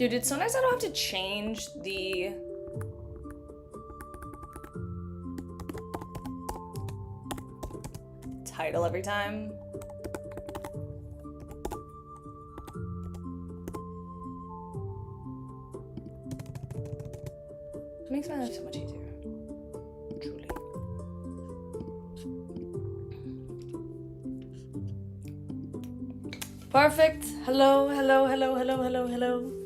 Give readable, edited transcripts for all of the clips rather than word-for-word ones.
Dude, it's so nice I don't have to change the title every time. It makes my life so much easier. Truly. Perfect. Hello, hello, hello, hello, hello, hello.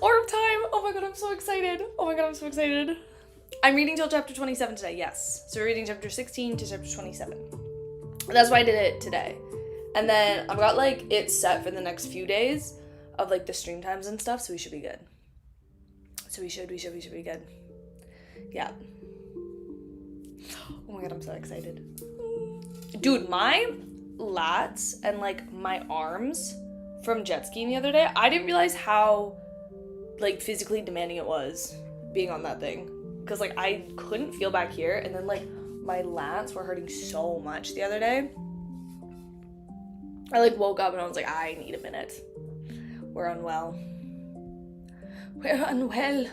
ORV time! Oh my god, I'm so excited. Oh my god, I'm so excited. I'm reading till chapter 27 today, yes. So we're reading chapter 16 to chapter 27. That's why I did it today. And then I've got like it set for the next few days of like the stream times and stuff, so we should be good. So we should be good. Yeah. Oh my god, I'm so excited. Dude, my lats and like my arms from jet skiing the other day, I didn't realize how like physically demanding it was being on that thing. Cause like I couldn't feel back here, and then like my lats were hurting so much the other day. I like woke up and I was like, I need a minute. We're unwell. We're unwell.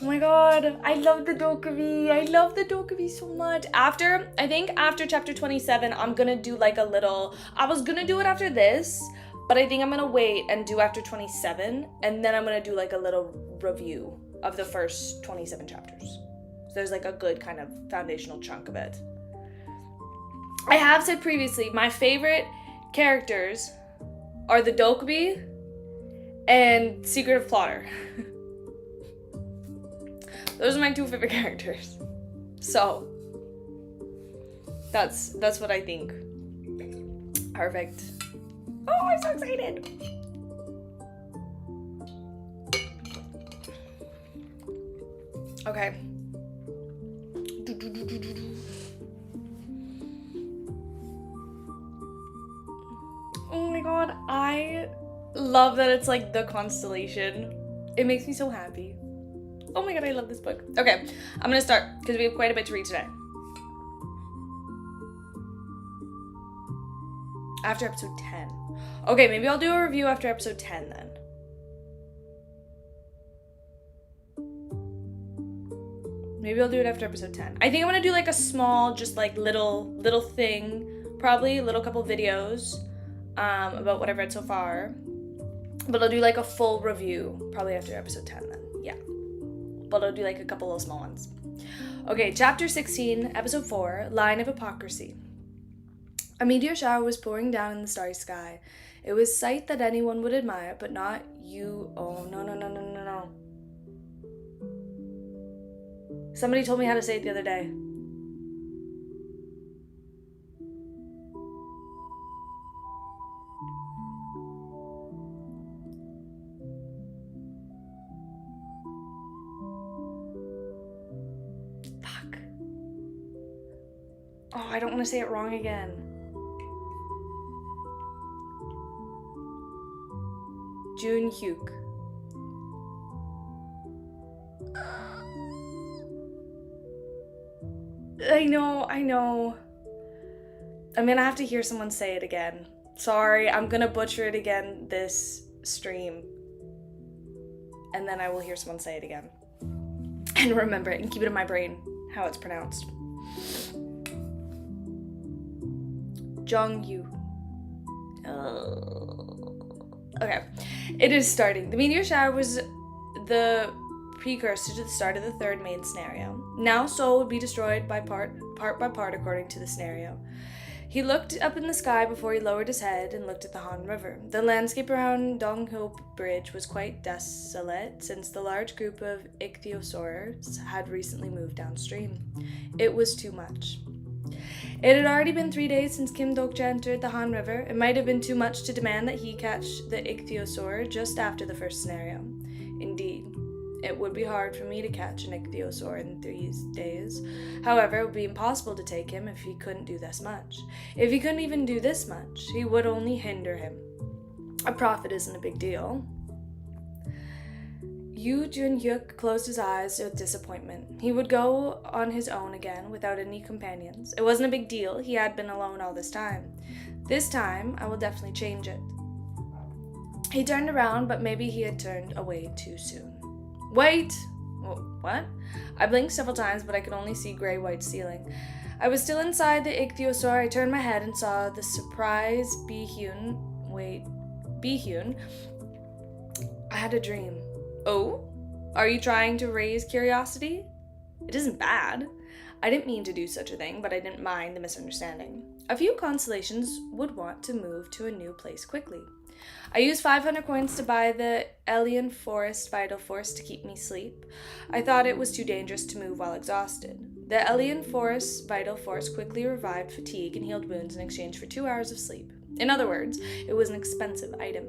Oh my god, I love the Dokuvi. I love the Dokuvi so much. I think after chapter 27, I'm gonna do like a little, I was gonna do it after this, but I think I'm gonna wait and do after 27, and then I'm gonna do like a little review of the first 27 chapters. So there's like a good kind of foundational chunk of it. I have said previously, my favorite characters are the Dokubi and Secretive Plotter. Those are my two favorite characters. So that's what I think. Perfect. Oh, I'm so excited. Okay. Oh my god, I love that it's like the constellation. It makes me so happy. Oh my god, I love this book. Okay, I'm gonna start because we have quite a bit to read today. After episode 10. Okay, maybe I'll do a review after episode 10 then. Maybe I'll do it after episode 10. I think I'm gonna do like a small, just like little thing, probably a little couple videos about what I've read so far. But I'll do like a full review probably after episode 10 then. Yeah. But I'll do like a couple of small ones. Okay, chapter 16, episode 4, Line of Hypocrisy. A meteor shower was pouring down in the starry sky. It was sight that anyone would admire, but not you. Oh, no. Somebody told me how to say it the other day. Fuck. Oh, I don't want to say it wrong again. June Hyuk. I know. I'm gonna have to hear someone say it again. Sorry, I'm gonna butcher it again this stream. And then I will hear someone say it again. And remember it and keep it in my brain, how it's pronounced. Jongyu. Okay, it is starting. The meteor shower was the precursor to the start of the third main scenario. Now Seoul would be destroyed by part by part according to the scenario. He looked up in the sky before he lowered his head and looked at the Han River. The landscape around Dongho Bridge was quite desolate since the large group of ichthyosaurs had recently moved downstream. It was too much. It had already been 3 days since Kim Dokja entered the Han River. It might have been too much to demand that he catch the ichthyosaur just after the first scenario. Indeed, it would be hard for me to catch an ichthyosaur in 3 days. However, it would be impossible to take him if he couldn't do this much. If he couldn't even do this much, he would only hinder him. A profit isn't a big deal. Yu Jun-hyuk closed his eyes with disappointment. He would go on his own again without any companions. It wasn't a big deal. He had been alone all this time. This time, I will definitely change it. He turned around, but maybe he had turned away too soon. Wait! What? I blinked several times, but I could only see gray-white ceiling. I was still inside the ichthyosaur. I turned my head and saw the surprised Bi-hyun. I had a dream. Oh? Are you trying to raise curiosity? It isn't bad. I didn't mean to do such a thing, but I didn't mind the misunderstanding. A few constellations would want to move to a new place quickly. I used 500 coins to buy the Elian Forest Vital Force to keep me asleep. I thought it was too dangerous to move while exhausted. The Elian Forest Vital Force quickly revived fatigue and healed wounds in exchange for 2 hours of sleep. In other words, it was an expensive item.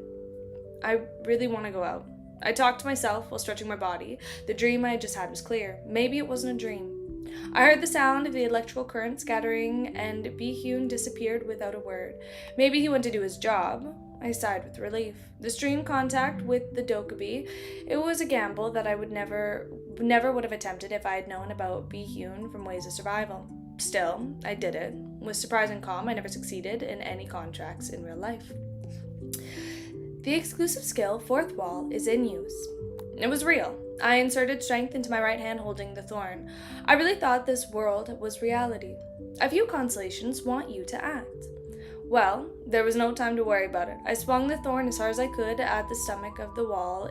I really want to go out. I talked to myself while stretching my body. The dream I had just had was clear. Maybe it wasn't a dream. I heard the sound of the electrical current scattering, and Bi-hyun disappeared without a word. Maybe he went to do his job. I sighed with relief. The stream contact with the Dokkaebi, it was a gamble that I would never would have attempted if I had known about Bi-hyun from Ways of Survival. Still, I did it. With surprising calm, I never succeeded in any contracts in real life. The exclusive skill, Fourth Wall, is in use. It was real. I inserted strength into my right hand holding the thorn. I really thought this world was reality. A few constellations want you to act. Well, there was no time to worry about it. I swung the thorn as hard as I could at the stomach of the wall,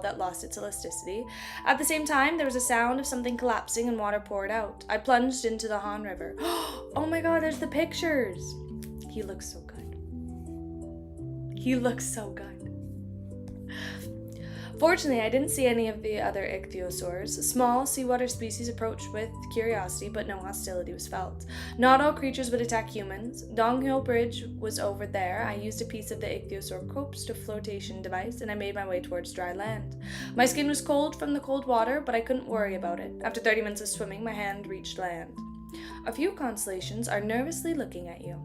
that lost its elasticity. At the same time, there was a sound of something collapsing and water poured out. I plunged into the Han River. Oh my god, there's the pictures! He looks so good. He looks so good. Fortunately, I didn't see any of the other ichthyosaurs. Small seawater species approached with curiosity, but no hostility was felt. Not all creatures would attack humans. Donghill Bridge was over there. I used a piece of the ichthyosaur corpse to flotation device, and I made my way towards dry land. My skin was cold from the cold water, but I couldn't worry about it. After 30 minutes of swimming, my hand reached land. A few constellations are nervously looking at you.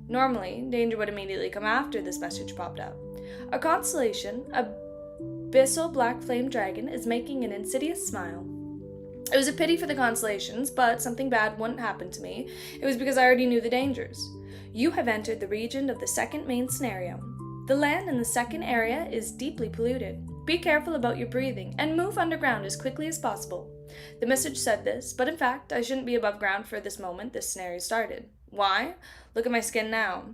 Normally, danger would immediately come after this message popped up. A constellation, Abyssal Black Flame Dragon, is making an insidious smile. It was a pity for the constellations, but something bad wouldn't happen to me. It was because I already knew the dangers. You have entered the region of the second main scenario. The land in the second area is deeply polluted. Be careful about your breathing, and move underground as quickly as possible. The message said this, but in fact, I shouldn't be above ground for this moment this scenario started. Why? Look at my skin now.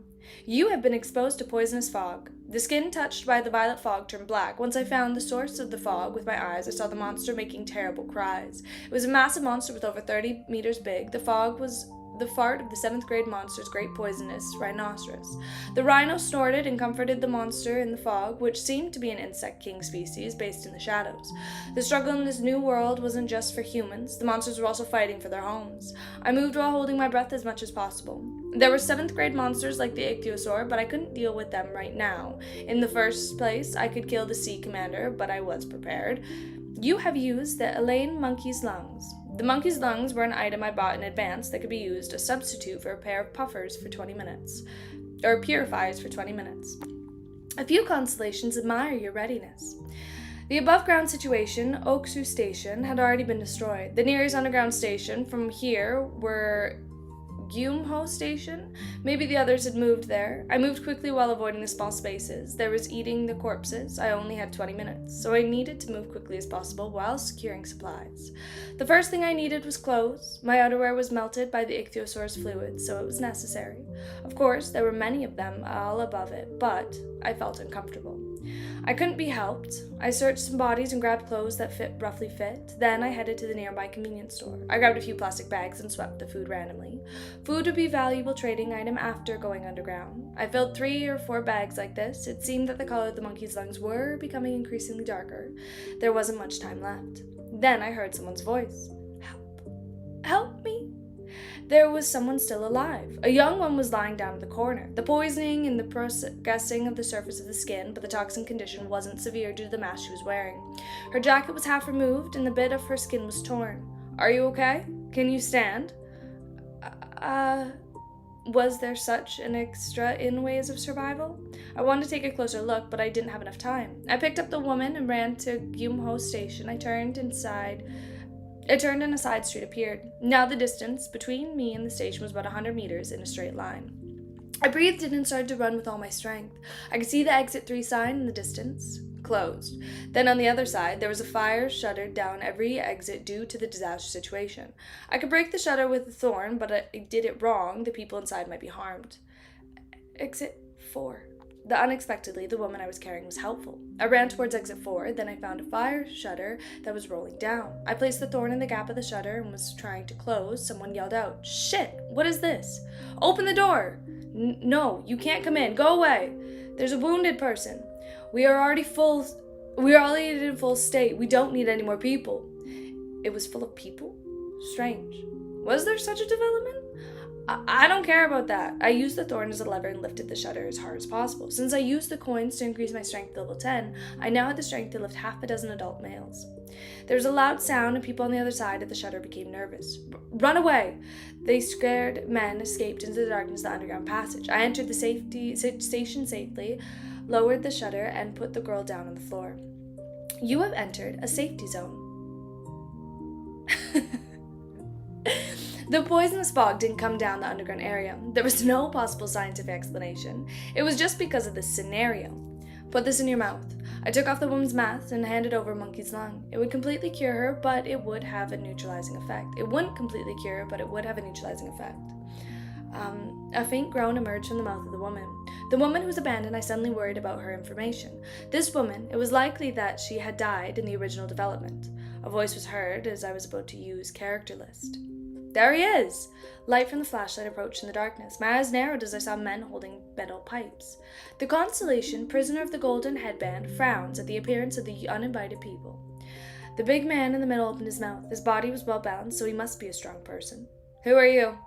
You have been exposed to poisonous fog. The skin touched by the violet fog turned black. Once I found the source of the fog with my eyes, I saw the monster making terrible cries. It was a massive monster with over 30 meters big. The fog was the fart of the 7th grade monster's great poisonous rhinoceros. The rhino snorted and comforted the monster in the fog, which seemed to be an insect king species based in the shadows. The struggle in this new world wasn't just for humans. The monsters were also fighting for their homes. I moved while holding my breath as much as possible. There were 7th grade monsters like the ichthyosaur, but I couldn't deal with them right now. In the first place, I could kill the sea commander, but I was prepared. You have used the Elaine monkey's lungs. The monkey's lungs were an item I bought in advance that could be used as a substitute for a pair of puffers for 20 minutes. Or purifiers for 20 minutes. A few constellations admire your readiness. The above-ground situation, Oksu Station, had already been destroyed. The nearest underground station from here were Gyumho Station. Maybe the others had moved there. I moved quickly while avoiding the small spaces. There was eating the corpses. I only had 20 minutes, so I needed to move quickly as possible while securing supplies. The first thing I needed was clothes. My outerwear was melted by the ichthyosaur's fluid, so it was necessary. Of course, there were many of them all above it, but I felt uncomfortable. I couldn't be helped. I searched some bodies and grabbed clothes that roughly fit. Then I headed to the nearby convenience store. I grabbed a few plastic bags and swept the food randomly. Food would be a valuable trading item after going underground. I filled 3 or 4 bags like this. It seemed that the color of the monkey's lungs were becoming increasingly darker. There wasn't much time left. Then I heard someone's voice. Help! Help me! There was someone still alive. A young one was lying down in the corner. The poisoning and the progressing of the surface of the skin, but the toxin condition wasn't severe due to the mask she was wearing. Her jacket was half removed, and the bit of her skin was torn. Are you okay? Can you stand? Was there such an extra in ways of survival? I wanted to take a closer look, but I didn't have enough time. I picked up the woman and ran to Gyumho Station. I turned and a side street appeared. Now the distance between me and the station was about 100 meters in a straight line. I breathed in and started to run with all my strength. I could see the exit 3 sign in the distance. Closed. Then on the other side, there was a fire shuttered down every exit due to the disaster situation. I could break the shutter with a thorn, but I did it wrong. The people inside might be harmed. Exit 4. Unexpectedly, the woman I was carrying was helpful. I ran towards exit 4, then I found a fire shutter that was rolling down. I placed the thorn in the gap of the shutter and was trying to close. Someone yelled out, "Shit, what is this? Open the door!" No, you can't come in. Go away. There's a wounded person. We are already in full state. We don't need any more people. It was full of people? Strange. Was there such a development? I don't care about that. I used the thorn as a lever and lifted the shutter as hard as possible. Since I used the coins to increase my strength to level 10, I now had the strength to lift half a dozen adult males. There was a loud sound and people on the other side of the shutter became nervous. Run away! The scared men escaped into the darkness of the underground passage. I entered the station safely, lowered the shutter, and put the girl down on the floor. You have entered a safety zone. The poisonous fog didn't come down the underground area. There was no possible scientific explanation. It was just because of this scenario. Put this in your mouth. I took off the woman's mask and handed over Monkey's lung. It would completely cure her, but it would have a neutralizing effect. It wouldn't completely cure her, but it would have a neutralizing effect. A faint groan emerged from the mouth of the woman. The woman who was abandoned, I suddenly worried about her information. This woman, it was likely that she had died in the original development. A voice was heard as I was about to use character list. There he is! Light from the flashlight approached in the darkness. My eyes narrowed as I saw men holding metal pipes. The constellation, prisoner of the golden headband, frowns at the appearance of the uninvited people. The big man in the middle opened his mouth. His body was well balanced, so he must be a strong person. Who are you?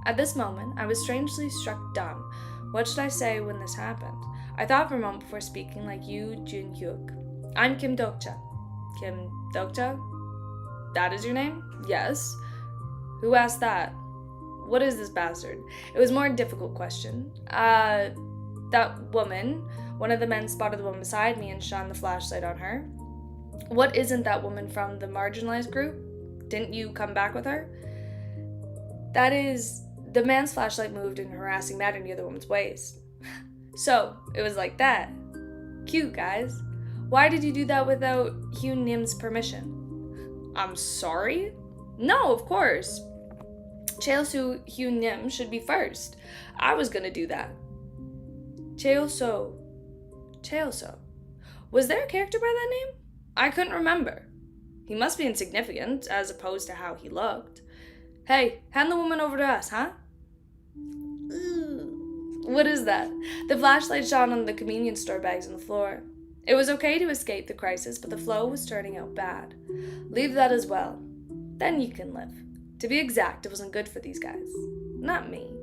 At this moment, I was strangely struck dumb. What should I say when this happened? I thought for a moment before speaking, like Yu Jun-hyuk. I'm Kim Dokcha. Kim Dokcha? That is your name? Yes. Who asked that? What is this bastard? It was a more difficult question. That woman. One of the men spotted the woman beside me and shone the flashlight on her. What isn't that woman from the marginalized group? Didn't you come back with her? That is... The man's flashlight moved in a harassing manner near the woman's waist. So, it was like that. Cute, guys. Why did you do that without Hugh Nim's permission? I'm sorry? No, of course. Cheolsu Hugh Nim should be first. I was gonna do that. Cheolso. Was there a character by that name? I couldn't remember. He must be insignificant, as opposed to how he looked. Hey, hand the woman over to us, huh? What is that? The flashlight shone on the convenience store bags on the floor. It was okay to escape the crisis, but the flow was turning out bad. Leave that as well. Then you can live. To be exact, it wasn't good for these guys. Not me.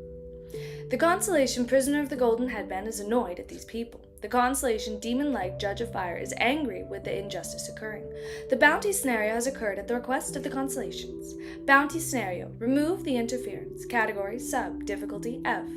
The constellation, prisoner of the golden headband, is annoyed at these people. The constellation, demon-like judge of fire, is angry with the injustice occurring. The bounty scenario has occurred at the request of the constellations. Bounty scenario, remove the interference. Category, sub, difficulty, F.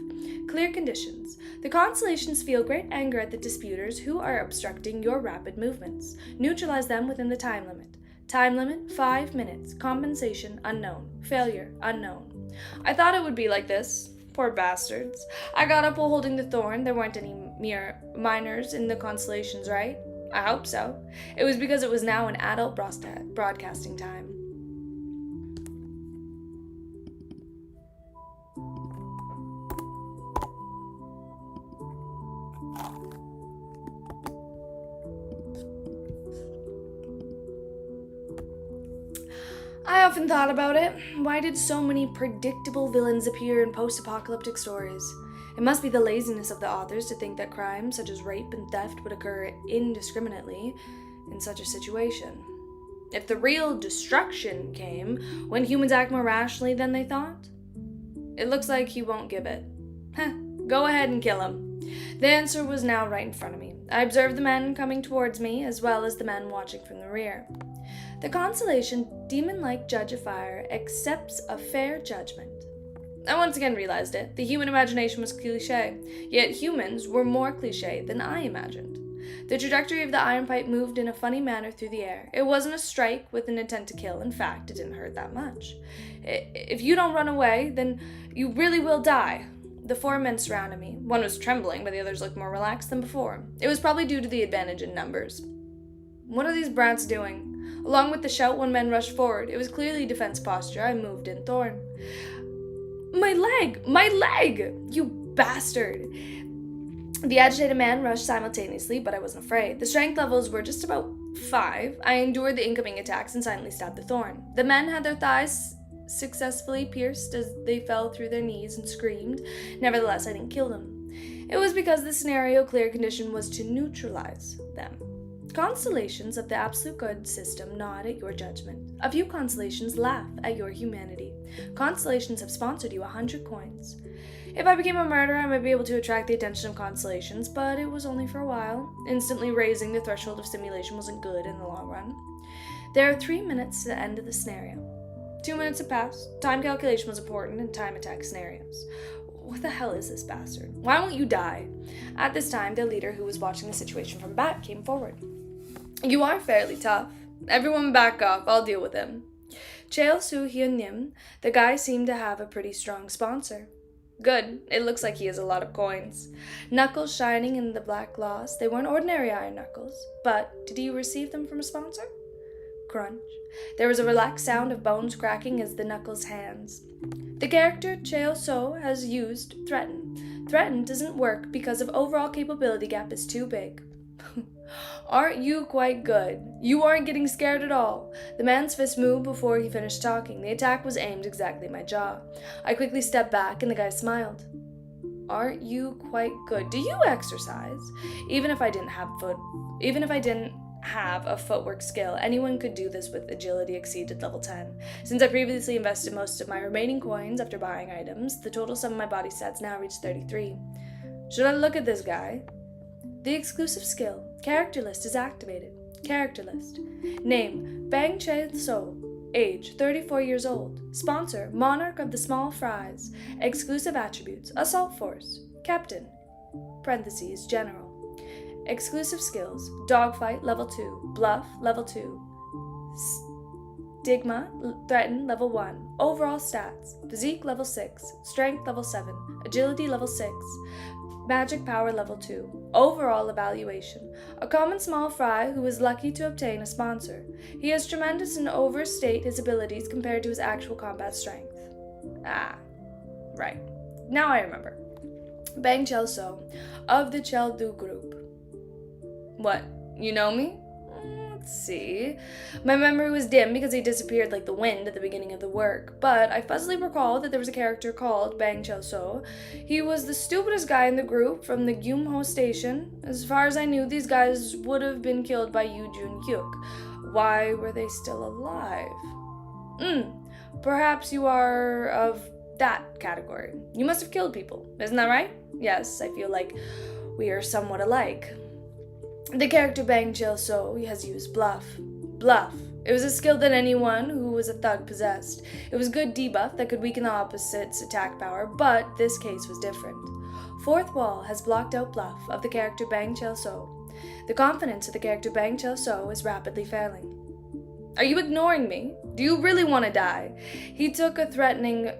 Clear conditions. The constellations feel great anger at the disputers who are obstructing your rapid movements. Neutralize them within the time limit. Time limit, 5 minutes. Compensation, unknown. Failure, unknown. I thought it would be like this. Poor bastards. I got up while holding the thorn. There weren't any mere minors in the constellations, right? I hope so. It was because it was now an adult broadcasting time. I often thought about it. Why did so many predictable villains appear in post-apocalyptic stories? It must be the laziness of the authors to think that crimes such as rape and theft would occur indiscriminately in such a situation. If the real destruction came when humans act more rationally than they thought, it looks like he won't give it. Go ahead and kill him. The answer was now right in front of me. I observed the men coming towards me as well as the men watching from the rear. The constellation, demon-like judge of fire, accepts a fair judgment. I once again realized it. The human imagination was cliché, yet humans were more cliché than I imagined. The trajectory of the iron pipe moved in a funny manner through the air. It wasn't a strike with an intent to kill. In fact, it didn't hurt that much. If you don't run away, then you really will die. The 4 men surrounded me. One was trembling, but the others looked more relaxed than before. It was probably due to the advantage in numbers. What are these brats doing? Along with the shout, 1 man rushed forward. It was clearly defense posture. I moved in Thorn. My leg! My leg! You bastard! The agitated man rushed simultaneously, but I wasn't afraid. The strength levels were just about 5. I endured the incoming attacks and silently stabbed the Thorn. The men had their thighs successfully pierced as they fell through their knees and screamed. Nevertheless, I didn't kill them. It was because the scenario clear condition was to neutralize them. Constellations of the absolute good system nod at your judgment. A few constellations laugh at your humanity. Constellations have sponsored you 100 coins. If I became a murderer, I might be able to attract the attention of constellations, but it was only for a while. Instantly raising the threshold of simulation wasn't good in the long run. There are 3 minutes to the end of the scenario. 2 minutes have passed. Time calculation was important in time attack scenarios. What the hell is this bastard? Why won't you die? At this time, the leader, who was watching the situation from back, came forward. You are fairly tough. Everyone back off. I'll deal with him. Cheo Su Hyun Nim, the guy seemed to have a pretty strong sponsor. Good. It looks like he has a lot of coins. Knuckles shining in the black gloss. They weren't ordinary iron knuckles. But did he receive them from a sponsor? Crunch. There was a relaxed sound of bones cracking as the knuckles hands. The character Cheo So has used Threaten. Threaten doesn't work because of overall capability gap is too big. Aren't you quite good? You aren't getting scared at all. The man's fist moved before he finished talking. The attack was aimed exactly at my jaw. I quickly stepped back and the guy smiled. Aren't you quite good? Do you exercise? Even if I didn't have a footwork skill, anyone could do this with agility exceeded level 10. Since I previously invested most of my remaining coins after buying items, the total sum of my body stats now reached 33. Should I look at this guy? The exclusive skill, Character List, is activated. Character List. Name, Bang Che So. Age, 34 years old. Sponsor, Monarch of the Small Fries. Exclusive attributes, Assault Force. Captain, parentheses, General. Exclusive skills, Dogfight, level 2. Bluff, level 2. Stigma, Threaten, level 1. Overall stats, Physique, level 6. Strength, level 7. Agility, level 6. Magic power level 2. Overall evaluation. A common small fry who is lucky to obtain a sponsor. He has tremendous and overstate his abilities compared to his actual combat strength. Ah, right. Now I remember. Bang Chel So, of the Chel Du group. What, you know me? Let's see. My memory was dim because he disappeared like the wind at the beginning of the work, but I fuzzily recall that there was a character called Bang Chel So. He was the stupidest guy in the group from the Gyumho station. As far as I knew, these guys would have been killed by Yu Jun Hyuk. Why were they still alive? Perhaps you are of that category. You must have killed people, isn't that right? Yes, I feel like we are somewhat alike. The character Bang Chil So has used Bluff. Bluff. It was a skill that anyone who was a thug possessed. It was good debuff that could weaken the opposite's attack power, but this case was different. Fourth wall has blocked out Bluff of the character Bang Chil So. The confidence of the character Bang Chil So is rapidly failing. Are you ignoring me? Do you really want to die? He took a threatening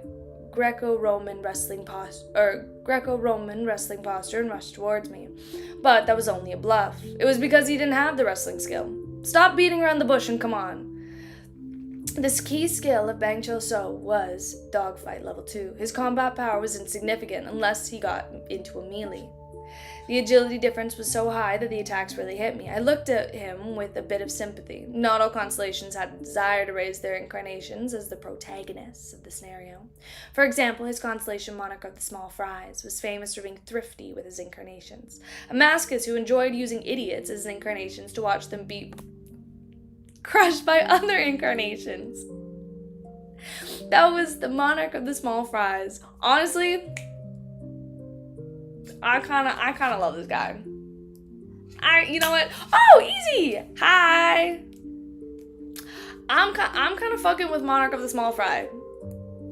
Greco-Roman wrestling posture and rushed towards me. But that was only a bluff. It was because he didn't have the wrestling skill. Stop beating around the bush and come on. This key skill of Bang Chil So was Dogfight level 2. His combat power was insignificant unless he got into a melee. The agility difference was so high that the attacks really hit me. I looked at him with a bit of sympathy. Not all constellations had the desire to raise their incarnations as the protagonists of the scenario. For example, his constellation Monarch of the Small Fries was famous for being thrifty with his incarnations. A Mascus who enjoyed using idiots as incarnations to watch them be crushed by other incarnations. That was the Monarch of the Small Fries. Honestly, I kind of love this guy. You know what? Oh, easy. Hi. I'm kind of fucking with Monarch of the Small Fry.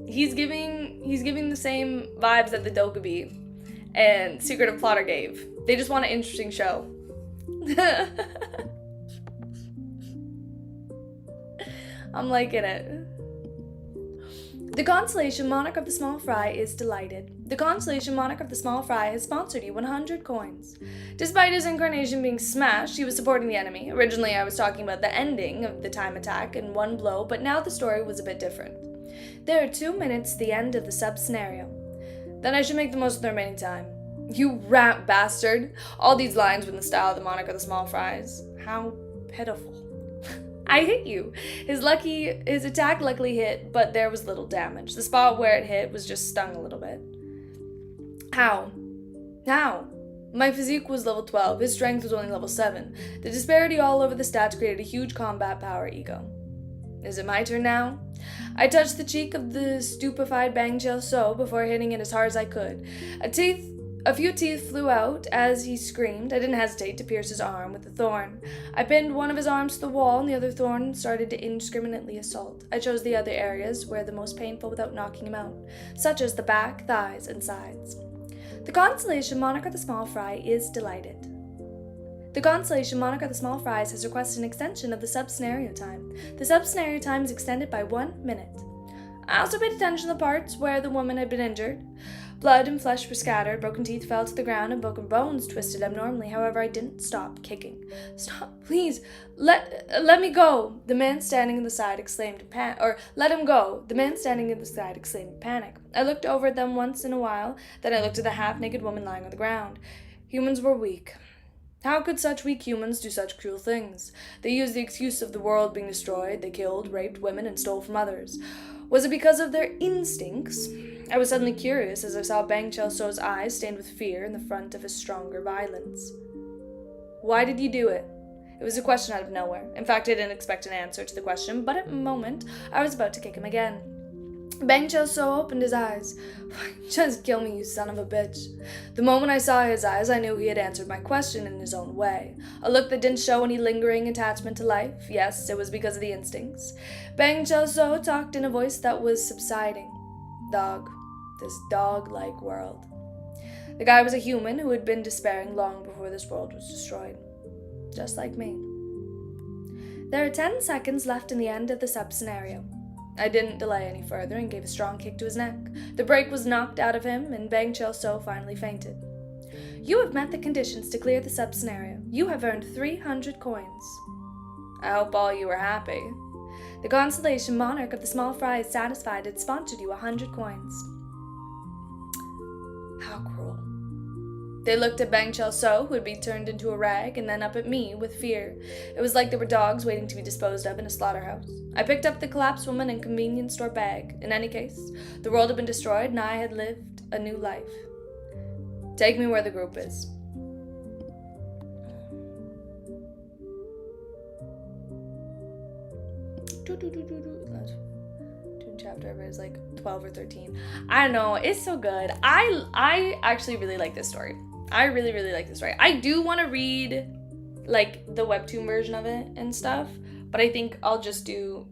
He's giving He's giving the same vibes that the Dokkaebi and Secretive Plotter gave. They just want an interesting show. I'm liking it. The Constellation Monarch of the Small Fry is delighted. The Constellation Monarch of the Small Fry has sponsored you 100 coins. Despite his incarnation being smashed, he was supporting the enemy. Originally, I was talking about the ending of the time attack in one blow, but now the story was a bit different. There are 2 minutes to the end of the sub-scenario. Then I should make the most of the remaining time. You rat bastard. All these lines were in the style of the Monarch of the Small Fries. How pitiful. I hit you. His attack luckily hit, but there was little damage. The spot where it hit was just stung a little bit. How? My physique was level 12. His strength was only level 7. The disparity all over the stats created a huge combat power ego. Is it my turn now? I touched the cheek of the stupefied Bang Chill So before hitting it as hard as I could. A few teeth flew out as he screamed. I didn't hesitate to pierce his arm with a thorn. I pinned one of his arms to the wall, and the other thorn started to indiscriminately assault. I chose the other areas where the most painful without knocking him out, such as the back, thighs, and sides. The Constellation Monarch of the Small Fry is delighted. The Constellation Monarch of the Small Fries has requested an extension of the sub-scenario time. The sub-scenario time is extended by 1 minute. I also paid attention to the parts where the woman had been injured. Blood and flesh were scattered, broken teeth fell to the ground, and broken bones twisted abnormally. However, I didn't stop kicking. Stop, please! Let me go! The man standing at the side exclaimed in panic. Let him go! The man standing at the side exclaimed in panic. I looked over at them once in a while, then I looked at the half-naked woman lying on the ground. Humans were weak. How could such weak humans do such cruel things? They used the excuse of the world being destroyed. They killed, raped women, and stole from others. Was it because of their instincts? I was suddenly curious as I saw Bang Chill So's eyes stained with fear in the front of his stronger violence. Why did you do it? It was a question out of nowhere. In fact, I didn't expect an answer to the question, but at the moment, I was about to kick him again. Bang Chill So opened his eyes. Just kill me, you son of a bitch. The moment I saw his eyes, I knew he had answered my question in his own way. A look that didn't show any lingering attachment to life. Yes, it was because of the instincts. Bang Chill So talked in a voice that was subsiding. Dog. This dog-like world. The guy was a human who had been despairing long before this world was destroyed. Just like me. There are 10 seconds left in the end of the sub-scenario. I didn't delay any further and gave a strong kick to his neck. The break was knocked out of him, and Bang Chill So finally fainted. You have met the conditions to clear the sub-scenario. You have earned 300 coins. I hope all you are happy. The Constellation Monarch of the Small Fry is satisfied and sponsored you 100 coins. How cruel. They looked at Bang Chill So, who had been turned into a rag, and then up at me with fear. It was like they were dogs waiting to be disposed of in a slaughterhouse. I picked up the collapsed woman and convenience store bag. In any case, the world had been destroyed, and I had lived a new life. Take me where the group is. Chapter is like 12 or 13. I don't know, it's so good. I actually really like this story. I really like this story. I do want to read like the webtoon version of it and stuff, but I think I'll do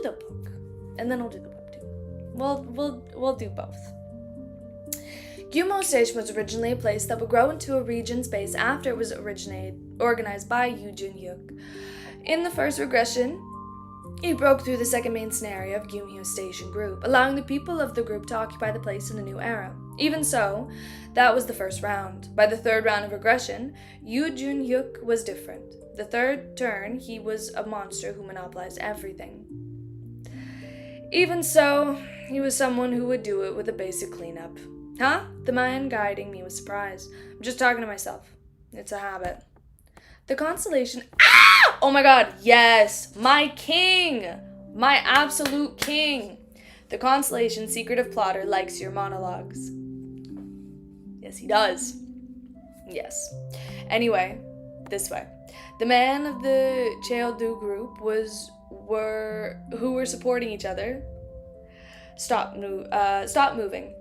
the book and then I'll do the webtoon. We'll do both. Gumo Station was originally a place that would grow into a region space after it was organized by Yoo Jun-hyuk. In the first regression, he broke through the second main scenario of Gyumhyo Station Group, allowing the people of the group to occupy the place in a new era. Even so, that was the first round. By the third round of regression, Yoo Jun-hyuk was different. The third turn, he was a monster who monopolized everything. Even so, he was someone who would do it with a basic cleanup. Huh? The man guiding me was surprised. I'm just talking to myself. It's a habit. The Constellation... Ah! Oh my god, yes! My king! My absolute king! The Constellation Secretive Plotter likes your monologues. Yes, he does. Yes. Anyway, this way. The man of the Cheoldu group who were supporting each other stopped moving.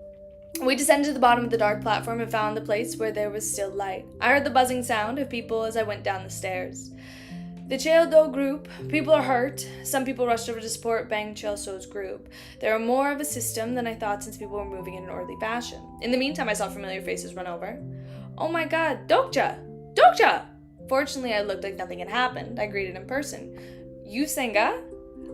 We descended to the bottom of the dark platform and found the place where there was still light. I heard the buzzing sound of people as I went down the stairs. The Cheoldo group, people are hurt. Some people rushed over to support Bang Cheolso's group. There are more of a system than I thought since people were moving in an orderly fashion. In the meantime, I saw familiar faces run over. Oh my god, Dokja! Dokja! Fortunately, I looked like nothing had happened. I greeted in person. Yusenga?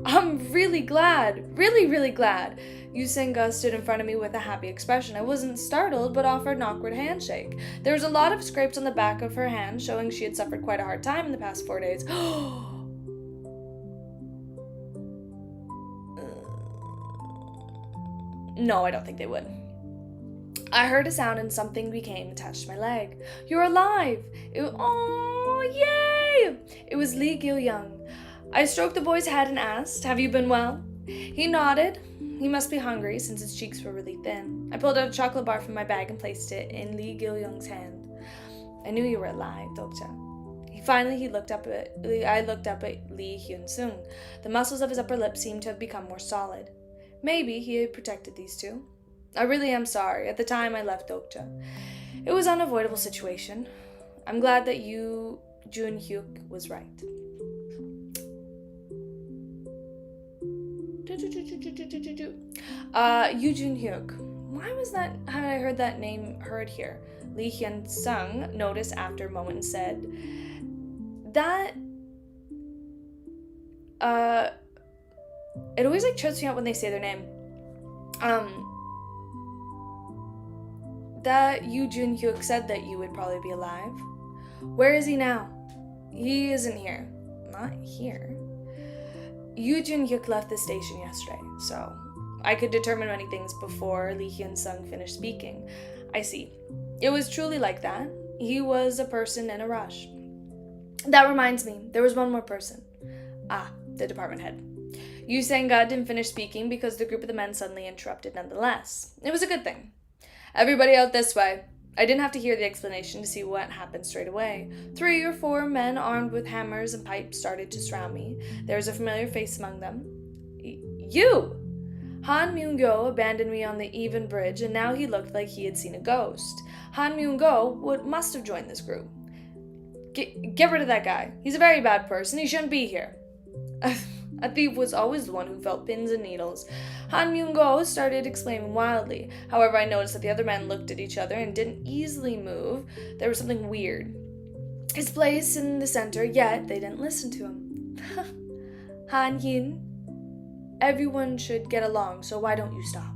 I'm really glad, really glad. Yusenga stood in front of me with a happy expression. I wasn't startled, but offered an awkward handshake. There was a lot of scrapes on the back of her hand, showing she had suffered quite a hard time in the past 4 days. No, I don't think they would. I heard a sound and something became attached to my leg. You're alive! Oh, yay! It was Lee Gil-young. I stroked the boy's head and asked, have you been well? He nodded. He must be hungry since his cheeks were really thin. I pulled out a chocolate bar from my bag and placed it in Lee Gil-young's hand. I knew you were alive, Dokja. I looked up at Lee Hyun-sung. The muscles of his upper lip seemed to have become more solid. Maybe he had protected these two. I really am sorry. At the time, I left Dokja. It was an unavoidable situation. I'm glad that Yu Jun-hyuk was right. Yu Jun-hyuk. Why was that? How had I heard that name heard here? Lee Hyun-sung noticed after a moment and said, that, it always trips me out when they say their name. That Yu Jun-hyuk said that you would probably be alive. Where is he now? He isn't here. Not here. Yu Jun-hyuk left the station yesterday, so I could determine many things before Lee Hyun-sung finished speaking. I see. It was truly like that. He was a person in a rush. That reminds me, there was one more person. The department head. Yu Sang-ga didn't finish speaking because the group of the men suddenly interrupted nonetheless. It was a good thing. Everybody out this way. I didn't have to hear the explanation to see what happened straight away. 3 or 4 men armed with hammers and pipes started to surround me. There was a familiar face among them. You! Han Myung-go abandoned me on the Even Bridge, and now he looked like he had seen a ghost. Han Myung-go must have joined this group. Get rid of that guy. He's a very bad person. He shouldn't be here. A thief was always the one who felt pins and needles. Han Myung-go started exclaiming wildly. However, I noticed that the other men looked at each other and didn't easily move. There was something weird. His place in the center, yet they didn't listen to him. Han Yin, everyone should get along, so why don't you stop?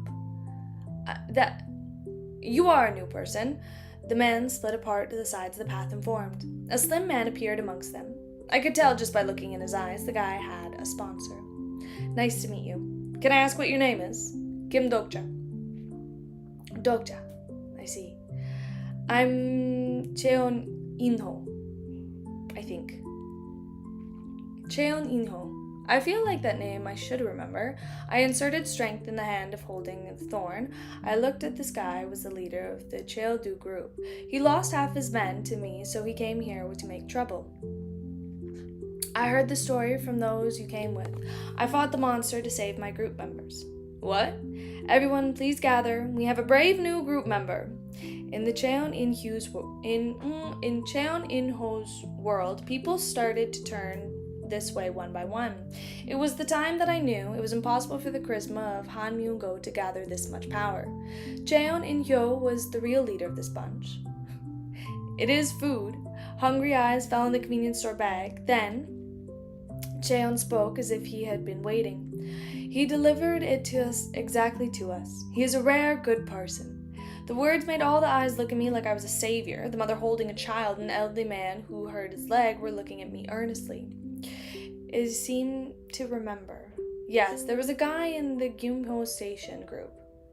You are a new person. The men split apart to the sides of the path and formed. A slim man appeared amongst them. I could tell just by looking in his eyes the guy had a sponsor. Nice to meet you. Can I ask what your name is? Kim Dokja. Dokja. I see. I'm Cheon Inho. I think. Cheon Inho. I feel like that name I should remember. I inserted strength in the hand of holding the thorn. I looked at this guy was the leader of the Cheoldu group. He lost half his men to me, so he came here to make trouble. I heard the story from those you came with. I fought the monster to save my group members. What? Everyone, please gather. We have a brave new group member. In the Cheon In-ho's world, people started to turn this way one by one. It was the time that I knew it was impossible for the charisma of Han Myung-go to gather this much power. Cheon In-hyo was the real leader of this bunch. It is food. Hungry eyes fell in the convenience store bag. Then Cheon spoke as if he had been waiting. He delivered it to us, exactly to us. He is a rare, good person. The words made all the eyes look at me like I was a savior. The mother holding a child and an elderly man who hurt his leg were looking at me earnestly. It seemed to remember. Yes, there was a guy in the Gyumho Station group.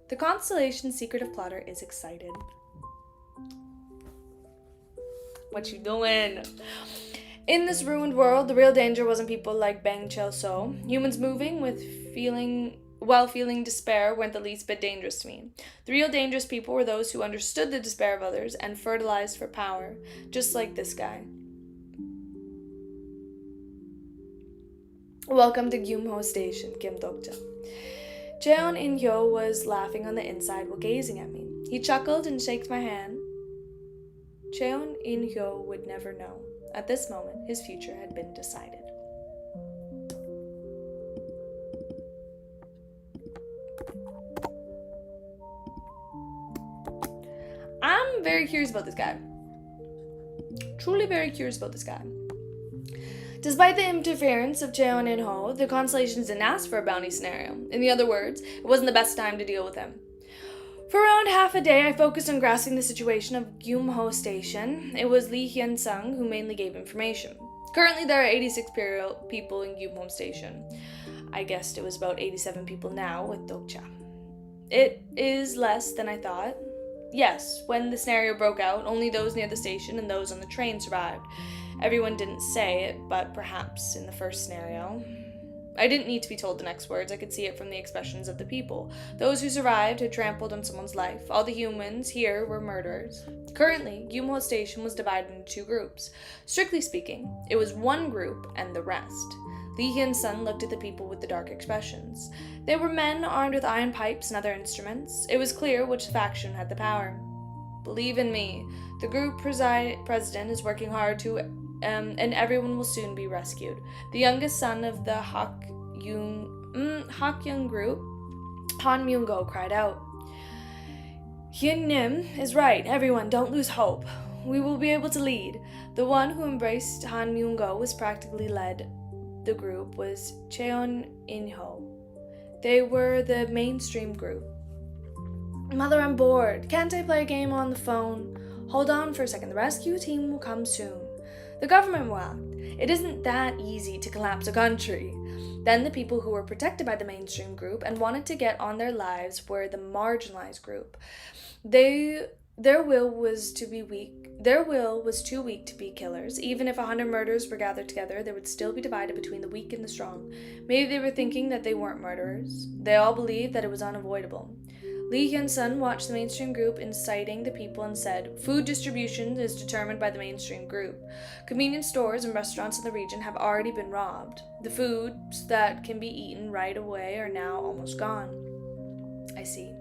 The Constellation Secretive Plotter is excited. What you doing? In this ruined world, the real danger wasn't people like Bang Cheol-so. Humans moving while feeling despair weren't the least bit dangerous to me. The real dangerous people were those who understood the despair of others and fertilized for power, just like this guy. Welcome to Gyumho Station, Kim Dokja. Cheon In-hyo was laughing on the inside while gazing at me. He chuckled and shook my hand. Cheon In-hyo would never know. At this moment, his future had been decided. I'm very curious about this guy. Truly very curious about this guy. Despite the interference of Cheon In-ho, the Constellations didn't ask for a bounty scenario. In other words, it wasn't the best time to deal with him. For around half a day, I focused on grasping the situation of Gyumho Station. It was Lee Hyun-sung who mainly gave information. Currently, there are 86 people in Gyumho Station. I guessed it was about 87 people now with Dokcha. It is less than I thought. Yes, when the scenario broke out, only those near the station and those on the train survived. Everyone didn't say it, but perhaps in the first scenario. I didn't need to be told the next words. I could see it from the expressions of the people. Those who survived had trampled on someone's life. All the humans here were murderers. Currently, Gyumho Station was divided into two groups. Strictly speaking, it was one group and the rest. Lee Hyun-sung looked at the people with the dark expressions. They were men armed with iron pipes and other instruments. It was clear which faction had the power. Believe in me, the group president is working hard to, and everyone will soon be rescued. The youngest son of the Hak-young group, Han Myung-go, cried out. Hyun-nim is right. Everyone, don't lose hope. We will be able to lead. The one who embraced Han Myung-go was practically led. The group was Cheon In-ho. They were the mainstream group. Mother, I'm bored. Can't I play a game on the phone? Hold on for a second. The rescue team will come soon. The government will act. It isn't that easy to collapse a country. Then the people who were protected by the mainstream group and wanted to get on their lives were the marginalized group. Their will was too weak to be killers. Even if 100 murderers were gathered together, they would still be divided between the weak and the strong. Maybe they were thinking that they weren't murderers. They all believed that it was unavoidable. Lee Hyun-sung watched the mainstream group inciting the people and said, food distribution is determined by the mainstream group. Convenience stores and restaurants in the region have already been robbed. The foods that can be eaten right away are now almost gone. I see.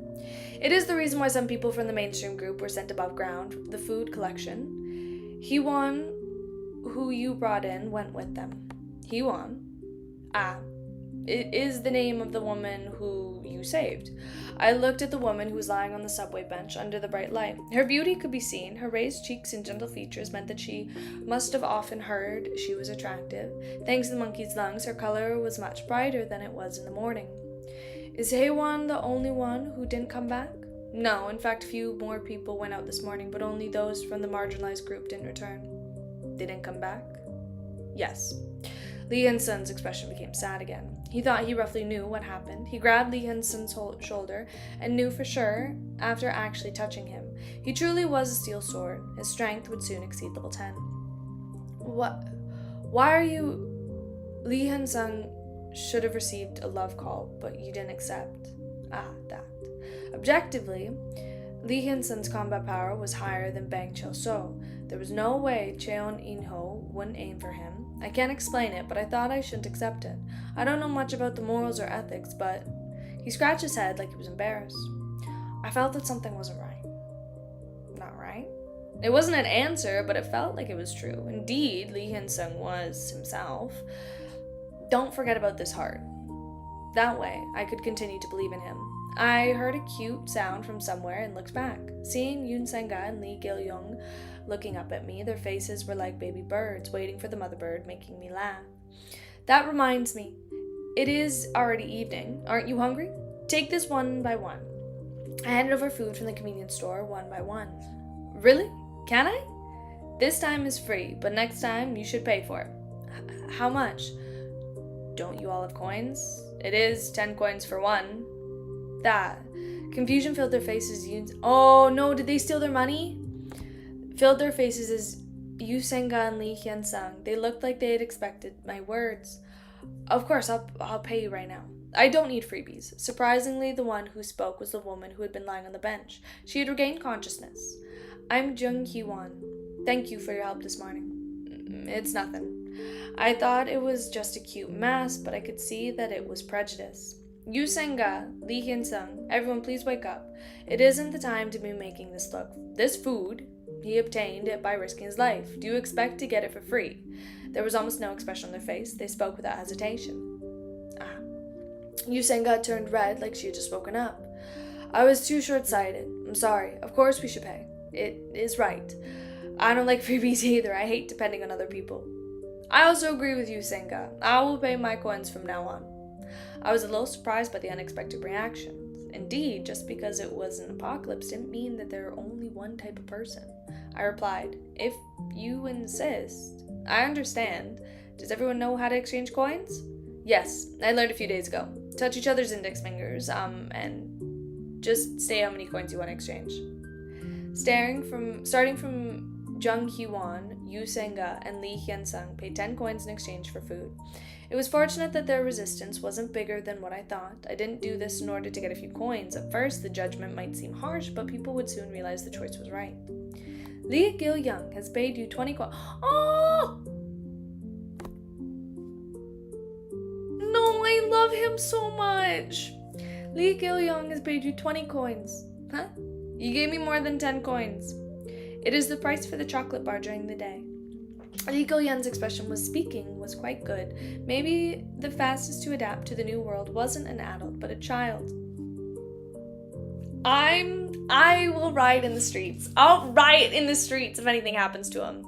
It is the reason why some people from the mainstream group were sent above ground, the food collection. Hee-won, who you brought in, went with them. Hee-won? It is the name of the woman who you saved. I looked at the woman who was lying on the subway bench under the bright light. Her beauty could be seen. Her raised cheeks and gentle features meant that she must have often heard she was attractive. Thanks to the monkey's lungs, her color was much brighter than it was in the morning. Is Haewon the only one who didn't come back? No, in fact, few more people went out this morning, but only those from the marginalized group didn't return. They didn't come back? Yes. Lee Hyun-sung's expression became sad again. He thought he roughly knew what happened. He grabbed Lee Hyun-sung's shoulder and knew for sure after actually touching him. He truly was a steel sword. His strength would soon exceed level 10. What? Why are you... Lee Hyun-sung should have received a love call, but you didn't accept. That. Objectively, Lee Hyun-sung's combat power was higher than Bang Chil-so. There was no way Cheon In-ho wouldn't aim for him. I can't explain it, but I thought I shouldn't accept it. I don't know much about the morals or ethics, but... He scratched his head like he was embarrassed. I felt that something wasn't right. Not right? It wasn't an answer, but it felt like it was true. Indeed, Lee Hyun-sung was himself. Don't forget about this heart. That way, I could continue to believe in him. I heard a cute sound from somewhere and looked back. Seeing Yoon Sang-ga and Lee Gil-young looking up at me, their faces were like baby birds waiting for the mother bird, making me laugh. That reminds me, it is already evening. Aren't you hungry? Take this one by one. I handed over food from the convenience store one by one. Really? Can I? This time is free, but next time you should pay for it. How much? Don't you all have coins? It is 10 coins for one. That. Confusion filled their faces. Oh no, did they steal their money? Filled their faces as Yu Senga and Lee Hyun-sung. They looked like they had expected my words. Of course, I'll pay you right now. I don't need freebies. Surprisingly, the one who spoke was the woman who had been lying on the bench. She had regained consciousness. I'm Jung Hee-won. Thank you for your help this morning. It's nothing. I thought it was just a cute mask, but I could see that it was prejudice. Yu Senga, Lee Hyun-sung, everyone please wake up. It isn't the time to be making this look. This food, he obtained it by risking his life. Do you expect to get it for free? There was almost no expression on their face. They spoke without hesitation. Yu Senga turned red like she had just woken up. I was too short-sighted. I'm sorry. Of course we should pay. It is right. I don't like freebies either. I hate depending on other people. I also agree with you, Senga. I will pay my coins from now on. I was a little surprised by the unexpected reactions. Indeed, just because it was an apocalypse didn't mean that there were only one type of person. I replied, if you insist. I understand. Does everyone know how to exchange coins? Yes, I learned a few days ago. Touch each other's index fingers, and just say how many coins you want to exchange. Starting from Jung Hee-won, Yu Senga, and Lee Hyun-sung paid 10 coins in exchange for food. It was fortunate that their resistance wasn't bigger than what I thought. I didn't do this in order to get a few coins. At first, the judgment might seem harsh, but people would soon realize the choice was right. Lee Gil-young has paid you 20 coins. Oh! No, I love him so much. Lee Gil-young has paid you 20 coins. Huh? You gave me more than 10 coins. It is the price for the chocolate bar during the day. Lee Gil-young's expression was quite good. Maybe the fastest to adapt to the new world wasn't an adult, but a child. I will riot in the streets. I'll riot in the streets if anything happens to him.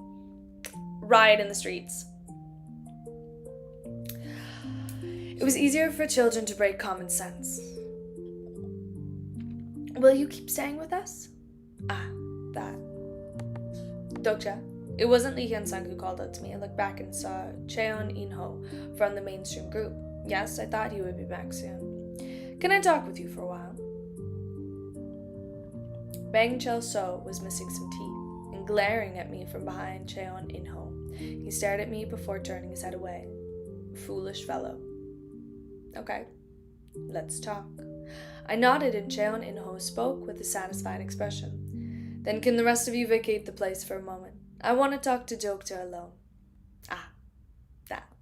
Riot in the streets. It was easier for children to break common sense. Will you keep staying with us? That. Dokcha. It wasn't Lee Hyun-sung who called out to me. I looked back and saw Cheon In-ho from the mainstream group. Yes, I thought he would be back soon. Can I talk with you for a while? Bang Chel-so was missing some teeth and glaring at me from behind Cheon In-ho. He stared at me before turning his head away. Foolish fellow. Okay, let's talk. I nodded and Cheon In-ho spoke with a satisfied expression. Then can the rest of you vacate the place for a moment? I want to talk to Dokcha alone. That.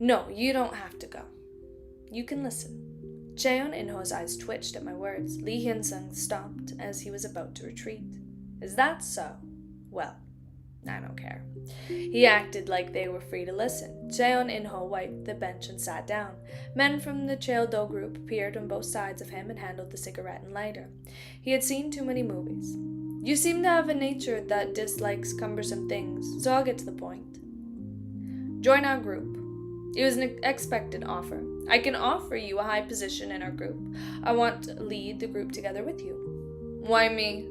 No, you don't have to go. You can listen. Cheon In-ho's eyes twitched at my words. Lee Hyun-sung stopped as he was about to retreat. Is that so? Well, I don't care. He acted like they were free to listen. Cheon In-ho wiped the bench and sat down. Men from the Cheol-do group appeared on both sides of him and handled the cigarette and lighter. He had seen too many movies. You seem to have a nature that dislikes cumbersome things, so I'll get to the point. Join our group. It was an expected offer. I can offer you a high position in our group. I want to lead the group together with you. Why me?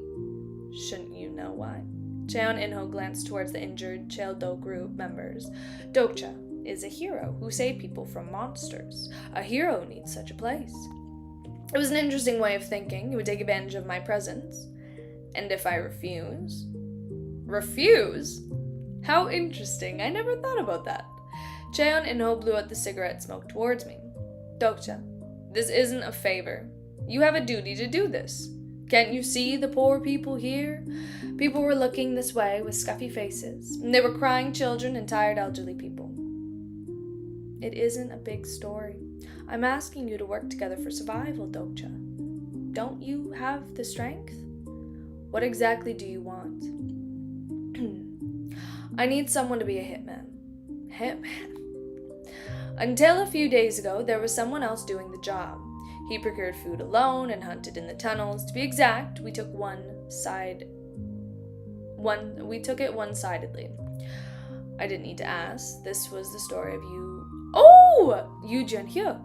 Shouldn't you know why? Cheon In-ho glanced towards the injured Cheol-do group members. Dokcha is a hero who saved people from monsters. A hero needs such a place. It was an interesting way of thinking. He would take advantage of my presence. And if I refuse? Refuse? How interesting. I never thought about that. Cheon In-ho blew out the cigarette smoke towards me. Dokcha, this isn't a favor. You have a duty to do this. Can't you see the poor people here? People were looking this way with scuffy faces. And they were crying children and tired elderly people. It isn't a big story. I'm asking you to work together for survival, Dokcha. Don't you have the strength? What exactly do you want? I need someone to be a hitman. Hitman? Until a few days ago, there was someone else doing the job. He procured food alone and hunted in the tunnels. To be exact, we took it one-sidedly. I didn't need to ask. This was the story of Yoo Jin-hyuk.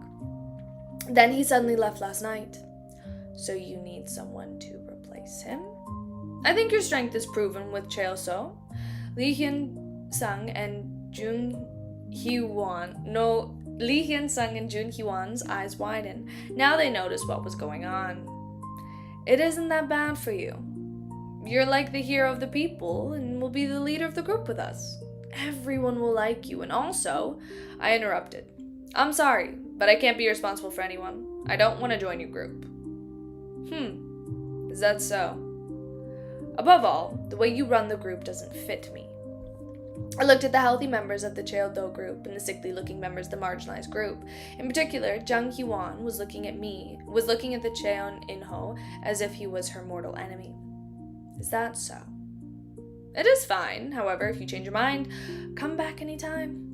Then he suddenly left last night. So you need someone to replace him? I think your strength is proven with Cheol-so. Lee Hyun-sung and Jun Hee-won's eyes widened. Now they noticed what was going on. It isn't that bad for you. You're like the hero of the people and will be the leader of the group with us. Everyone will like you, and also, I interrupted. I'm sorry, but I can't be responsible for anyone. I don't want to join your group. Is that so? Above all, the way you run the group doesn't fit me. I looked at the healthy members of the Cheol-do group and the sickly-looking members of the marginalized group. In particular, Jung Hee-won was looking at the Cheon In-ho as if he was her mortal enemy. Is that so? It is fine. However, if you change your mind, come back anytime.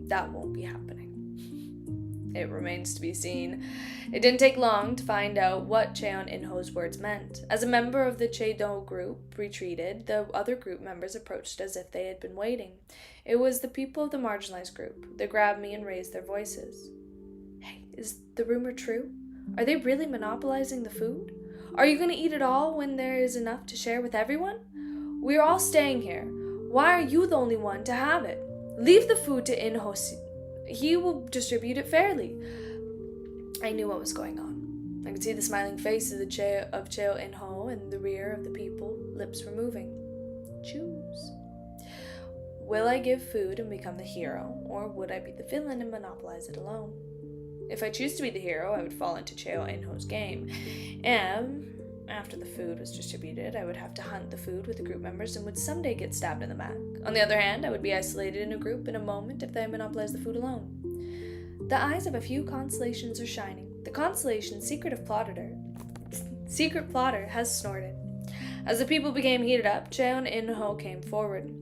That won't be happening. It remains to be seen. It didn't take long to find out what Cheon In-ho's words meant. As a member of the Che-do group retreated, the other group members approached as if they had been waiting. It was the people of the marginalized group. They grabbed me and raised their voices. Hey, is the rumor true? Are they really monopolizing the food? Are you going to eat it all when there is enough to share with everyone? We are all staying here. Why are you the only one to have it? Leave the food to In-ho. He will distribute it fairly. I knew what was going on. I could see the smiling faces of Cheo In-ho in the rear of the people. Lips were moving. Choose. Will I give food and become the hero, or would I be the villain and monopolize it alone? If I choose to be the hero, I would fall into Cheo In-ho's game. And after the food was distributed, I would have to hunt the food with the group members and would someday get stabbed in the back. On the other hand, I would be isolated in a group in a moment if they monopolized the food alone. The eyes of a few constellations are shining. The constellation Secret Plotter has snorted. As the people became heated up, Cheon In-ho came forward.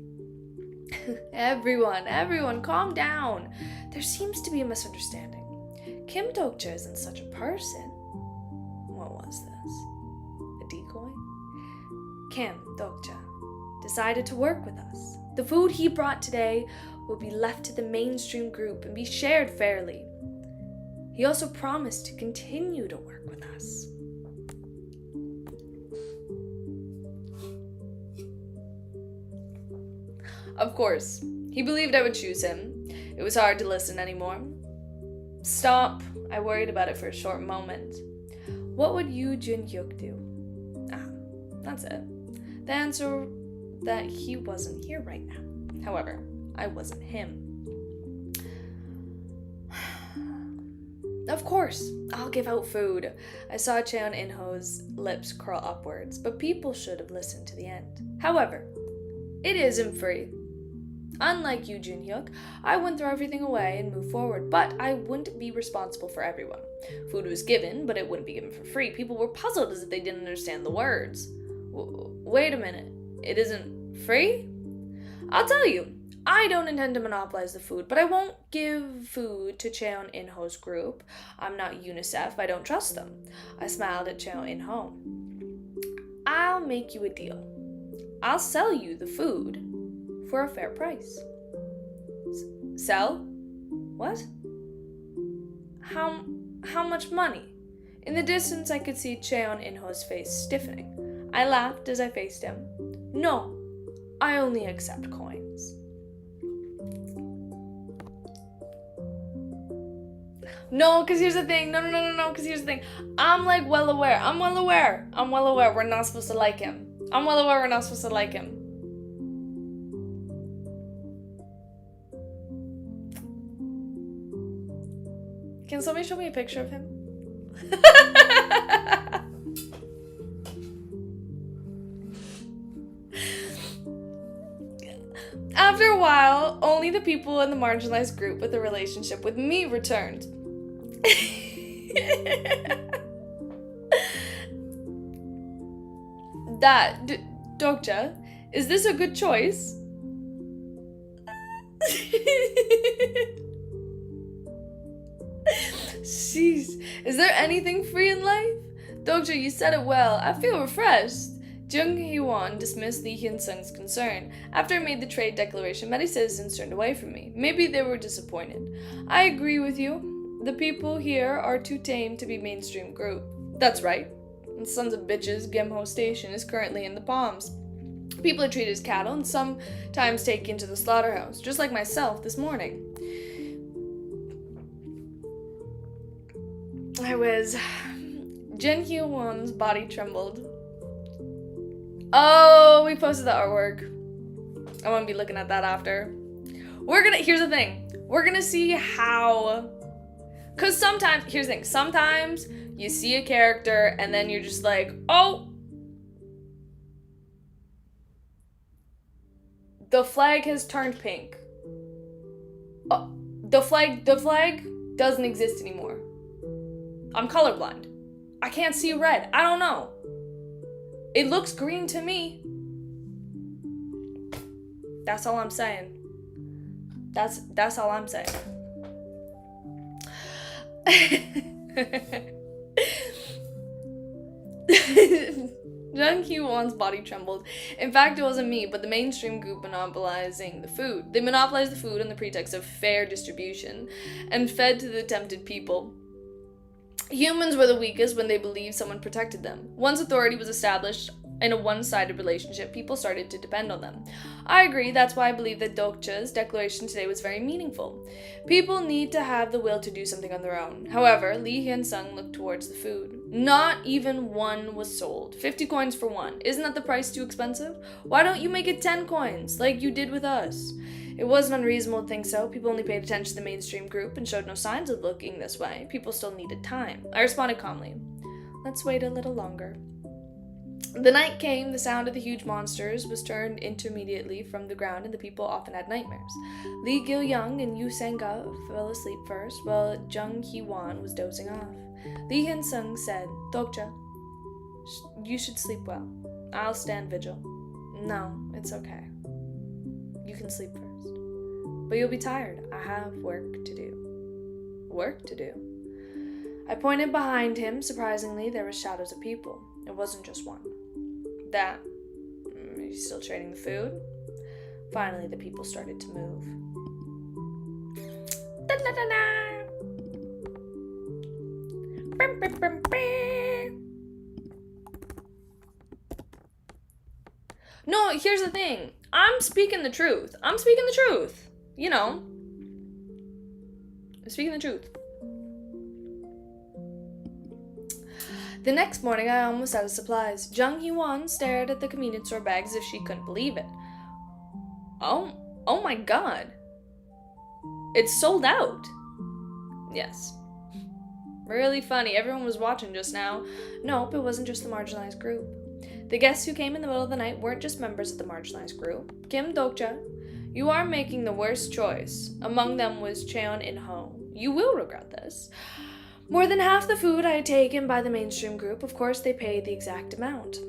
Everyone, calm down. There seems to be a misunderstanding. Kim Dokcha isn't such a person. What was this? A decoy? Kim Dokcha decided to work with us. The food he brought today will be left to the mainstream group and be shared fairly. He also promised to continue to work with us. Of course, he believed I would choose him. It was hard to listen anymore. Stop. I worried about it for a short moment. What would Yoo Jin-hyuk do? That's it. The answer that he wasn't here right now. However, I wasn't him. Of course, I'll give out food. I saw Cheon In-ho's lips curl upwards, but people should have listened to the end. However, it isn't free. Unlike Yoo Jin-hyuk, I wouldn't throw everything away and move forward, but I wouldn't be responsible for everyone. Food was given, but it wouldn't be given for free. People were puzzled as if they didn't understand the words. Wait a minute, it isn't free? I'll tell you, I don't intend to monopolize the food, but I won't give food to Cheon In-ho's group. I'm not UNICEF, I don't trust them. I smiled at Cheon In-ho. I'll make you a deal. I'll sell you the food for a fair price. Sell? What? How much money? In the distance, I could see Cheon In-ho's face stiffening. I laughed as I faced him. No, I only accept coins. No, because here's the thing. No, because here's the thing. I'm well aware. We're not supposed to like him. I'm well aware we're not supposed to like him. Can somebody show me a picture of him? After a while, only the people in the marginalized group with a relationship with me returned. Dokcha, is this a good choice? Jeez, is there anything free in life? Dokcha, you said it well. I feel refreshed. Jung Hee-won dismissed Lee Hyun-sung's concern. After I made the trade declaration, many citizens turned away from me. Maybe they were disappointed. I agree with you. The people here are too tame to be mainstream group. That's right. And sons of bitches, Gimho Station is currently in the palms. People are treated as cattle and sometimes taken to the slaughterhouse, just like myself this morning. Jin Hee-won's body trembled. Oh, we posted the artwork. I want to be looking at that after. Here's the thing. We're gonna see how, cause here's the thing. Sometimes you see a character and then you're just like, oh, the flag has turned pink. Oh, the flag doesn't exist anymore. I'm colorblind. I can't see red. I don't know. It looks green to me. That's all I'm saying. That's all I'm saying. Jung Hee-won's body trembled. In fact, it wasn't me, but the mainstream group monopolizing the food. They monopolized the food on the pretext of fair distribution and fed to the tempted people. Humans were the weakest when they believed someone protected them. Once authority was established in a one-sided relationship, people started to depend on them. I agree, that's why I believe that Dokcha's declaration today was very meaningful. People need to have the will to do something on their own. However, Lee Hyun-sung looked towards the food. Not even one was sold. 50 coins for one. Isn't that the price too expensive? Why don't you make it 10 coins, like you did with us? It wasn't unreasonable to think so. People only paid attention to the mainstream group and showed no signs of looking this way. People still needed time. I responded calmly. Let's wait a little longer. The night came, the sound of the huge monsters was turned intermediately from the ground, and the people often had nightmares. Lee Gil-young and Yoo Sang-ga fell asleep first, while Jung Hee-won was dozing off. Lee Hyun-sung said, Dokcha, you should sleep well. I'll stand vigil. No, it's okay. You can sleep first. But you'll be tired. I have work to do. Work to do? I pointed behind him. Surprisingly, there were shadows of people. It wasn't just one. That. He's still trading the food. Finally, the people started to move. No, here's the thing. I'm speaking the truth. You know. I'm speaking the truth. The next morning, I almost out of supplies. Jung Hee-won stared at the convenience store bag as if she couldn't believe it. Oh my god. It's sold out. Yes. Really funny. Everyone was watching just now. Nope, it wasn't just the marginalized group. The guests who came in the middle of the night weren't just members of the marginalized group. Kim Dokcha, you are making the worst choice. Among them was Cheon In-ho. You will regret this. More than half the food I had taken by the mainstream group, of course they paid the exact amount.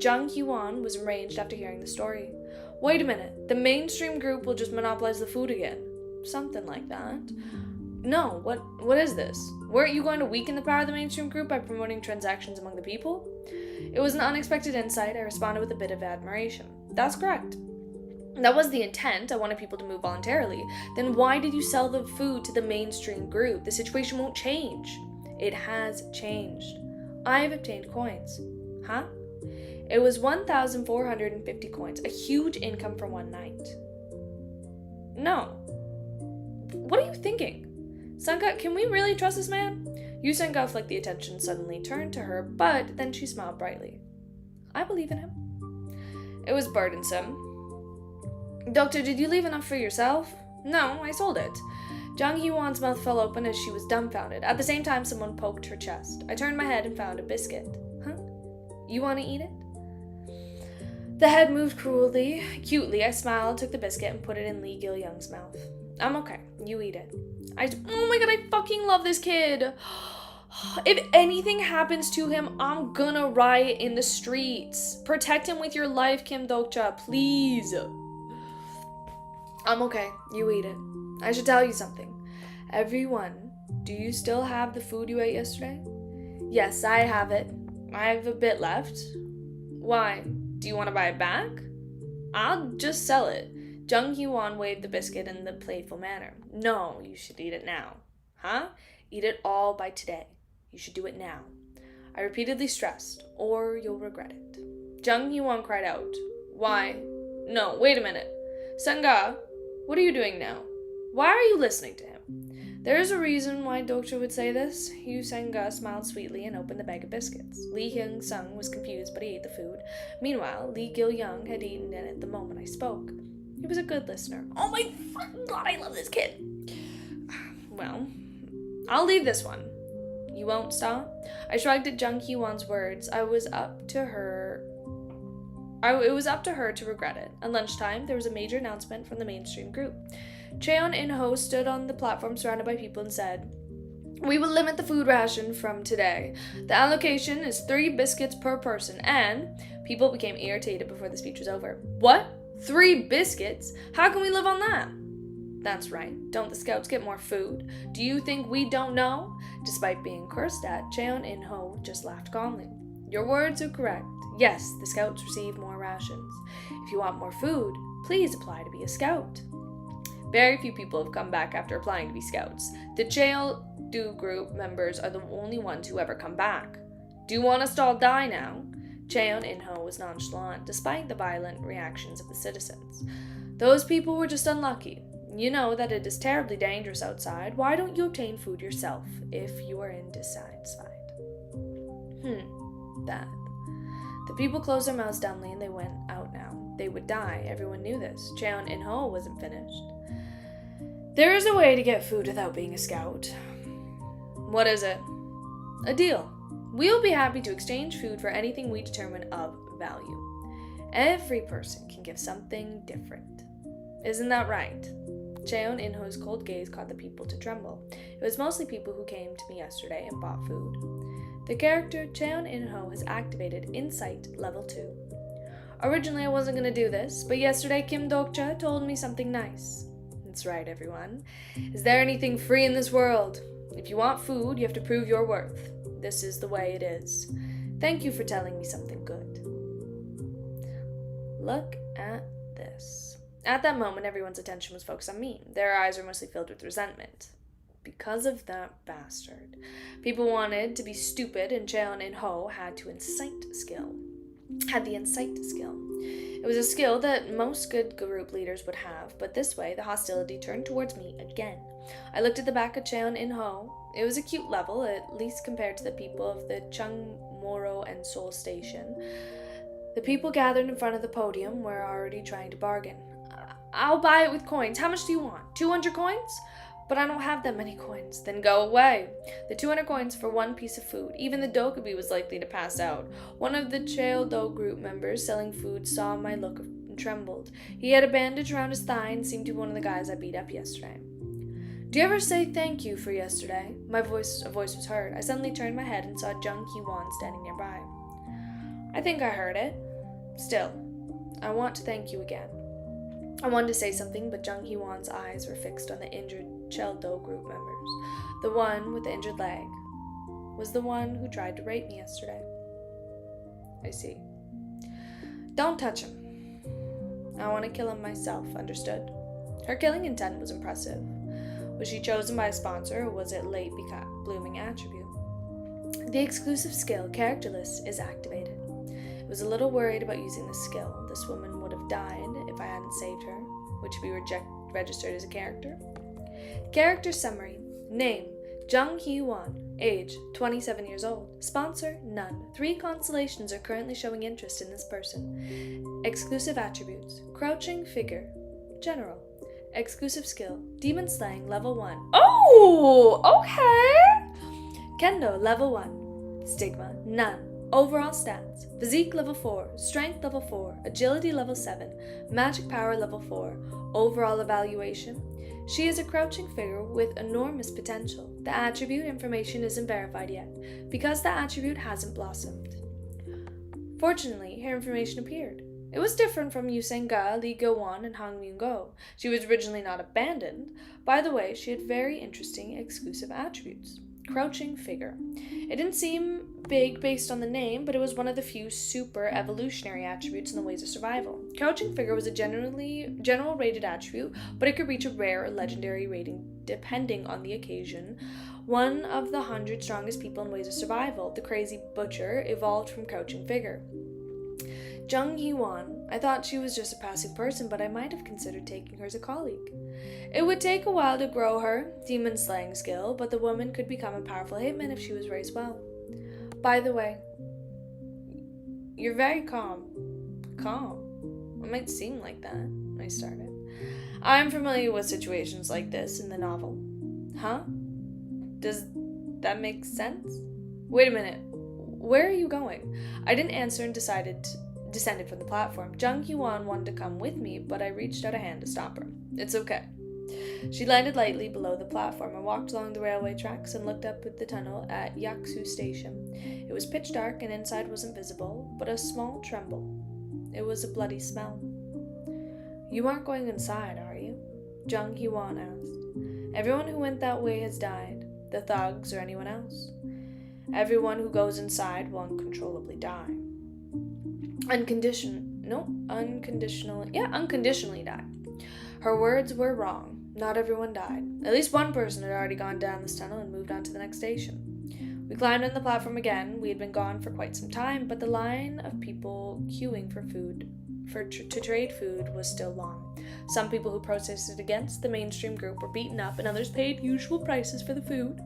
Jung Hee-won was enraged after hearing the story. Wait a minute, the mainstream group will just monopolize the food again. Something like that. No, what is this? Weren't you going to weaken the power of the mainstream group by promoting transactions among the people? It was an unexpected insight. I responded with a bit of admiration. That's correct. That was the intent. I wanted people to move voluntarily. Then why did you sell the food to the mainstream group? The situation won't change. It has changed. I have obtained coins. Huh? It was 1,450 coins, a huge income for one night. No. What are you thinking? Sangha, can we really trust this man? Yoo Sang-ga flicked the attention suddenly turned to her, but then she smiled brightly. I believe in him. It was burdensome. Doctor, did you leave enough for yourself? No, I sold it. Jung Hee-won's mouth fell open as she was dumbfounded. At the same time, someone poked her chest. I turned my head and found a biscuit. Huh? You want to eat it? The head moved cutely. I smiled, took the biscuit, and put it in Lee Gil-young's mouth. I'm okay. You eat it. Oh my god, I fucking love this kid. If anything happens to him, I'm gonna riot in the streets. Protect him with your life, Kim Dokcha, please. I'm okay. You eat it. I should tell you something. Everyone, do you still have the food you ate yesterday? Yes, I have it. I have a bit left. Why? Do you want to buy it back? I'll just sell it. Jung Hee-won waved the biscuit in the playful manner. No, you should eat it now. Huh? Eat it all by today. You should do it now. I repeatedly stressed, or you'll regret it. Jung Hee-won cried out. Why? No, wait a minute. Sangha, what are you doing now? Why are you listening to him? There is a reason why Dokcha would say this. Yoo Sang-ga smiled sweetly and opened the bag of biscuits. Lee Hyun-sung was confused, but he ate the food. Meanwhile, Lee Gil-young had eaten it at the moment I spoke. He was a good listener. Oh my fucking god, I love this kid! Well, I'll leave this one. You won't stop? I shrugged at Jung Hee-won's words. It was up to her to regret it. At lunchtime, there was a major announcement from the mainstream group. Cheon In-ho stood on the platform surrounded by people and said, we will limit the food ration from today. The allocation is 3 biscuits per person, and people became irritated before the speech was over. What? 3 biscuits? How can we live on that? That's right. Don't the scouts get more food? Do you think we don't know? Despite being cursed at, Cheon In-ho just laughed calmly. Your words are correct. Yes, the scouts receive more rations. If you want more food, please apply to be a scout. Very few people have come back after applying to be scouts. The Cheol-do group members are the only ones who ever come back. Do you want us to all die now? Cheon In-ho was nonchalant, despite the violent reactions of the citizens. Those people were just unlucky. You know that it is terribly dangerous outside. Why don't you obtain food yourself if you are dissatisfied? That. The people closed their mouths dumbly and they went out now. They would die. Everyone knew this. Cheon In-ho wasn't finished. There is a way to get food without being a scout. What is it? A deal. We will be happy to exchange food for anything we determine of value. Every person can give something different. Isn't that right? Cheon In-ho's cold gaze caused the people to tremble. It was mostly people who came to me yesterday and bought food. The character Cheon In-ho has activated Insight Level 2. Originally I wasn't going to do this, but yesterday Kim Dokcha told me something nice. That's right, everyone. Is there anything free in this world? If you want food, you have to prove your worth. This is the way it is. Thank you for telling me something good. Look at this. At that moment, everyone's attention was focused on me. Their eyes were mostly filled with resentment. Because of that bastard. People wanted to be stupid, and Cheon In-ho had the insight skill. It was a skill that most good group leaders would have, but this way the hostility turned towards me again. I looked at the back of Cheon In-ho. It was a cute level, at least compared to the people of the Chungmoro and Seoul Station. The people gathered in front of the podium were already trying to bargain. I'll buy it with coins. How much do you want? 200 coins? But I don't have that many coins. Then go away. The 200 coins for one piece of food. Even the Dokubi was likely to pass out. One of the Cheol-do group members selling food saw my look and trembled. He had a bandage around his thigh and seemed to be one of the guys I beat up yesterday. Do you ever say thank you for yesterday? A voice was heard. I suddenly turned my head and saw Jung Hee-won standing nearby. I think I heard it. Still, I want to thank you again. I wanted to say something, but Jung Hee-won's eyes were fixed on the injured Cheol-do group members. The one with the injured leg was the one who tried to rape me yesterday. I see. Don't touch him. I want to kill him myself, understood? Her killing intent was impressive. Was she chosen by a sponsor, or was it late blooming attribute? The exclusive skill, Characterless, is activated. I was a little worried about using this skill. This woman would have died if I hadn't saved her. Would she be registered as a character? Character summary. Name, Jung Hee-won. Age, 27 years old. Sponsor, none. 3 constellations are currently showing interest in this person. Exclusive attributes. Crouching figure. General. Exclusive skill. Demon Slaying, level 1. Oh, okay. Kendo, level 1. Stigma, none. Overall stats. Physique, level 4. Strength, level 4. Agility, level 7. Magic power, level 4. Overall evaluation. She is a crouching figure with enormous potential. The attribute information isn't verified yet, because the attribute hasn't blossomed. Fortunately, her information appeared. It was different from Yu Seng-ga, Lee Go-won, and Hang Myung-go. She was originally not abandoned. By the way, she had very interesting exclusive attributes. Crouching figure. It didn't seem big based on the name, but it was one of the few super evolutionary attributes in the ways of survival. Crouching figure was a general rated attribute, but it could reach a rare or legendary rating depending on the occasion. One of the 100 strongest people in ways of survival, the Crazy Butcher, evolved from crouching figure. Jung Hee-won. I thought she was just a passive person, but I might have considered taking her as a colleague. It would take a while to grow her demon slaying skill, but the woman could become a powerful hitman if she was raised well. By the way, you're very calm. Calm? It might seem like that, I started. I'm familiar with situations like this in the novel. Huh? Does that make sense? Wait a minute. Where are you going? I didn't answer and descended from the platform. Jung Hee-won wanted to come with me, but I reached out a hand to stop her. It's okay. She landed lightly below the platform. I walked along the railway tracks and looked up at the tunnel at Yaksu Station. It was pitch dark and inside wasn't visible, but a small tremble. It was a bloody smell. You aren't going inside, are you? Jung Hee-won asked. Everyone who went that way has died. The thugs or anyone else. Everyone who goes inside will uncontrollably die. Unconditionally die. Her words were wrong. Not everyone died. At least one person had already gone down this tunnel and moved on to the next station. We climbed on the platform again. We had been gone for quite some time, but the line of people queuing for food, to trade food, was still long. Some people who protested against the mainstream group were beaten up, and others paid usual prices for the food.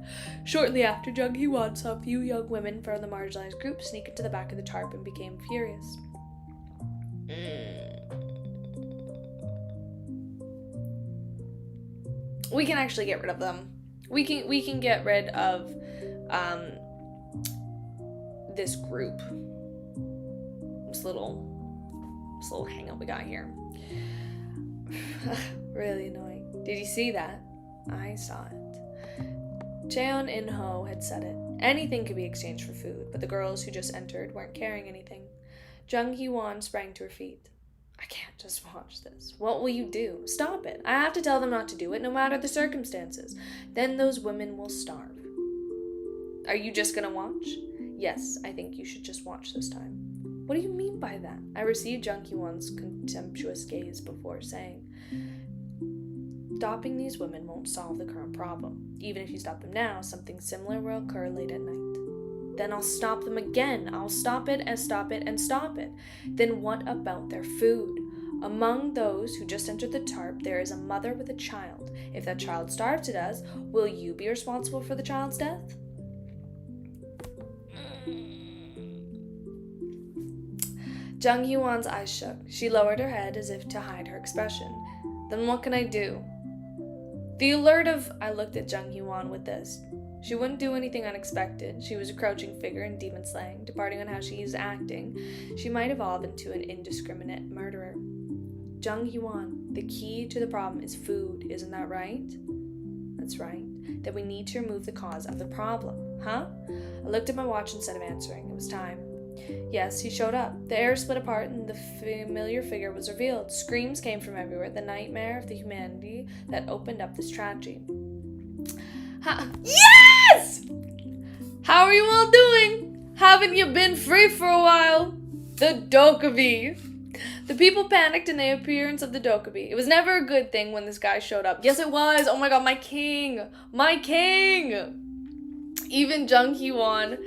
Shortly after, Jung Hee-won saw a few young women from the marginalized group sneak into the back of the tarp and became furious. We can actually get rid of them. We can get rid of this group. This little hangout we got here. Really annoying. Did you see that? I saw it. Cheon In-ho had said it. Anything could be exchanged for food, but the girls who just entered weren't carrying anything. Jung Hee-won sprang to her feet. I can't just watch this. What will you do? Stop it. I have to tell them not to do it, no matter the circumstances. Then those women will starve. Are you just gonna watch? Yes, I think you should just watch this time. What do you mean by that? I received Jung Hee-won's contemptuous gaze before saying, stopping these women won't solve the current problem. Even if you stop them now, something similar will occur late at night. Then I'll stop them again. I'll stop it and stop it and stop it. Then what about their food? Among those who just entered the tarp, there is a mother with a child. If that child starves to death, will you be responsible for the child's death? Jung Hee-won's eyes shook. She lowered her head as if to hide her expression. Then what can I do? I looked at Jung Hee-won with this. She wouldn't do anything unexpected. She was a crouching figure in demon slang. Departing on how she is acting, she might evolve into an indiscriminate murderer. Jung Hee-won, the key to the problem is food, isn't that right? That's right. That we need to remove the cause of the problem, huh? I looked at my watch instead of answering. It was time. Yes, he showed up. The air split apart and the familiar figure was revealed. Screams came from everywhere, the nightmare of the humanity that opened up this tragedy. Yes! How are you all doing? Haven't you been free for a while? The Dokubi. The people panicked in the appearance of the Dokubi. It was never a good thing when this guy showed up. Yes, it was. Oh my god, my king. My king. Even Jung Hee-won,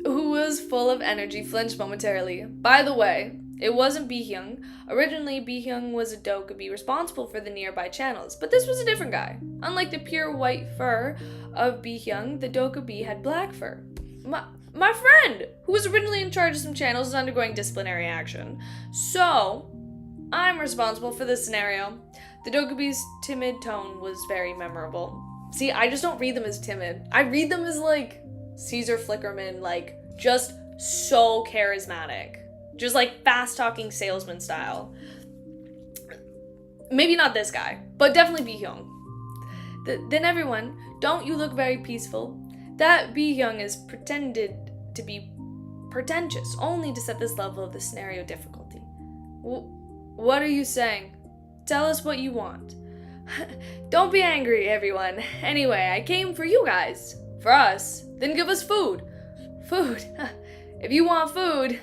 who was full of energy, flinched momentarily. By the way, it wasn't Bi-hyung. Originally, Bi-hyung was a Dokubi responsible for the nearby channels, but this was a different guy. Unlike the pure white fur of Bi-hyung, the Dokubi had black fur. My friend, who was originally in charge of some channels, is undergoing disciplinary action. So, I'm responsible for this scenario. The Dokubi's timid tone was very memorable. See, I just don't read them as timid. I read them as, like, Caesar Flickerman, like, just so charismatic. Just, like, fast-talking salesman style. Maybe not this guy, but definitely Bi-hyung. Then everyone, don't you look very peaceful? That Bi-hyung is pretended to be pretentious, only to set this level of the scenario difficulty. What are you saying? Tell us what you want. Don't be angry, everyone. Anyway, I came for you guys. For us. Then give us food. Food? If you want food.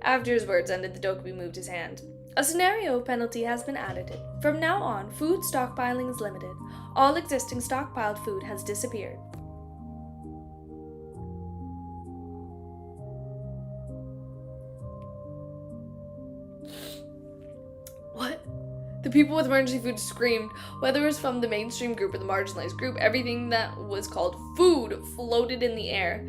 After his words ended, the Dokubi moved his hand. A scenario penalty has been added. From now on, food stockpiling is limited. All existing stockpiled food has disappeared. What? The people with emergency food screamed. Whether it was from the mainstream group or the marginalized group, everything that was called food floated in the air.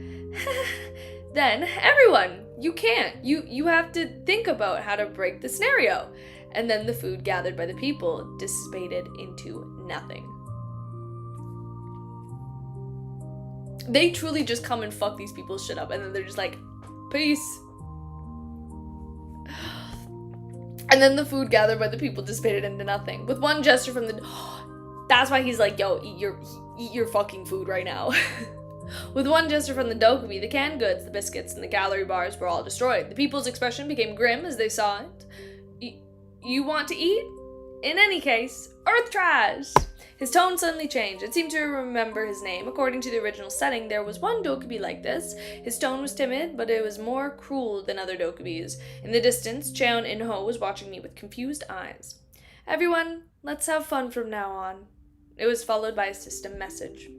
Then, everyone, you can't. You have to think about how to break the scenario. And then the food gathered by the people dissipated into nothing. They truly just come and fuck these people's shit up, and then they're just like, peace. And then the food gathered by the people dissipated into nothing. With one gesture from the... That's why he's like, yo, eat your fucking food right now. With one gesture from the Dokubi, the canned goods, the biscuits, and the gallery bars were all destroyed. The people's expression became grim as they saw it. You want to eat? In any case, Earth Trash! His tone suddenly changed. It seemed to remember his name. According to the original setting, there was one Dokubi like this. His tone was timid, but it was more cruel than other Dokubis. In the distance, Cheon In-ho was watching me with confused eyes. Everyone, let's have fun from now on. It was followed by a system message.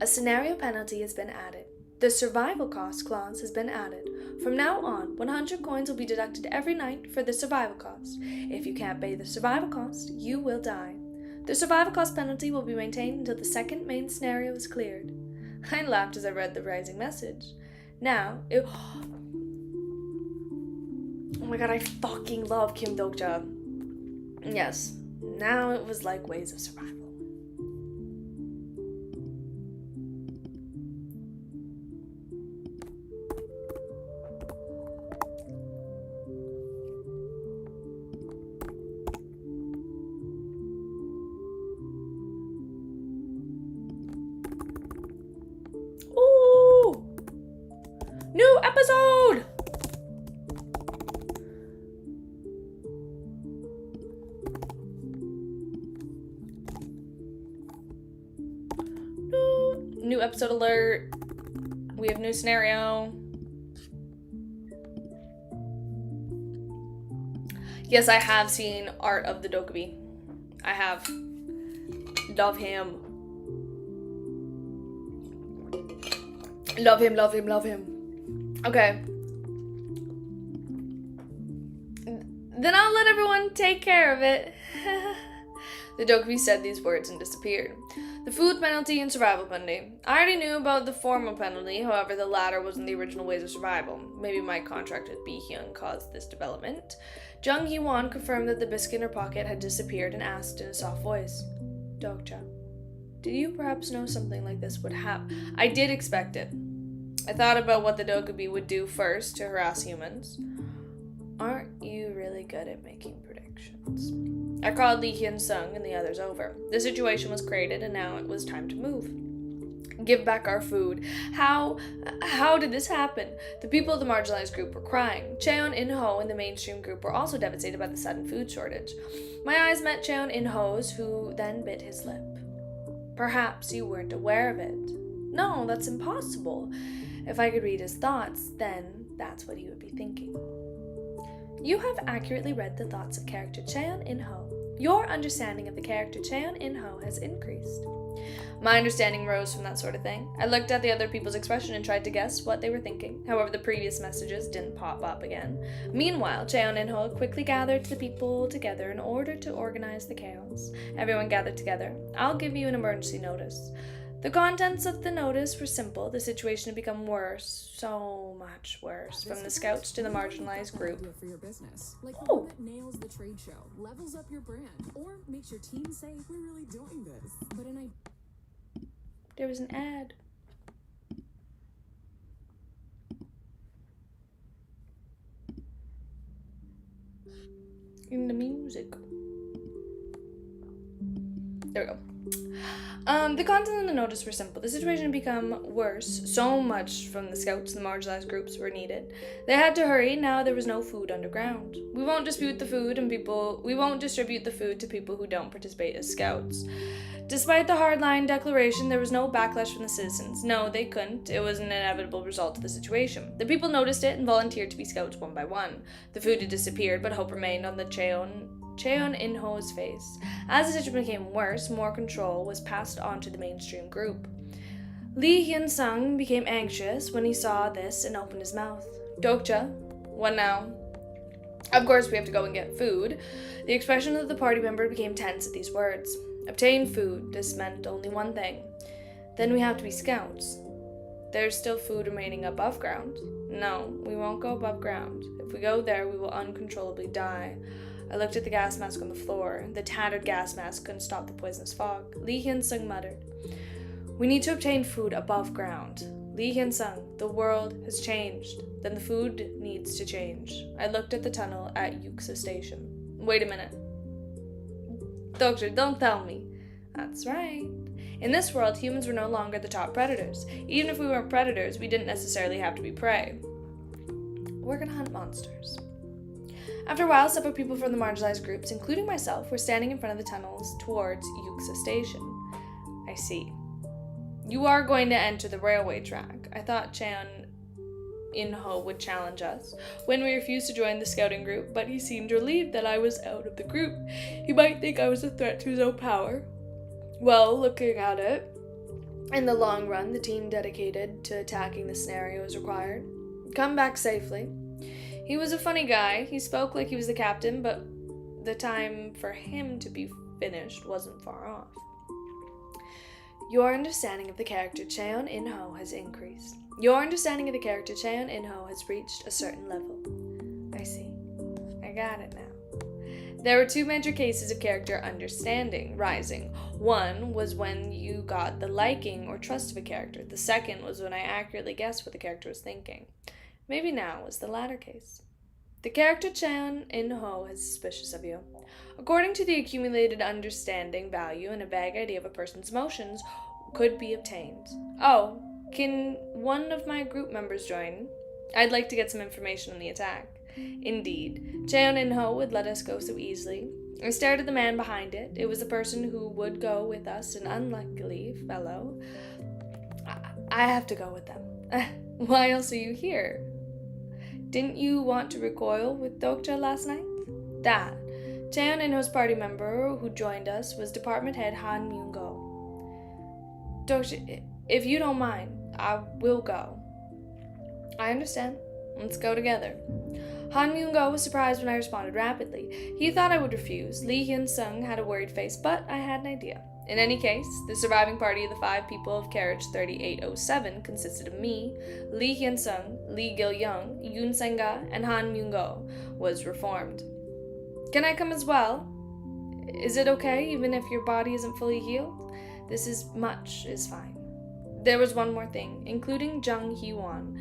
A scenario penalty has been added. The survival cost clause has been added. From now on, 100 coins will be deducted every night for the survival cost. If you can't pay the survival cost, you will die. The survival cost penalty will be maintained until the second main scenario is cleared. I laughed as I read the rising message. Now, oh my god, I fucking love Kim Dokja. Yes, now it was like ways of survival. New episode! New episode alert. We have new scenario. Yes, I have seen Art of the Dokubi. I have. Love him. Love him, love him, love him. Okay. Then I'll let everyone take care of it. The Dokubi said these words and disappeared. The food penalty and survival penalty. I already knew about the formal penalty, however the latter wasn't the original ways of survival. Maybe my contract with Bi-hyun caused this development. Jung Hee-won confirmed that the biscuit in her pocket had disappeared and asked in a soft voice, Dokja, did you perhaps know something like this would happen? I did expect it. I thought about what the Dokubi would do first to harass humans. Aren't you really good at making predictions? I called Lee Hyun-sung and the others over. The situation was created and now it was time to move. Give back our food. How did this happen? The people of the marginalized group were crying. Cheon In-ho and the mainstream group were also devastated by the sudden food shortage. My eyes met Cheon In-ho's, who then bit his lip. Perhaps you weren't aware of it. No, that's impossible. If I could read his thoughts, then that's what he would be thinking. You have accurately read the thoughts of character Cheon In-ho. Your understanding of the character Cheon In-ho has increased. My understanding rose from that sort of thing. I looked at the other people's expression and tried to guess what they were thinking. However, the previous messages didn't pop up again. Meanwhile, Cheon In-ho quickly gathered the people together in order to organize the chaos. Everyone gathered together. I'll give you an emergency notice. The contents of the notice were simple. The situation had become worse, so much worse, from the scouts to the marginalized group. For your business. Like the one that nails the trade show, levels up your brand, or makes your team say, we're really doing this. But there was an ad. In the music. There we go. The content of the notice were simple. The situation had become worse. So much from the scouts and the marginalized groups were needed. They had to hurry. Now there was no food underground. We won't distribute the food to people who don't participate as scouts. Despite the hardline declaration, there was no backlash from the citizens. No, they couldn't. It was an inevitable result of the situation. The people noticed it and volunteered to be scouts one by one. The food had disappeared, but hope remained on the Cheon In-ho's face. As the situation became worse, more control was passed on to the mainstream group. Lee Hyun-sung became anxious when he saw this and opened his mouth. Dokja, what now? Of course, we have to go and get food. The expression of the party member became tense at these words. Obtain food. This meant only one thing. Then we have to be scouts. There's still food remaining above ground. No, we won't go above ground. If we go there, we will uncontrollably die. I looked at the gas mask on the floor. The tattered gas mask couldn't stop the poisonous fog. Lee Hyun-sung muttered, we need to obtain food above ground. Lee Hyun-sung, the world has changed. Then the food needs to change. I looked at the tunnel at Yuksa Station. Wait a minute. Doctor, don't tell me. That's right. In this world, humans were no longer the top predators. Even if we weren't predators, we didn't necessarily have to be prey. We're gonna hunt monsters. After a while, several people from the marginalized groups, including myself, were standing in front of the tunnels towards Yuxa Station. I see. You are going to enter the railway track. I thought Chan In-ho would challenge us when we refused to join the scouting group, but he seemed relieved that I was out of the group. He might think I was a threat to his own power. Well, looking at it, in the long run, the team dedicated to attacking the scenario is required. Come back safely. He was a funny guy. He spoke like he was the captain, but the time for him to be finished wasn't far off. Your understanding of the character Cheon In-ho has increased. Your understanding of the character Cheon In-ho has reached a certain level. I see. I got it now. There were two major cases of character understanding rising. One was when you got the liking or trust of a character. The second was when I accurately guessed what the character was thinking. Maybe now was the latter case. The character Cheon In-ho is suspicious of you. According to the accumulated understanding value and a vague idea of a person's emotions could be obtained. Oh, can one of my group members join? I'd like to get some information on the attack. Indeed, Cheon In-ho would let us go so easily. I stared at the man behind it. It was the person who would go with us, an unlucky fellow. I have to go with them. Why else are you here? Didn't you want to recoil with Dokcha last night? That. Cheon In-ho's party member who joined us was department head Han Myung-go. Dokcha, if you don't mind, I will go. I understand. Let's go together. Han Myung-go was surprised when I responded rapidly. He thought I would refuse. Lee Hyun-sung had a worried face, but I had an idea. In any case, the surviving party of the 5 people of carriage 3807 consisted of me, Lee Hyun-sung, Lee Gil-young, Yoon Sang-ga, and Han Myung-go was reformed. Can I come as well? Is it okay, even if your body isn't fully healed? This is fine. There was one more thing, including Jung Hee-won.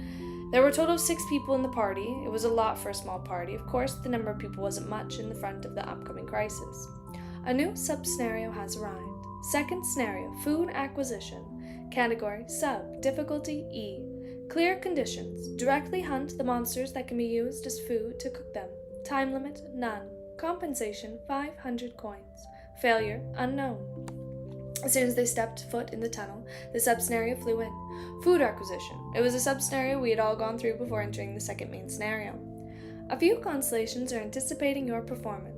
There were a total of 6 people in the party. It was a lot for a small party. Of course, the number of people wasn't much in the front of the upcoming crisis. A new sub-scenario has arrived. Second scenario, food acquisition. Category, sub, difficulty, E. Clear conditions. Directly hunt the monsters that can be used as food to cook them. Time limit, none. Compensation, 500 coins. Failure, unknown. As soon as they stepped foot in the tunnel, the sub-scenario flew in. Food acquisition. It was a sub-scenario we had all gone through before entering the second main scenario. A few constellations are anticipating your performance.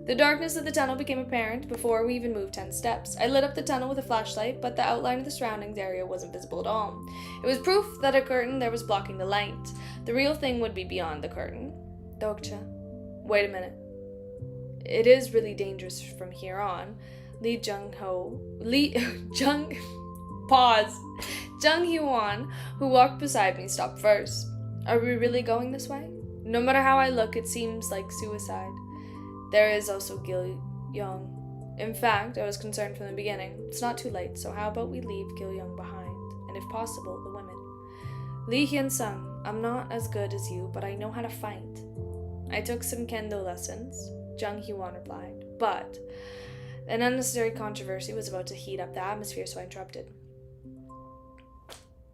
The darkness of the tunnel became apparent before we even moved 10 steps. I lit up the tunnel with a flashlight, but the outline of the surroundings area wasn't visible at all. It was proof that a curtain there was blocking the light. The real thing would be beyond the curtain. Dokcha. Wait a minute. It is really dangerous from here on. Jung Hee-won, who walked beside me, stopped first. Are we really going this way? No matter how I look, it seems like suicide. There is also Gil-young. In fact, I was concerned from the beginning. It's not too late, so how about we leave Gil-young behind? And if possible, the women. Lee Hyun-sung, I'm not as good as you, but I know how to fight. I took some kendo lessons, Jung Hee-won replied. But an unnecessary controversy was about to heat up the atmosphere, so I interrupted.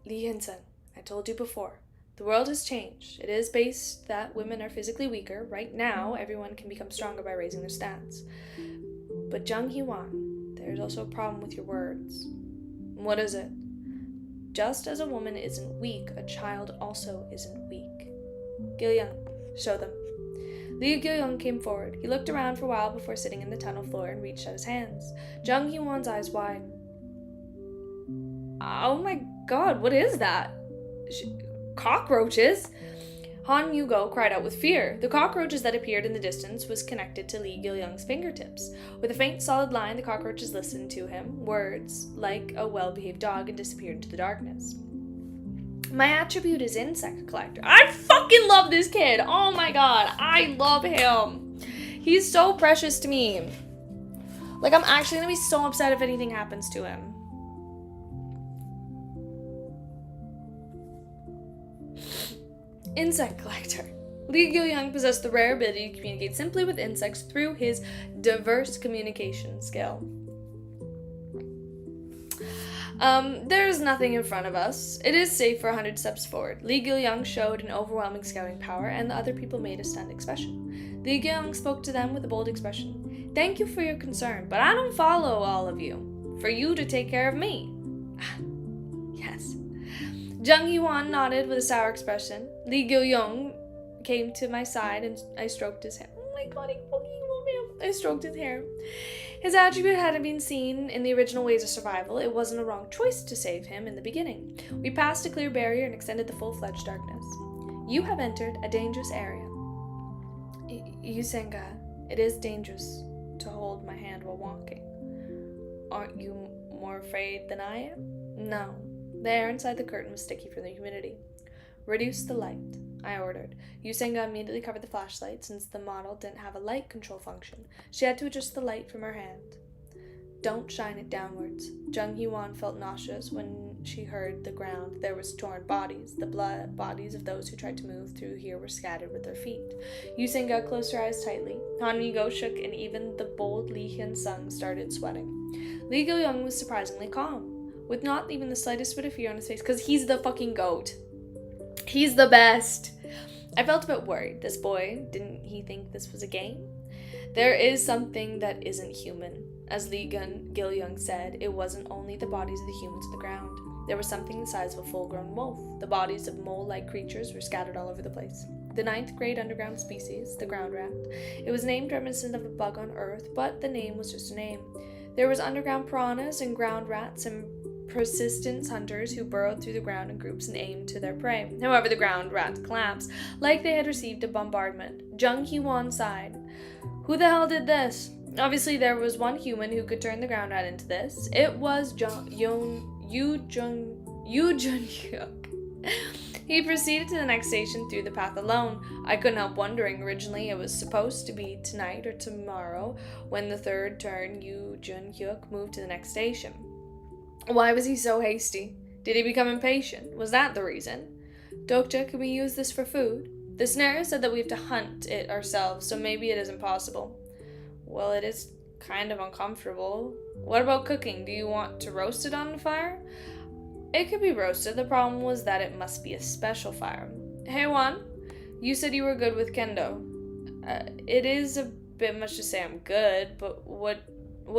Lee Hyun-sung, I told you before. The world has changed. It is based that women are physically weaker. Right now, everyone can become stronger by raising their stats. But Jung Hee-won, there's also a problem with your words. What is it? Just as a woman isn't weak, a child also isn't weak. Gil-young, show them. Lee Gil-young came forward. He looked around for a while before sitting in the tunnel floor and reached out his hands. Jung Hee-won's eyes wide. Oh my god, what is that? Cockroaches? Han Myung-go cried out with fear. The cockroaches that appeared in the distance was connected to Lee Gil-young's fingertips. With a faint, solid line, the cockroaches listened to him, words like a well-behaved dog, and disappeared into the darkness. My attribute is insect collector. I fucking love this kid. Oh my god, I love him. He's so precious to me. Like, I'm actually gonna be so upset if anything happens to him. Insect collector. Lee Gil-young possessed the rare ability to communicate simply with insects through his diverse communication skill. There's nothing in front of us. It is safe for 100 steps forward. Li Gil-young showed an overwhelming scouting power, and the other people made a stunned expression. Li Gil-young spoke to them with a bold expression. Thank you for your concern, but I don't follow all of you. For you to take care of me. Yes. Jung Hee-won nodded with a sour expression. Li Gil-young came to my side and I stroked his hair. Oh my god, I stroked his hair. His attribute hadn't been seen in the original Ways of Survival. It wasn't a wrong choice to save him in the beginning. We passed a clear barrier and extended the full-fledged darkness. You have entered a dangerous area. Yusenga, it is dangerous to hold my hand while walking. Aren't you more afraid than I am? No. The air inside the curtain was sticky from the humidity. Reduce the light, I ordered. Yusenga immediately covered the flashlight since the model didn't have a light control function. She had to adjust the light from her hand. Don't shine it downwards. Jung Hee-won felt nauseous when she heard the ground. There was torn bodies. The blood bodies of those who tried to move through here were scattered with their feet. Yusenga closed her eyes tightly. Han Mi-go shook and even the bold Lee Hyun-sung started sweating. Lee Gil-young was surprisingly calm, with not even the slightest bit of fear on his face, because he's the fucking GOAT. He's the best. I felt a bit worried. This boy, didn't he think this was a game? There is something that isn't human. As Lee Gil-young said, it wasn't only the bodies of the humans on the ground. There was something the size of a full-grown wolf. The bodies of mole-like creatures were scattered all over the place. The 9th grade underground species, the ground rat. It was named reminiscent of a bug on Earth, but the name was just a name. There was underground piranhas and ground rats and persistent hunters who burrowed through the ground in groups and aimed to their prey. However, the ground rats collapsed, like they had received a bombardment. Jung Hee-won sighed. Who the hell did this? Obviously, there was one human who could turn the ground rat into this. It was Yoo Jun-hyuk. He proceeded to the next station through the path alone. I couldn't help wondering. Originally, it was supposed to be tonight or tomorrow when the third turn, Yoo Jun-hyuk, moved to the next station. Why was he so hasty? Did he become impatient? Was that the reason? Dokja, can we use this for food? The scenario said that we have to hunt it ourselves, so maybe it isn't possible. Well, it is kind of uncomfortable. What about cooking? Do you want to roast it on the fire? It could be roasted. The problem was that it must be a special fire. Hey, Juan, you said you were good with kendo. It is a bit much to say I'm good, but what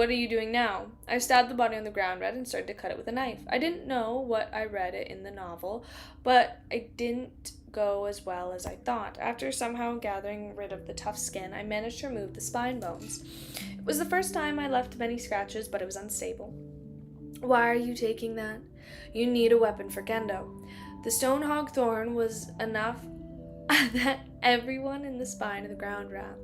are you doing now? I stabbed the body on the ground rat and started to cut it with a knife. I didn't know what I read it in the novel, but it didn't go as well as I thought. After somehow gathering rid of the tough skin, I managed to remove the spine bones. It was the first time I left many scratches, but it was unstable. Why are you taking that? You need a weapon for kendo. The stone hog thorn was enough that everyone in the spine of the ground rat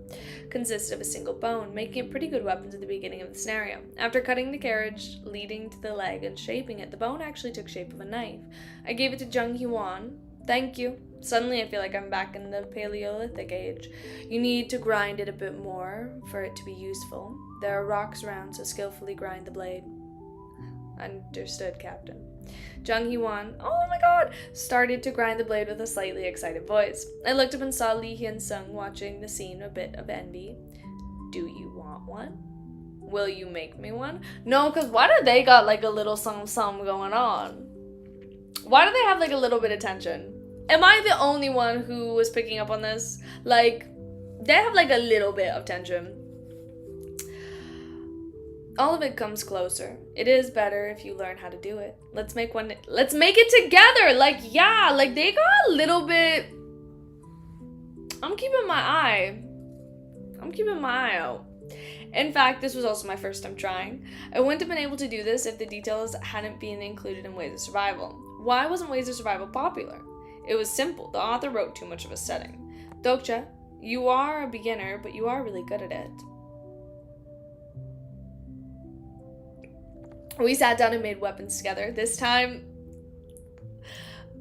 consisted of a single bone, making it pretty good weapons at the beginning of the scenario. After cutting the carriage leading to the leg and shaping it, the bone actually took shape of a knife. I gave it to Jung Hee-won. Thank you. Suddenly I feel like I'm back in the Paleolithic age. You need to grind it a bit more for it to be useful. There are rocks around, so skillfully grind the blade. Understood, Captain. Jung Hee-won, oh my god, started to grind the blade with a slightly excited voice. I looked up and saw Lee Hyun-sung watching the scene, a bit of envy. Do you want one? Will you make me one? No, because why do they got like a little some going on? Why do they have like a little bit of tension? Am I the only one who was picking up on this? Like, they have like a little bit of tension. All of it comes closer. It is better if you learn how to do it. Let's make it together. Like, yeah, like they got a little bit. I'm keeping my eye out. In fact, this was also my first time trying. I wouldn't have been able to do this if the details hadn't been included in Ways of Survival. Why wasn't Ways of Survival popular? It was simple. The author wrote too much of a setting. Dokja, you are a beginner, but you are really good at it. We sat down and made weapons together. This time,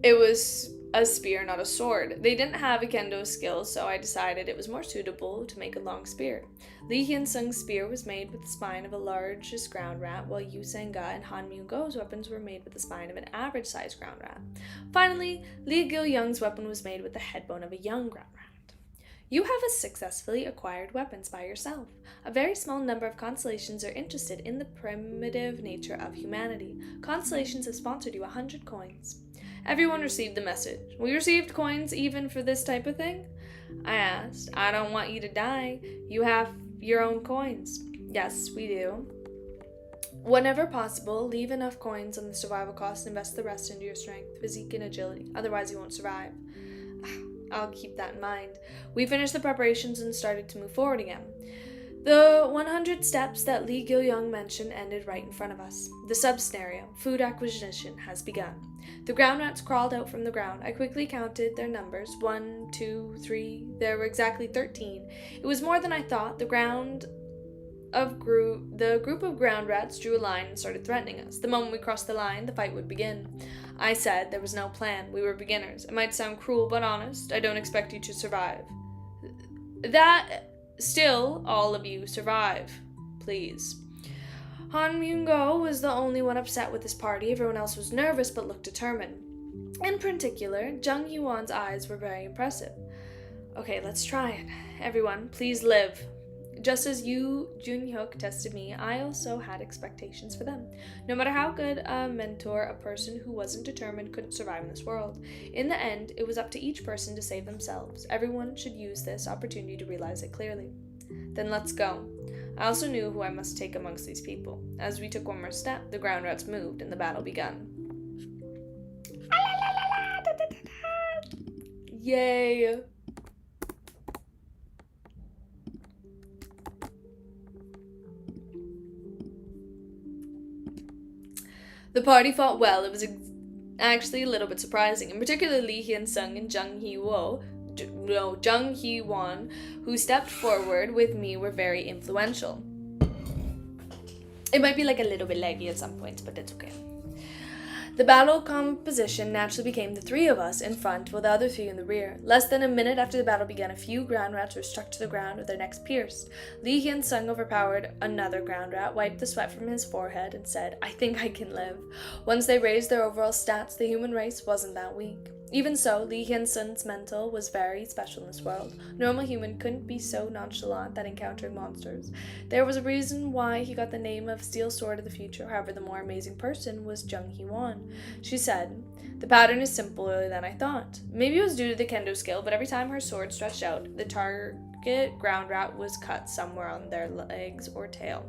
it was a spear, not a sword. They didn't have a kendo skill, so I decided it was more suitable to make a long spear. Lee Hyun-sung's spear was made with the spine of a largest ground rat, while Yu Sang-ga and Han Myung-go's weapons were made with the spine of an average-sized ground rat. Finally, Lee Gil-young's weapon was made with the head bone of a young ground rat. You have successfully acquired weapons by yourself. A very small number of constellations are interested in the primitive nature of humanity. Constellations have sponsored you 100 coins. Everyone received the message. We received coins even for this type of thing? I asked. I don't want you to die. You have your own coins. Yes, we do. Whenever possible, leave enough coins on the survival cost and invest the rest into your strength, physique, and agility. Otherwise, you won't survive. I'll keep that in mind. We finished the preparations and started to move forward again. The 100 steps that Lee Gil-young mentioned ended right in front of us. The sub-scenario, food acquisition, has begun. The ground rats crawled out from the ground. I quickly counted their numbers. 1, 2, 3. There were exactly 13. It was more than I thought. The group of ground rats drew a line and started threatening us. The moment we crossed the line, the fight would begin. I said there was no plan. We were beginners. It might sound cruel, but honest. I don't expect you to survive. Still, all of you survive. Please. Han Myung-go was the only one upset with this party. Everyone else was nervous but looked determined. In particular, Jung Hee-won's eyes were very impressive. Okay, let's try it. Everyone, please live. Just as Yoo Jun-hyuk tested me, I also had expectations for them. No matter how good a mentor, a person who wasn't determined couldn't survive in this world. In the end, it was up to each person to save themselves. Everyone should use this opportunity to realize it clearly. Then let's go. I also knew who I must take amongst these people. As we took one more step, the ground rats moved and the battle began. Yay! The party fought well. It was actually a little bit surprising. In particular, Lee Hyun-sung and Jung Hee-won, who stepped forward with me, were very influential. It might be like a little bit laggy at some points, but it's okay. The battle composition naturally became the three of us in front, with the other three in the rear. Less than a minute after the battle began, a few ground rats were struck to the ground with their necks pierced. Lee Hyun-sung overpowered another ground rat, wiped the sweat from his forehead, and said, "I think I can live." Once they raised their overall stats, the human race wasn't that weak. Even so, Lee Hyun-sung's mental was very special in this world. Normal human couldn't be so nonchalant that encountering monsters. There was a reason why he got the name of Steel Sword of the Future. However, the more amazing person was Jung Hee-won. She said, "The pattern is simpler than I thought." Maybe it was due to the kendo skill, but every time her sword stretched out, the target ground rat was cut somewhere on their legs or tail.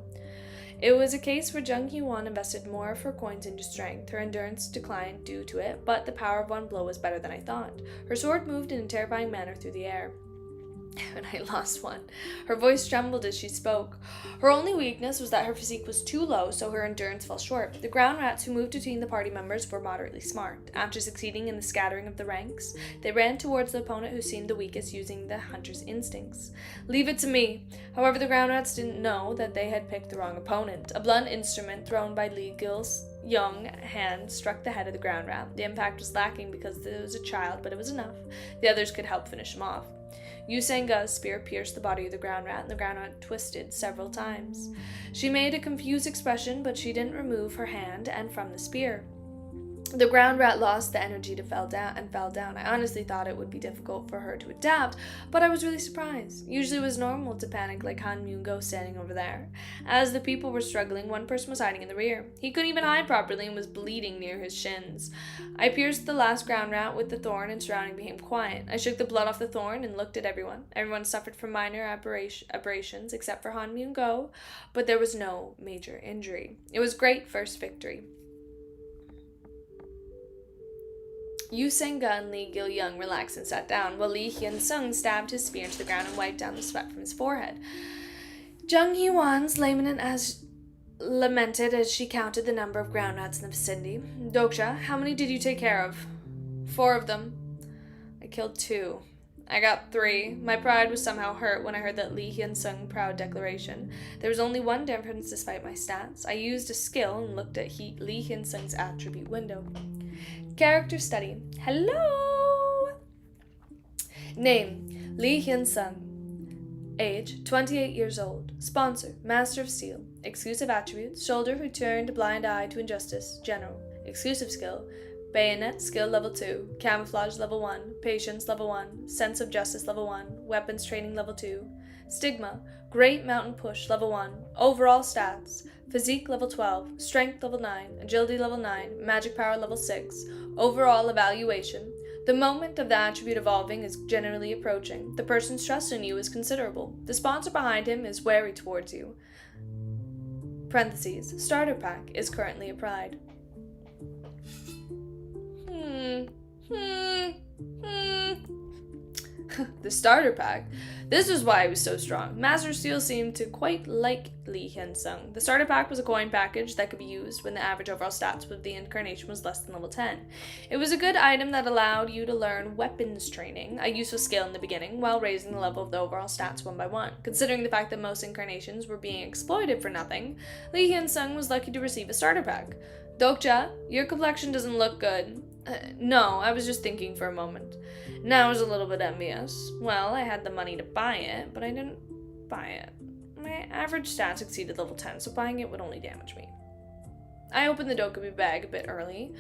It was a case where Jung Hee-won invested more of her coins into strength. Her endurance declined due to it, but the power of one blow was better than I thought. Her sword moved in a terrifying manner through the air. And I lost one. Her voice trembled as she spoke. Her only weakness was that her physique was too low, so her endurance fell short. The ground rats who moved between the party members were moderately smart. After succeeding in the scattering of the ranks, they ran towards the opponent who seemed the weakest, using the hunter's instincts. "Leave it to me." However, the ground rats didn't know that they had picked the wrong opponent. A blunt instrument thrown by Lee Gil-young's hand struck the head of the ground rat. The impact was lacking because it was a child, but it was enough. The others could help finish him off. Yu Sang-ga's spear pierced the body of the ground rat, and the ground rat twisted several times. She made a confused expression, but she didn't remove her hand and from the spear. The ground rat lost the energy to fell down. I honestly thought it would be difficult for her to adapt, but I was really surprised. Usually it was normal to panic like Han Myung-go standing over there. As the people were struggling, one person was hiding in the rear. He couldn't even hide properly and was bleeding near his shins. I pierced the last ground rat with the thorn and surrounding became quiet. I shook the blood off the thorn and looked at everyone. Everyone suffered from minor abrasions except for Han Myung-go, but there was no major injury. It was great first victory. Yu Sang-ga and Lee Gil-young relaxed and sat down, while Lee Hyun-sung stabbed his spear into the ground and wiped down the sweat from his forehead. Jung Hee-won's lamented as she counted the number of ground rats in the vicinity. "Doksha, how many did you take care of?" "4 of them." "I killed 2. I got 3. My pride was somehow hurt when I heard that Lee Hyun-sung's proud declaration. There was only one difference despite my stats. I used a skill and looked at Lee Hyun-sung's attribute window. Character study. Hello! Name, Lee Hyun-sung. Age, 28 years old. Sponsor, Master of Steel. Exclusive attributes, shoulder who turned a blind eye to injustice, general. Exclusive skill, Bayonet, skill level 2. Camouflage level 1. Patience level 1. Sense of justice level 1. Weapons training level 2. Stigma, Great Mountain Push level 1. Overall stats, Physique level 12. Strength level 9. Agility level 9. Magic power level 6. Overall evaluation. The moment of the attribute evolving is generally approaching. The person's trust in you is considerable. The sponsor behind him is wary towards you. Parentheses, starter pack is currently applied. The starter pack. This was why he was so strong. Master Steel seemed to quite like Lee Hyun-sung. The starter pack was a coin package that could be used when the average overall stats of the incarnation was less than level 10. It was a good item that allowed you to learn weapons training, a useful skill in the beginning, while raising the level of the overall stats one by one. Considering the fact that most incarnations were being exploited for nothing, Lee Hyun-sung was lucky to receive a starter pack. Dokja, your complexion doesn't look good. No, I was just thinking for a moment. Now I was a little bit envious. Well, I had the money to buy it, but I didn't buy it. My average stats exceeded level 10, so buying it would only damage me. I opened the Dokubi bag a bit early.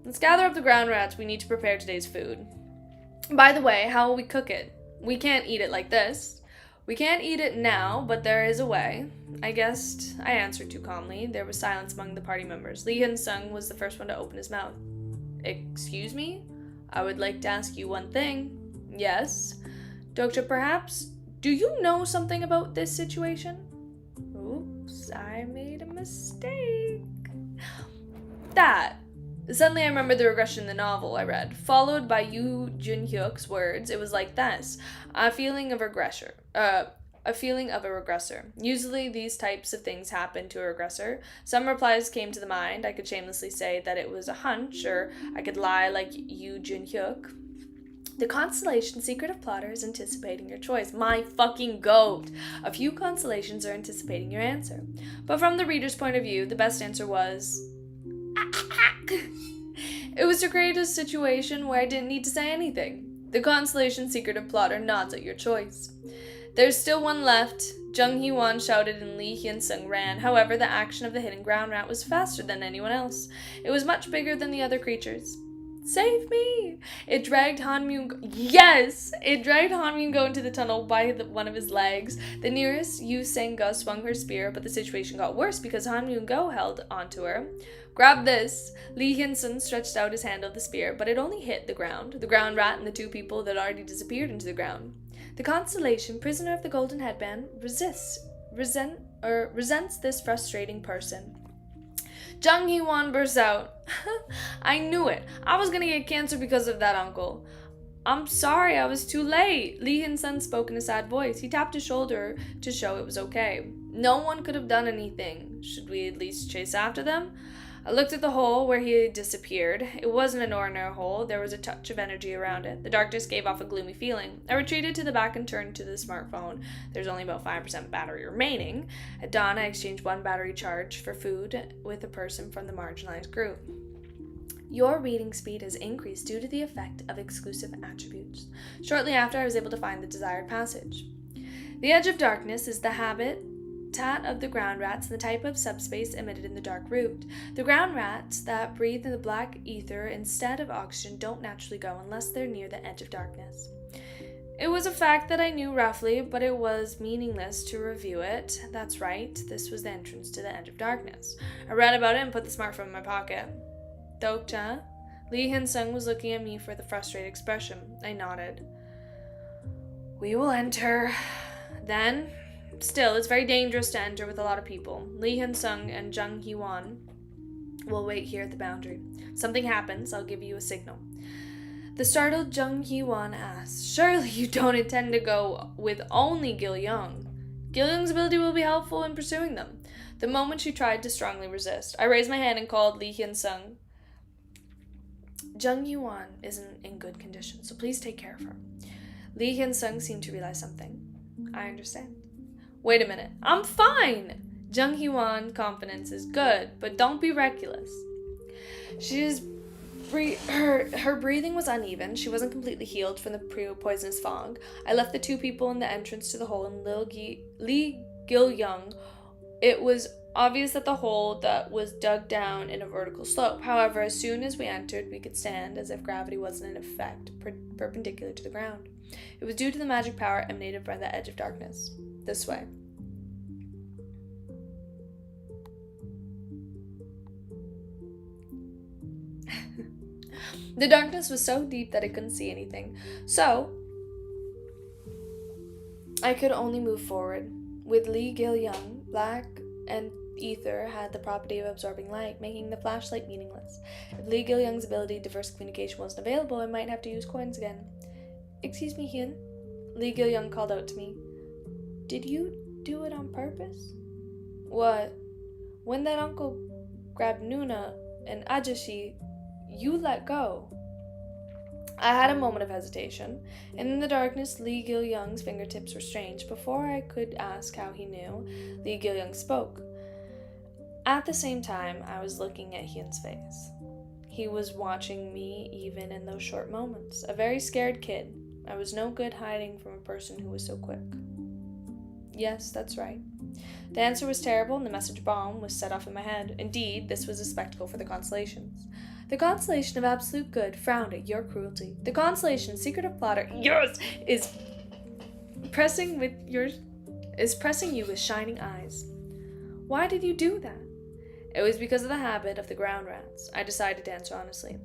Let's gather up the ground rats we need to prepare today's food. By the way, how will we cook it? We can't eat it like this. We can't eat it now, but there is a way. I guessed. I answered too calmly. There was silence among the party members. Lee Hyun-sung was the first one to open his mouth. Excuse me? I would like to ask you one thing. Yes? Dokja, perhaps? Do you know something about this situation? Oops, I made a mistake. That. Suddenly I remembered the regression in the novel I read, followed by Yoo Jun-hyuk's words. It was like this. A feeling of a regressor. Usually these types of things happen to a regressor. Some replies came to the mind. I could shamelessly say that it was a hunch, or I could lie like Yoo Jun-hyuk. The constellation Secretive Plotter is anticipating your choice. My fucking goat! A few constellations are anticipating your answer. But from the reader's point of view, the best answer was... It was to create a situation where I didn't need to say anything. The constellation Secretive Plotter nods at your choice. There's still one left. Jung Hee-won shouted and Lee Hyun-sung ran. However, the action of the hidden ground rat was faster than anyone else. It was much bigger than the other creatures. Save me! It dragged Han Myung-go. Yes! It dragged Han Myung-go into the tunnel by one of his legs. The nearest Yu Sang-ga swung her spear, but the situation got worse because Han Myung-go held onto her. Grab this! Lee Hyun-sung stretched out his hand of the spear, but it only hit the ground rat and the two people that already disappeared into the ground. The constellation, prisoner of the golden headband, resents this frustrating person. Jung Hee-won bursts out. I knew it. I was gonna get cancer because of that, uncle. I'm sorry, I was too late. Lee Hyun-sung spoke in a sad voice. He tapped his shoulder to show it was okay. No one could have done anything. Should we at least chase after them? I looked at the hole where he had disappeared. It wasn't an ordinary hole. There was a touch of energy around it. The darkness gave off a gloomy feeling. I retreated to the back and turned to the smartphone. There's only about 5% battery remaining. At dawn, I exchanged one battery charge for food with a person from the marginalized group. Your reading speed has increased due to the effect of exclusive attributes. Shortly after, I was able to find the desired passage. The edge of darkness is the habitat of the ground rats and the type of subspace emitted in the dark root. The ground rats that breathe in the black ether instead of oxygen don't naturally go unless they're near the edge of darkness. It was a fact that I knew roughly, but it was meaningless to review it. That's right, this was the entrance to the edge of darkness. I read about it and put the smartphone in my pocket. Dokja? Lee Hyun-sung was looking at me with a frustrated expression. I nodded. We will enter. Then... Still, it's very dangerous to enter with a lot of people. Lee Hyun-sung and Jung Hee-won will wait here at the boundary. If something happens, I'll give you a signal. The startled Jung Hee-won asked, Surely you don't intend to go with only Gil-young. Gil-young's ability will be helpful in pursuing them. The moment she tried to strongly resist, I raised my hand and called Lee Hyun-sung. Jung Hee-won isn't in good condition, so please take care of her. Lee Hyun-sung seemed to realize something. I understand. Wait a minute. I'm fine! Jung Hee-won's confidence is good, but don't be reckless. Her breathing was uneven. She wasn't completely healed from the poisonous fog. I left the two people in the entrance to the hole and Lee Gil-young. It was obvious that the hole that was dug down in a vertical slope. However, as soon as we entered, we could stand as if gravity wasn't in effect perpendicular to the ground. It was due to the magic power emanated by the edge of darkness. This way. The darkness was so deep that I couldn't see anything, so I could only move forward. With Lee Gil Young, black and ether had the property of absorbing light, making the flashlight meaningless. If Lee Gil Young's ability to diverse communication wasn't available, I might have to use coins again. Excuse me, Hyun? Lee Gil Young called out to me. Did you do it on purpose? What? When that uncle grabbed Nuna and Ajashi, you let go. I had a moment of hesitation, and in the darkness, Lee Gil Young's fingertips were strange. Before I could ask how he knew, Lee Gil Young spoke. At the same time, I was looking at Hyun's face. He was watching me even in those short moments. A very scared kid. I was no good hiding from a person who was so quick. Yes, that's right. The answer was terrible, and the message bomb was set off in my head. Indeed, this was a spectacle for the constellations. The constellation of absolute good frowned at your cruelty. The constellation secretive plotter, yours, is pressing you with shining eyes. Why did you do that? It was because of the habit of the ground rats. I decided to answer honestly.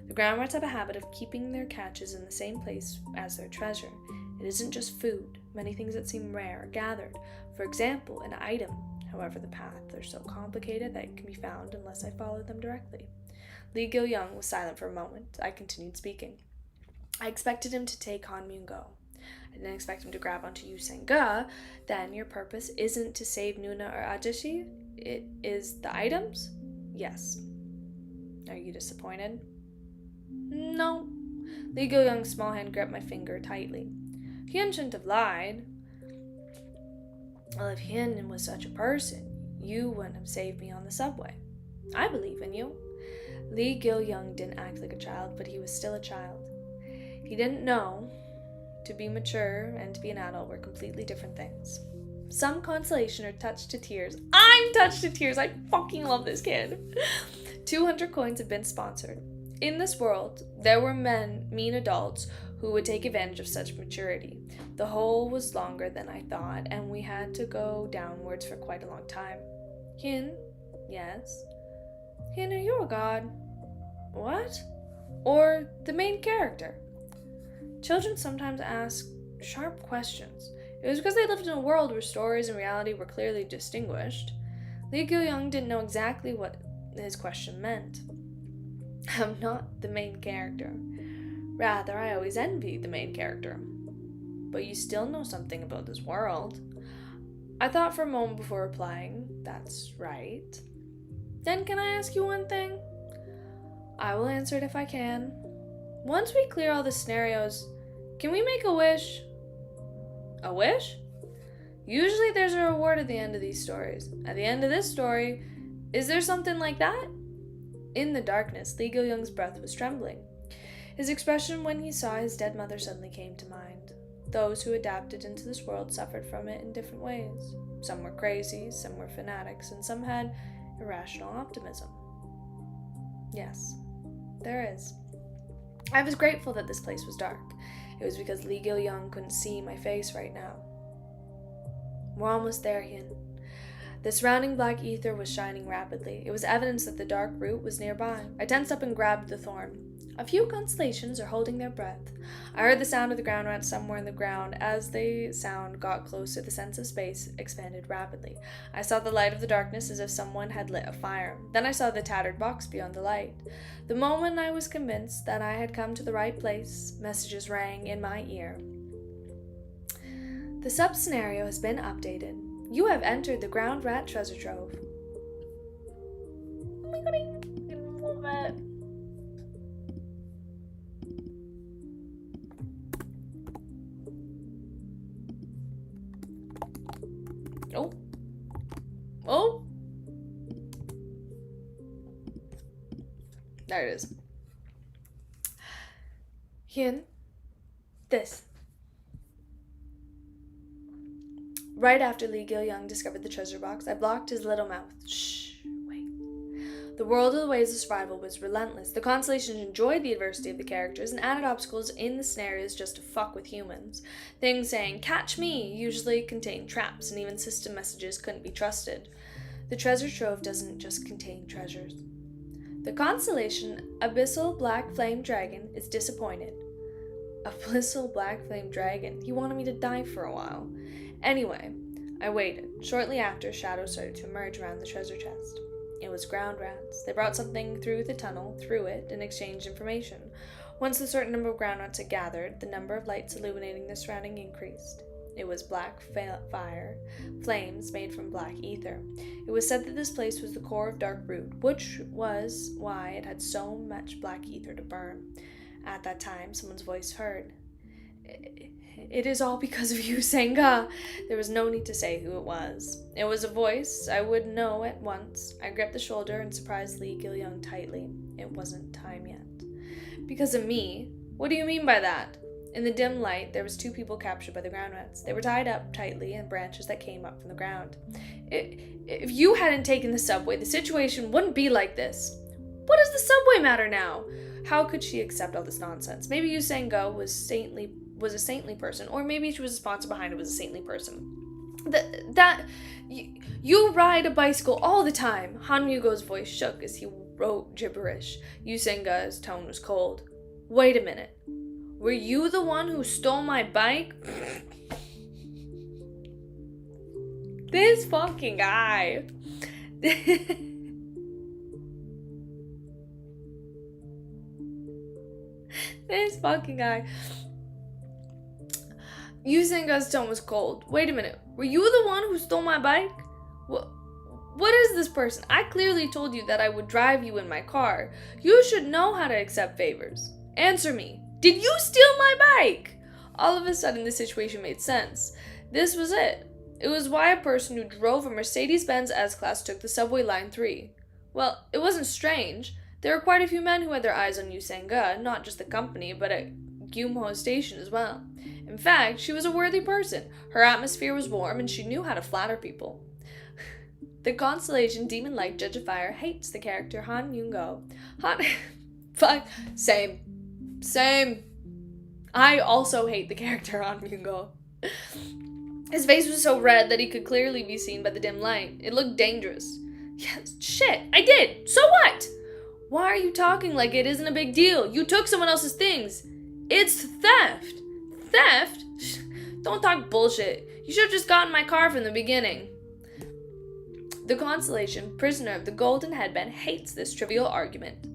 The ground rats have a habit of keeping their catches in the same place as their treasure. It isn't just food. Many things that seem rare are gathered. For example, an item. However, the paths are so complicated that it can be found unless I follow them directly. Lee Gil Young was silent for a moment. I continued speaking. I expected him to take Hanmi and go. I didn't expect him to grab onto Yu Senga. Then your purpose isn't to save Nuna or Ajashi? It is the items? Yes. Are you disappointed? No. Lee Gil Young's small hand gripped my finger tightly. Hyun shouldn't have lied. Well, if Hyun was such a person, you wouldn't have saved me on the subway. I believe in you. Lee Gil Young didn't act like a child, but he was still a child. He didn't know to be mature and to be an adult were completely different things. Some consolation are touched to tears. I'm touched to tears. I fucking love this kid. 200 coins have been sponsored. In this world, there were mean adults who would take advantage of such maturity. The hole was longer than I thought, and we had to go downwards for quite a long time. Hyun? Yes? Hyun, are you a god? What? Or the main character? Children sometimes ask sharp questions. It was because they lived in a world where stories and reality were clearly distinguished. Lee Gil Young didn't know exactly what his question meant. I'm not the main character. Rather, I always envy the main character. But you still know something about this world. I thought for a moment before replying. That's right. Then can I ask you one thing? I will answer it if I can. Once we clear all the scenarios, can we make a wish? A wish? Usually there's a reward at the end of these stories. At the end of this story, is there something like that? In the darkness, Lee Gil Young's breath was trembling. His expression when he saw his dead mother suddenly came to mind. Those who adapted into this world suffered from it in different ways. Some were crazy, some were fanatics, and some had irrational optimism. Yes, there is. I was grateful that this place was dark. It was because Lee Gil Young couldn't see my face right now. We're almost there, Hyun. The surrounding black ether was shining rapidly. It was evidence that the dark root was nearby. I tensed up and grabbed the thorn. A few constellations are holding their breath. I heard the sound of the ground rats somewhere in the ground. As the sound got closer, the sense of space expanded rapidly. I saw the light of the darkness as if someone had lit a fire. Then I saw the tattered box beyond the light. The moment I was convinced that I had come to the right place, messages rang in my ear. The sub-scenario has been updated. You have entered the ground rat treasure trove. Oh my god, I love it. Oh. Oh. There it is. Hyun, this. Right after Li Gil-young discovered the treasure box, I blocked his little mouth. Shh, wait. The world of the ways of survival was relentless. The Constellation enjoyed the adversity of the characters and added obstacles in the scenarios just to fuck with humans. Things saying, "Catch me," usually contained traps, and even system messages couldn't be trusted. The treasure trove doesn't just contain treasures. The Constellation Abyssal Black Flame Dragon is disappointed. Abyssal Black Flame Dragon? He wanted me to die for a while. Anyway, I waited. Shortly after, shadows started to emerge around the treasure chest. It was ground rats. They brought something through the tunnel, through it, and exchanged information. Once a certain number of ground rats had gathered, the number of lights illuminating the surrounding increased. It was black fire, flames made from black ether. It was said that this place was the core of Dark Root, which was why it had so much black ether to burn. At that time, someone's voice heard. "It is all because of you, Senga." There was no need to say who it was. It was a voice I would know at once. I gripped the shoulder and surprised Li Gil-young tightly. It wasn't time yet. "Because of me? What do you mean by that?" In the dim light, there was 2 people captured by the ground rats. They were tied up tightly in branches that came up from the ground. If you hadn't taken the subway, the situation wouldn't be like this." "What does the subway matter now?" How could she accept all this nonsense? Maybe Yu Senga was a saintly person, or maybe she was the sponsor behind it was a saintly person. You ride a bicycle all the time. Han Yugo's voice shook as he wrote gibberish. Yu Senga's tone was cold. "Wait a minute. Were you the one who stole my bike?" This fucking guy. This fucking guy. Yu Senga's tone was cold. "Wait a minute. Were you the one who stole my bike? What is this person? I clearly told you that I would drive you in my car. You should know how to accept favors. Answer me. Did you steal my bike?" All of a sudden, the situation made sense. This was it. It was why a person who drove a Mercedes-Benz S-Class took the subway line 3. Well, it wasn't strange. There were quite a few men who had their eyes on Yu Senga, not just the company, but at Gyumho Station as well. In fact, she was a worthy person. Her atmosphere was warm, and she knew how to flatter people. The Constellation Demon Light Judge of Fire hates the character Han Yoon-go. Fuck. Same. I also hate the character Han Yoon-go. His face was so red that he could clearly be seen by the dim light. It looked dangerous. Yes, shit, I did. So what? Why are you talking like it isn't a big deal? You took someone else's things. It's theft. Theft? Don't talk bullshit. You should have just gotten my car from the beginning. The Constellation, prisoner of the golden headband, hates this trivial argument.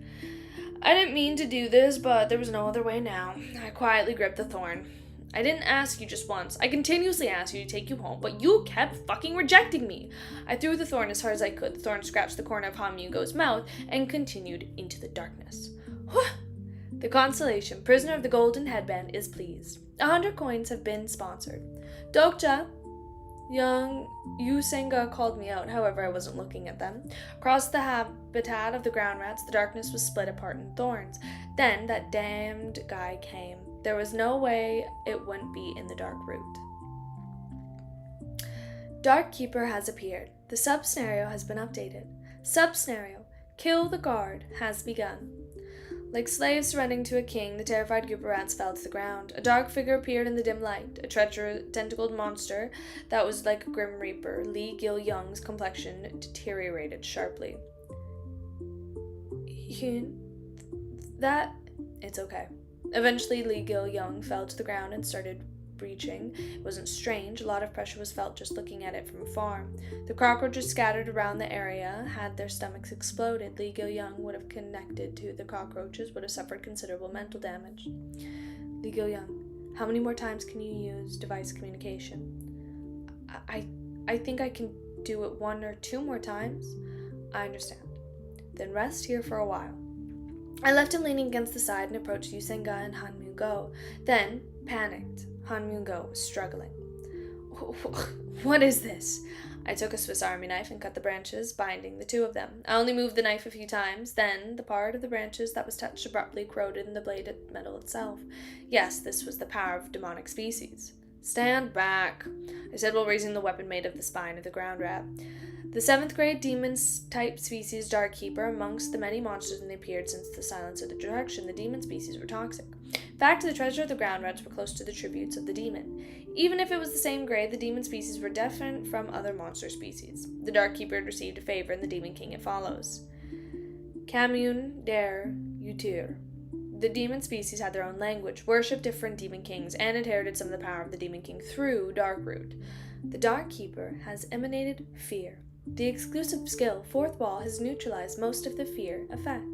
I didn't mean to do this, but there was no other way now. I quietly gripped the thorn. I didn't ask you just once. I continuously asked you to take you home, but you kept fucking rejecting me. I threw the thorn as hard as I could. The thorn scratched the corner of Han Yoon-go's mouth and continued into the darkness. The Constellation, prisoner of the golden headband, is pleased. 100 coins have been sponsored. Dokja, young Yu Senga called me out, however I wasn't looking at them. Across the habitat of the ground rats, the darkness was split apart in thorns. Then that damned guy came. There was no way it wouldn't be in the Dark Root. Dark Keeper has appeared. The sub-scenario has been updated. Sub-scenario, Kill the Guard, has begun. Like slaves surrendering to a king, the terrified group of rats fell to the ground. A dark figure appeared in the dim light, a treacherous, tentacled monster that was like a grim reaper. Li Gil-young's complexion deteriorated sharply. It's okay. Eventually, Li Gil-young fell to the ground and started breaching. It wasn't strange. A lot of pressure was felt just looking at it from afar. The cockroaches scattered around the area had their stomachs exploded. Li Gil-young would have connected to the cockroaches, would have suffered considerable mental damage. Li Gil-young, how many more times can you use device communication? I think I can do it 1 or 2 more times. I understand. Then rest here for a while. I left him leaning against the side and approached Yu Senga and Han Myung-go. Then, panicked, Han Myung-go was struggling. What is this? I took a Swiss Army knife and cut the branches, binding the 2 of them. I only moved the knife a few times, then the part of the branches that was touched abruptly corroded in the bladed metal itself. Yes, this was the power of demonic species. Stand back, I said while raising the weapon made of the spine of the ground rat. The 7th grade demon-type species Dark Keeper, amongst the many monsters that appeared since the Silence of the Direction, the demon species were toxic. In fact, the treasure of the ground rats were close to the tributes of the demon. Even if it was the same grade, the demon species were different from other monster species. The Dark Keeper had received a favor in the Demon King as follows. Commune der Utir. The demon species had their own language, worshipped different demon kings, and inherited some of the power of the demon king through Darkroot. The Dark Keeper has emanated fear. The exclusive skill, Fourth Wall, has neutralized most of the fear effect.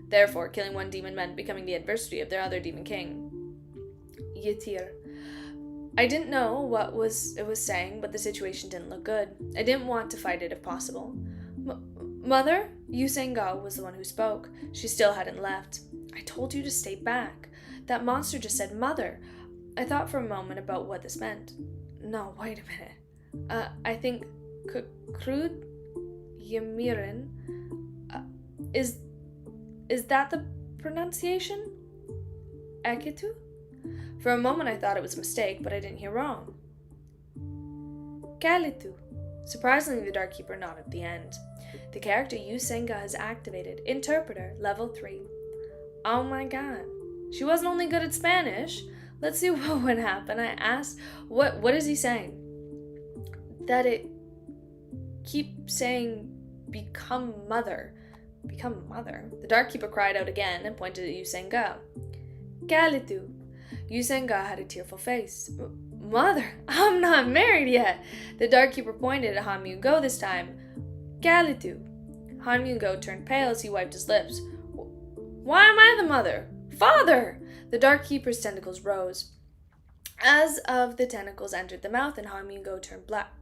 Therefore, killing one demon meant becoming the adversary of their other demon king. Yitir. I didn't know what it was saying, but the situation didn't look good. I didn't want to fight it if possible. Mother? Yu Senga was the one who spoke. She still hadn't left. I told you to stay back. That monster just said mother. I thought for a moment about what this meant. No, wait a minute. I think Krud Yamirin. Is that the pronunciation? Akitu? For a moment I thought it was a mistake, but I didn't hear wrong. Kalitu. Surprisingly, the Dark Keeper nodded at the end. The character Yu Senga has activated. Interpreter, level 3. Oh my god. She wasn't only good at Spanish. Let's see what would happen. I asked, what is he saying? That it keep saying, become mother. Become mother? The Dark Keeper cried out again and pointed at Yu Senga. Kalitu. Yu Senga had a tearful face. Mother, I'm not married yet. The Dark Keeper pointed at Han Myung-go this time. Kalitu. Han Myung-go turned pale as he wiped his lips. Why am I the mother? Father! The Dark Keeper's tentacles rose. As of the tentacles entered the mouth, and Han Myung-go turned black.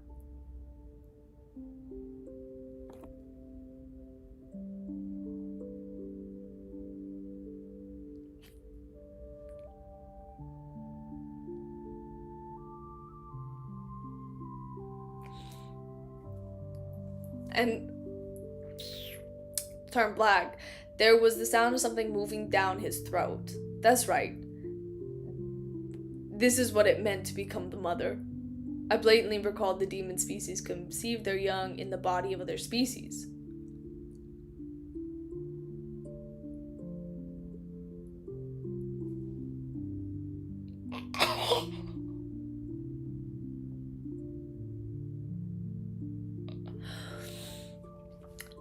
And turned black. There was the sound of something moving down his throat. That's right. This is what it meant to become the mother. I blatantly recalled the demon species conceived their young in the body of other species.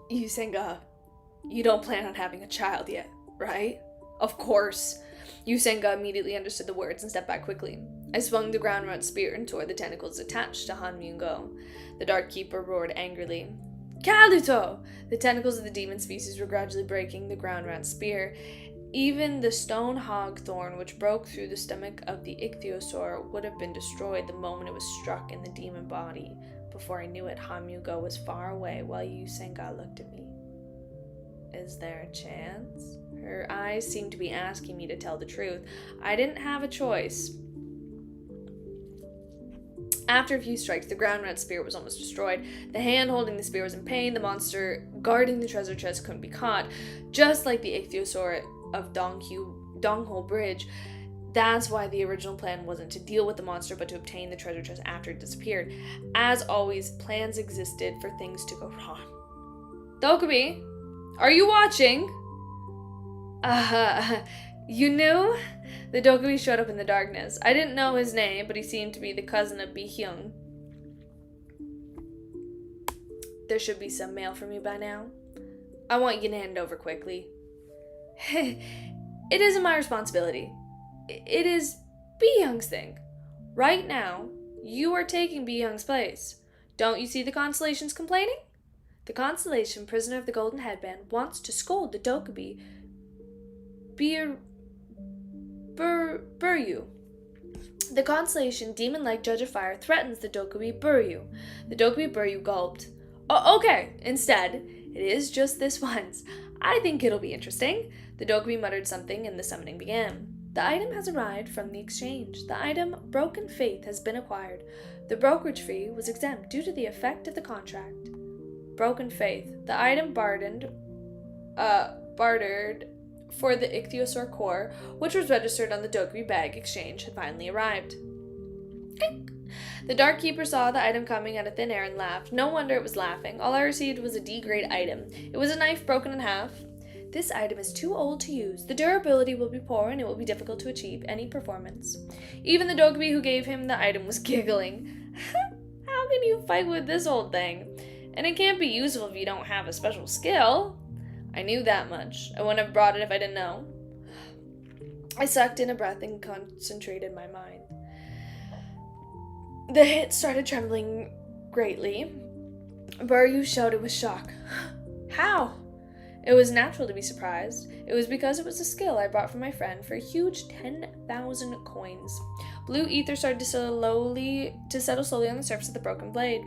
Yu Senga, you don't plan on having a child yet, right? Of course. Yu Senga immediately understood the words and stepped back quickly. I swung the ground rat spear and tore the tentacles attached to Han Myung-go. The Dark Keeper roared angrily. Kaluto! The tentacles of the demon species were gradually breaking the ground rat spear. Even the stone hog thorn, which broke through the stomach of the ichthyosaur, would have been destroyed the moment it was struck in the demon body. Before I knew it, Han Myung-go was far away while Yu Senga looked at me. Is there a chance? Her eyes seemed to be asking me to tell the truth. I didn't have a choice. After a few strikes, the ground rat spear was almost destroyed. The hand holding the spear was in pain. The monster guarding the treasure chest couldn't be caught. Just like the ichthyosaur of Dongho Bridge. That's why the original plan wasn't to deal with the monster, but to obtain the treasure chest after it disappeared. As always, plans existed for things to go wrong. Dokubi, are you watching? You knew? The Dokubi showed up in the darkness. I didn't know his name, but he seemed to be the cousin of Bi-hyung. There should be some mail for me by now. I want you to hand it over quickly. It isn't my responsibility. It is Bi-hyung's thing. Right now, you are taking Bi-hyung's place. Don't you see the Constellation's complaining? The Constellation, prisoner of the Golden Headband, wants to scold the Dokubi Buryu. The Constellation, demon-like judge of fire, threatens the Dokubi Buryu. The Dokubi Buryu gulped. Oh, okay, instead, it is just this once. I think it'll be interesting. The Dokubi muttered something and the summoning began. The item has arrived from the exchange. The item Broken Faith has been acquired. The brokerage fee was exempt due to the effect of the contract. Broken Faith. The item bartered for the ichthyosaur core, which was registered on the Dokubi bag exchange, had finally arrived. The Dark Keeper saw the item coming out of thin air and laughed. No wonder it was laughing. All I received was a D-grade item. It was a knife broken in half. This item is too old to use. The durability will be poor and it will be difficult to achieve any performance. Even the Dokkaebi who gave him the item was giggling. How can you fight with this old thing? And it can't be useful if you don't have a special skill. I knew that much. I wouldn't have brought it if I didn't know. I sucked in a breath and concentrated my mind. The hit started trembling greatly. Buryu shouted with shock. How? It was natural to be surprised. It was because it was a skill I bought from my friend for a huge 10,000 coins. Blue ether started to settle slowly on the surface of the broken blade.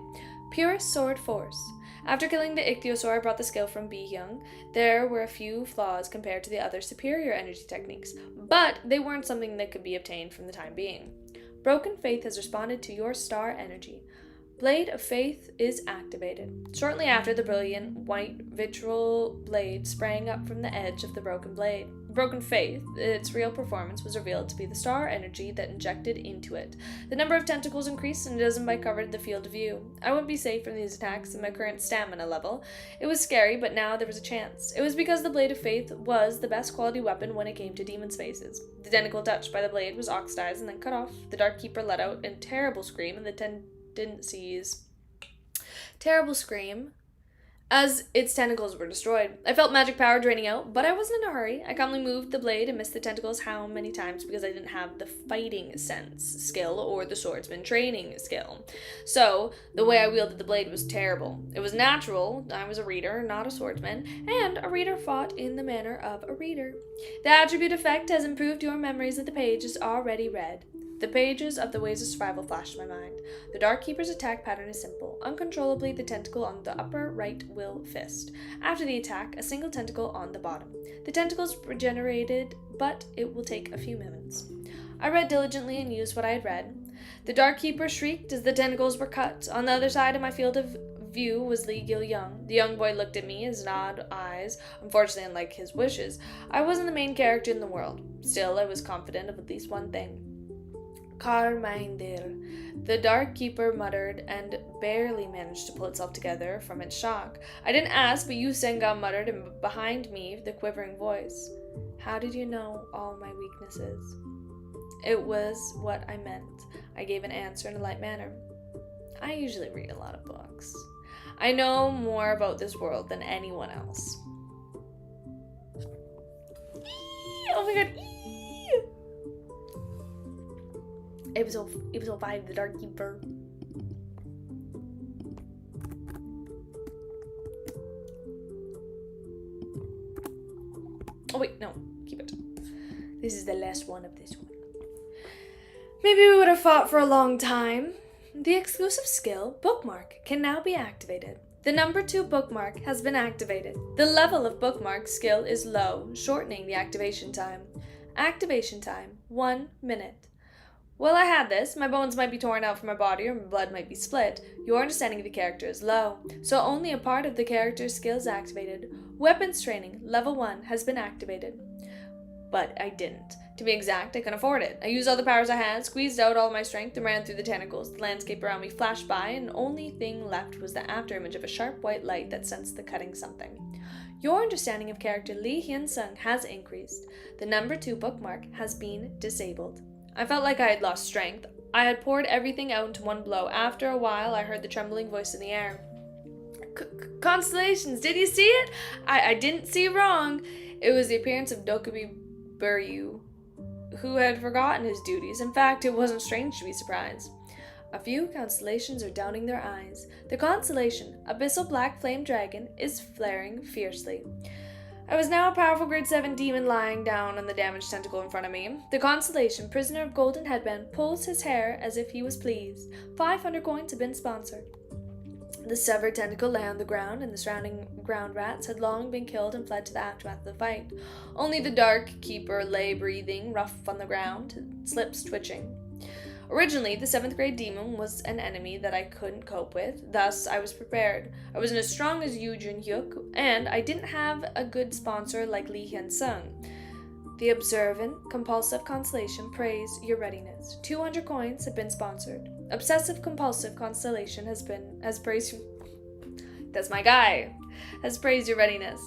Purest sword force. After killing the ichthyosaur, I brought the skill from Bi-hyung. There were a few flaws compared to the other superior energy techniques, but they weren't something that could be obtained from the time being. Broken Faith has responded to your star energy. Blade of Faith is activated. Shortly after, the brilliant white vitriol blade sprang up from the edge of the broken blade. Broken Faith, its real performance, was revealed to be the star energy that injected into it. The number of tentacles increased and a dozen by covered the field of view. I wouldn't be safe from these attacks at my current stamina level. It was scary, but now there was a chance. It was because the Blade of Faith was the best quality weapon when it came to demon spaces. The tentacle touched by the blade was oxidized and then cut off. The Dark Keeper let out a terrible scream, and the terrible scream as its tentacles were destroyed. I felt magic power draining out, but I wasn't in a hurry. I calmly moved the blade and missed the tentacles how many times because I didn't have the fighting sense skill or the swordsman training skill. So, the way I wielded the blade was terrible. It was natural. I was a reader, not a swordsman, and a reader fought in the manner of a reader. The attribute effect has improved your memories of the pages already read. The pages of the Ways of Survival flashed in my mind. The Dark Keeper's attack pattern is simple. Uncontrollably, the tentacle on the upper right will fist. After the attack, a single tentacle on the bottom. The tentacles regenerated, but it will take a few minutes. I read diligently and used what I had read. The Dark Keeper shrieked as the tentacles were cut. On the other side of my field of view was Lee Gil-young. The young boy looked at me, his odd eyes, unfortunately unlike his wishes. I wasn't the main character in the world. Still, I was confident of at least one thing. Carminder, the Dark Keeper muttered and barely managed to pull itself together from its shock. I didn't ask, but Yu Senga muttered, and behind me, the quivering voice. How did you know all my weaknesses? It was what I meant. I gave an answer in a light manner. I usually read a lot of books. I know more about this world than anyone else. Oh my god! Episode 5, The Dark Keeper. Oh wait, no, keep it. This is the last one of this one. Maybe we would have fought for a long time. The exclusive skill, Bookmark, can now be activated. The number 2 bookmark has been activated. The level of bookmark skill is low, shortening the activation time. Activation time, 1 minute. While I had this, my bones might be torn out from my body or my blood might be split. Your understanding of the character is low, so only a part of the character's skill is activated. Weapons training, level 1, has been activated. But I didn't. To be exact, I couldn't afford it. I used all the powers I had, squeezed out all my strength, and ran through the tentacles. The landscape around me flashed by, and the only thing left was the afterimage of a sharp white light that sensed the cutting something. Your understanding of character Lee Hyun-sung has increased. The number 2 bookmark has been disabled. I felt like I had lost strength. I had poured everything out into one blow. After a while, I heard the trembling voice in the air. Constellations, did you see it? I didn't see wrong. It was the appearance of Dokkaebi Buryu, who had forgotten his duties. In fact, it wasn't strange to be surprised. A few constellations are downing their eyes. The constellation, Abyssal Black Flame Dragon, is flaring fiercely. I was now a powerful grade 7 demon lying down on the damaged tentacle in front of me. The constellation, prisoner of Golden Headband, pulls his hair as if he was pleased. 500 coins have been sponsored. The severed tentacle lay on the ground, and the surrounding ground rats had long been killed and fled to the aftermath of the fight. Only the Dark Keeper lay breathing, rough on the ground, its lips twitching. Originally, the 7th grade demon was an enemy that I couldn't cope with, thus I was prepared. I wasn't as strong as Yu Jun-hyuk, and I didn't have a good sponsor like Lee Hyun-sung. The observant, compulsive constellation praise your readiness. 200 coins have been sponsored. Obsessive compulsive constellation has praised. That's my guy. Has praised your readiness.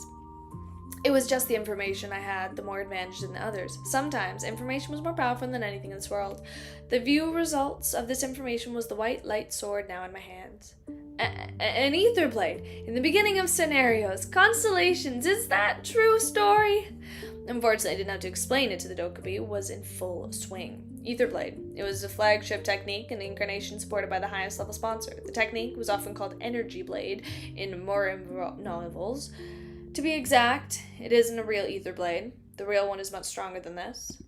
It was just the information I had, the more advantage than the others. Sometimes, information was more powerful than anything in this world. The view results of this information was the white light sword now in my hands. An ether blade. In the beginning of scenarios. Constellations. Is that true story? Unfortunately, I didn't have to explain it to the Dokubi. Was in full swing. Etherblade. It was a flagship technique, an incarnation supported by the highest level sponsor. The technique was often called Energy Blade in more novels. To be exact, it isn't a real ether blade. The real one is much stronger than this.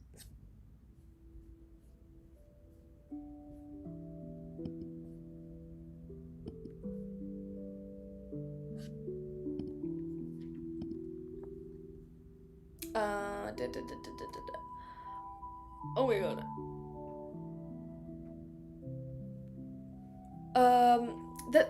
Oh my god.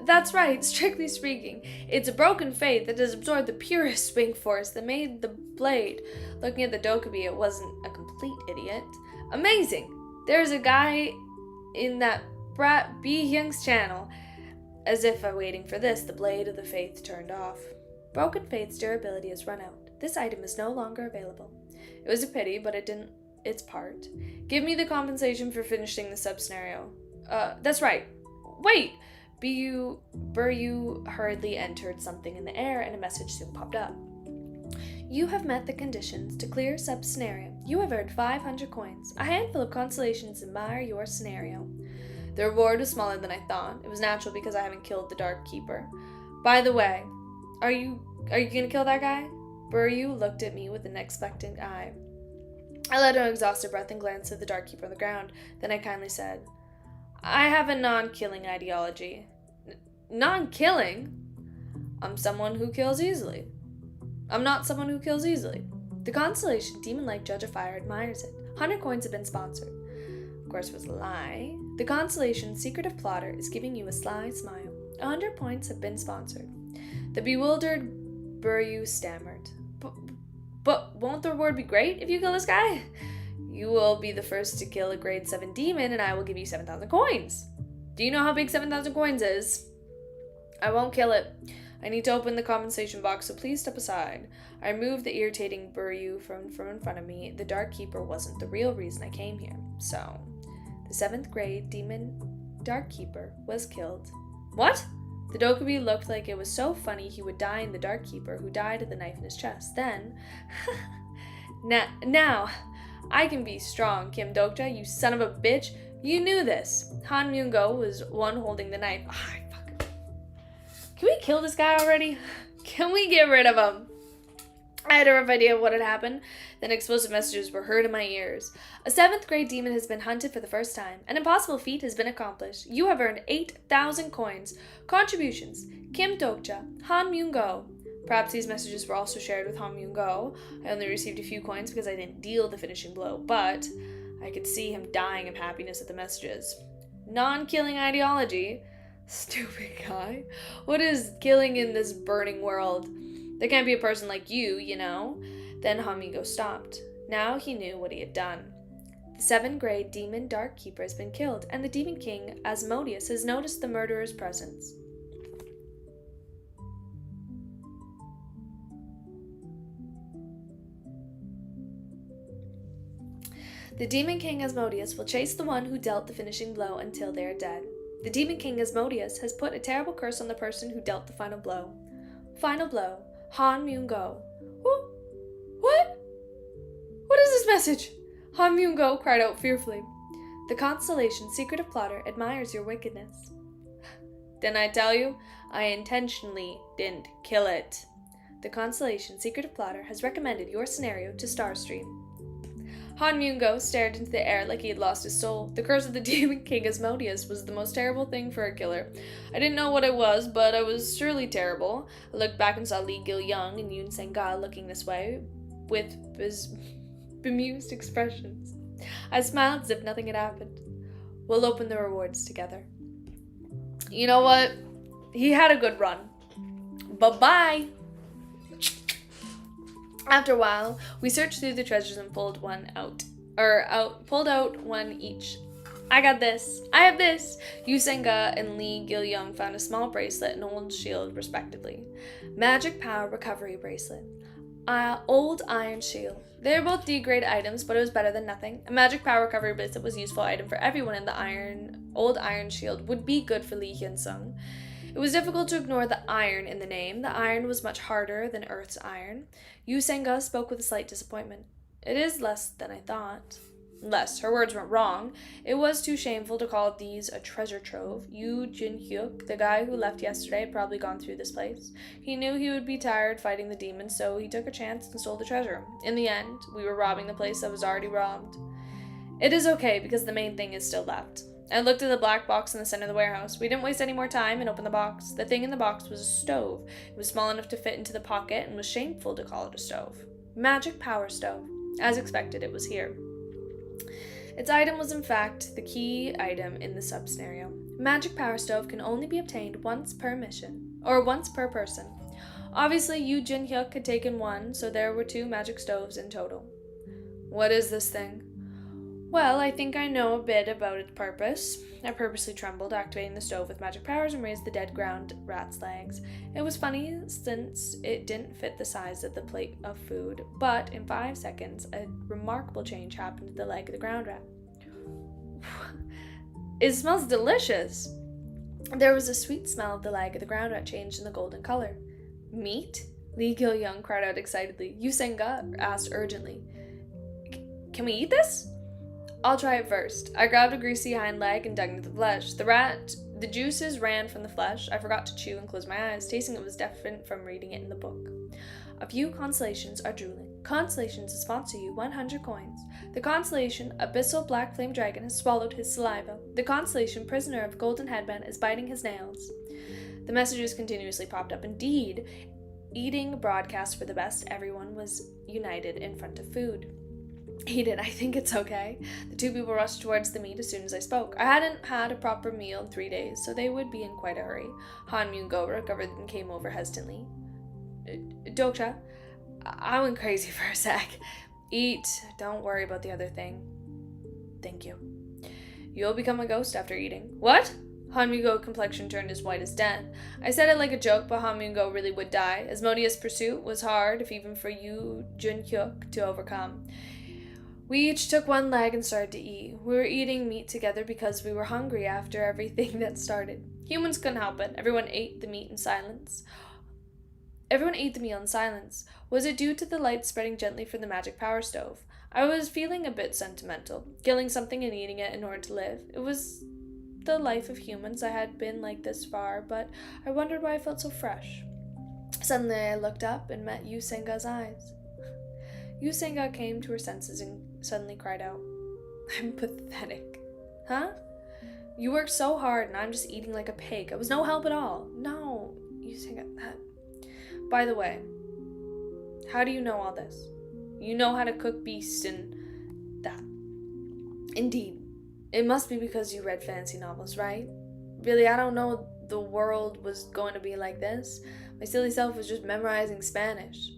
That's right, strictly speaking. It's a broken faith that has absorbed the purest swing force that made the blade. Looking at the Dokubi, it wasn't a complete idiot. Amazing! There's a guy in that brat B. Young's channel. As if awaiting for this, the blade of the faith turned off. Broken faith's durability has run out. This item is no longer available. It was a pity, but it didn't its part. Give me the compensation for finishing the sub-scenario. That's right. Wait! Buryu hurriedly entered something in the air, and a message soon popped up. You have met the conditions to clear sub-scenario. You have earned 500 coins. A handful of constellations admire your scenario. The reward was smaller than I thought. It was natural because I haven't killed the Dark Keeper. By the way, are you gonna kill that guy? Buryu looked at me with an expectant eye. I let out an exhausted breath and glanced at the Dark Keeper on the ground. Then I kindly said, I have a non-killing ideology. Non-killing? I'm someone who kills easily. I'm not someone who kills easily. The constellation Demon-like Judge of Fire admires it. 100 coins have been sponsored. Of course, it was a lie. The constellation Secretive Plotter is giving you a sly smile. 100 points have been sponsored. The bewildered Buryu stammered. But won't the reward be great if you kill this guy? You will be the first to kill a grade 7 demon, and I will give you 7,000 coins. Do you know how big 7,000 coins is? I won't kill it. I need to open the compensation box, so please step aside. I removed the irritating Buryu from in front of me. The Dark Keeper wasn't the real reason I came here. So, the 7th grade demon Dark Keeper was killed. What? The Dokubi looked like it was so funny he would die in the Dark Keeper, who died of the knife in his chest. Then, now, I can be strong, Kim Dokja, you son of a bitch. You knew this. Han Myung-go was one holding the knife. Can we kill this guy already? Can we get rid of him? I had a rough idea of what had happened. Then explosive messages were heard in my ears. A 7th grade demon has been hunted for the first time. An impossible feat has been accomplished. You have earned 8,000 coins. Contributions. Kim Dokja, Han Myung-go. Perhaps these messages were also shared with Han Myung-go. I only received a few coins because I didn't deal the finishing blow, but I could see him dying of happiness at the messages. Non-killing ideology. Stupid guy. What is killing in this burning world? There can't be a person like you, you know. Then Han Myung-go stopped. Now he knew what he had done. The 7th grade demon Dark Keeper has been killed, and the Demon King, Asmodeus, has noticed the murderer's presence. The Demon King Asmodeus will chase the one who dealt the finishing blow until they are dead. The Demon King Asmodeus has put a terrible curse on the person who dealt the final blow. Final blow. Han Myung-go. What? What is this message? Han Myung-go cried out fearfully. The constellation Secretive Plotter admires your wickedness. Didn't I tell you? I intentionally didn't kill it. The constellation Secretive Plotter has recommended your scenario to Starstream. Han Myung-go stared into the air like he had lost his soul. The curse of the Demon King Asmodeus was the most terrible thing for a killer. I didn't know what it was, but it was surely terrible. I looked back and saw Lee Gil-young and Yoon Sang-ga looking this way, with bemused expressions. I smiled as if nothing had happened. We'll open the rewards together. You know what? He had a good run. Bye-bye! After a while, we searched through the treasures and pulled out one each. I got this. I have this. Yu Senga and Lee Gil-young found a small bracelet and old shield, respectively. Magic Power Recovery Bracelet. Old Iron Shield. They were both D-grade items, but it was better than nothing. A Magic Power Recovery Bracelet was a useful item for everyone, and the old Iron Shield would be good for Lee Hyun-sung. It was difficult to ignore the iron in the name. The iron was much harder than Earth's iron. Yu Senga spoke with a slight disappointment. It is less than I thought. Less. Her words weren't wrong. It was too shameful to call these a treasure trove. Yu Jin-hyuk, the guy who left yesterday, had probably gone through this place. He knew he would be tired fighting the demons, so he took a chance and stole the treasure. In the end, we were robbing the place that was already robbed. It is okay, because the main thing is still left. I looked at the black box in the center of the warehouse. We didn't waste any more time and opened the box. The thing in the box was a stove. It was small enough to fit into the pocket and was shameful to call it a stove. Magic Power Stove. As expected, it was here. Its item was in fact the key item in the sub-scenario. Magic Power Stove can only be obtained once per mission, or once per person. Obviously, Yu Jin-hyuk had taken one, so there were 2 magic stoves in total. What is this thing? Well, I think I know a bit about its purpose. I purposely trembled, activating the stove with magic powers and raised the dead ground rat's legs. It was funny since it didn't fit the size of the plate of food, but in 5 seconds, a remarkable change happened to the leg of the ground rat. It smells delicious! There was a sweet smell of the leg of the ground rat changed in the golden color. Meat? Lee Gil-young cried out excitedly. Yu Senga asked urgently. Can we eat this? I'll try it first. I grabbed a greasy hind leg and dug into the flesh. The juices ran from the flesh. I forgot to chew and close my eyes. Tasting it was different from reading it in the book. A few constellations are drooling. Constellations sponsor you 100 coins. The constellation Abyssal Black Flame Dragon has swallowed his saliva. The constellation Prisoner of Golden Headband is biting his nails. The messages continuously popped up. Indeed, eating broadcast for the best. Everyone was united in front of food. Eat it, I think it's okay. The 2 people rushed towards the meat as soon as I spoke. I hadn't had a proper meal in 3 days, so they would be in quite a hurry. Han Myung-go recovered and came over hesitantly. Doksha, I went crazy for a sec. Eat, don't worry about the other thing. Thank you. You'll become a ghost after eating. What? Han Myung-go's complexion turned as white as death. I said it like a joke, but Han Myung-go really would die. Asmodeus' pursuit was hard, if even for Yu Jin-hyuk, to overcome. We each took 1 leg and started to eat. We were eating meat together because we were hungry after everything that started. Humans couldn't help it. Everyone ate the meal in silence. Was it due to the light spreading gently from the magic power stove? I was feeling a bit sentimental. Killing something and eating it in order to live. It was the life of humans. I had been like this far, but I wondered why I felt so fresh. Suddenly I looked up and met Yu Senga's eyes. Yu Senga came to her senses and suddenly cried out, I'm pathetic. Huh? You worked so hard and I'm just eating like a pig. I was no help at all. No, Yu Senga, that. By the way, how do you know all this? You know how to cook beasts and that. Indeed. It must be because you read fantasy novels, right? Really, I don't know the world was going to be like this. My silly self was just memorizing Spanish.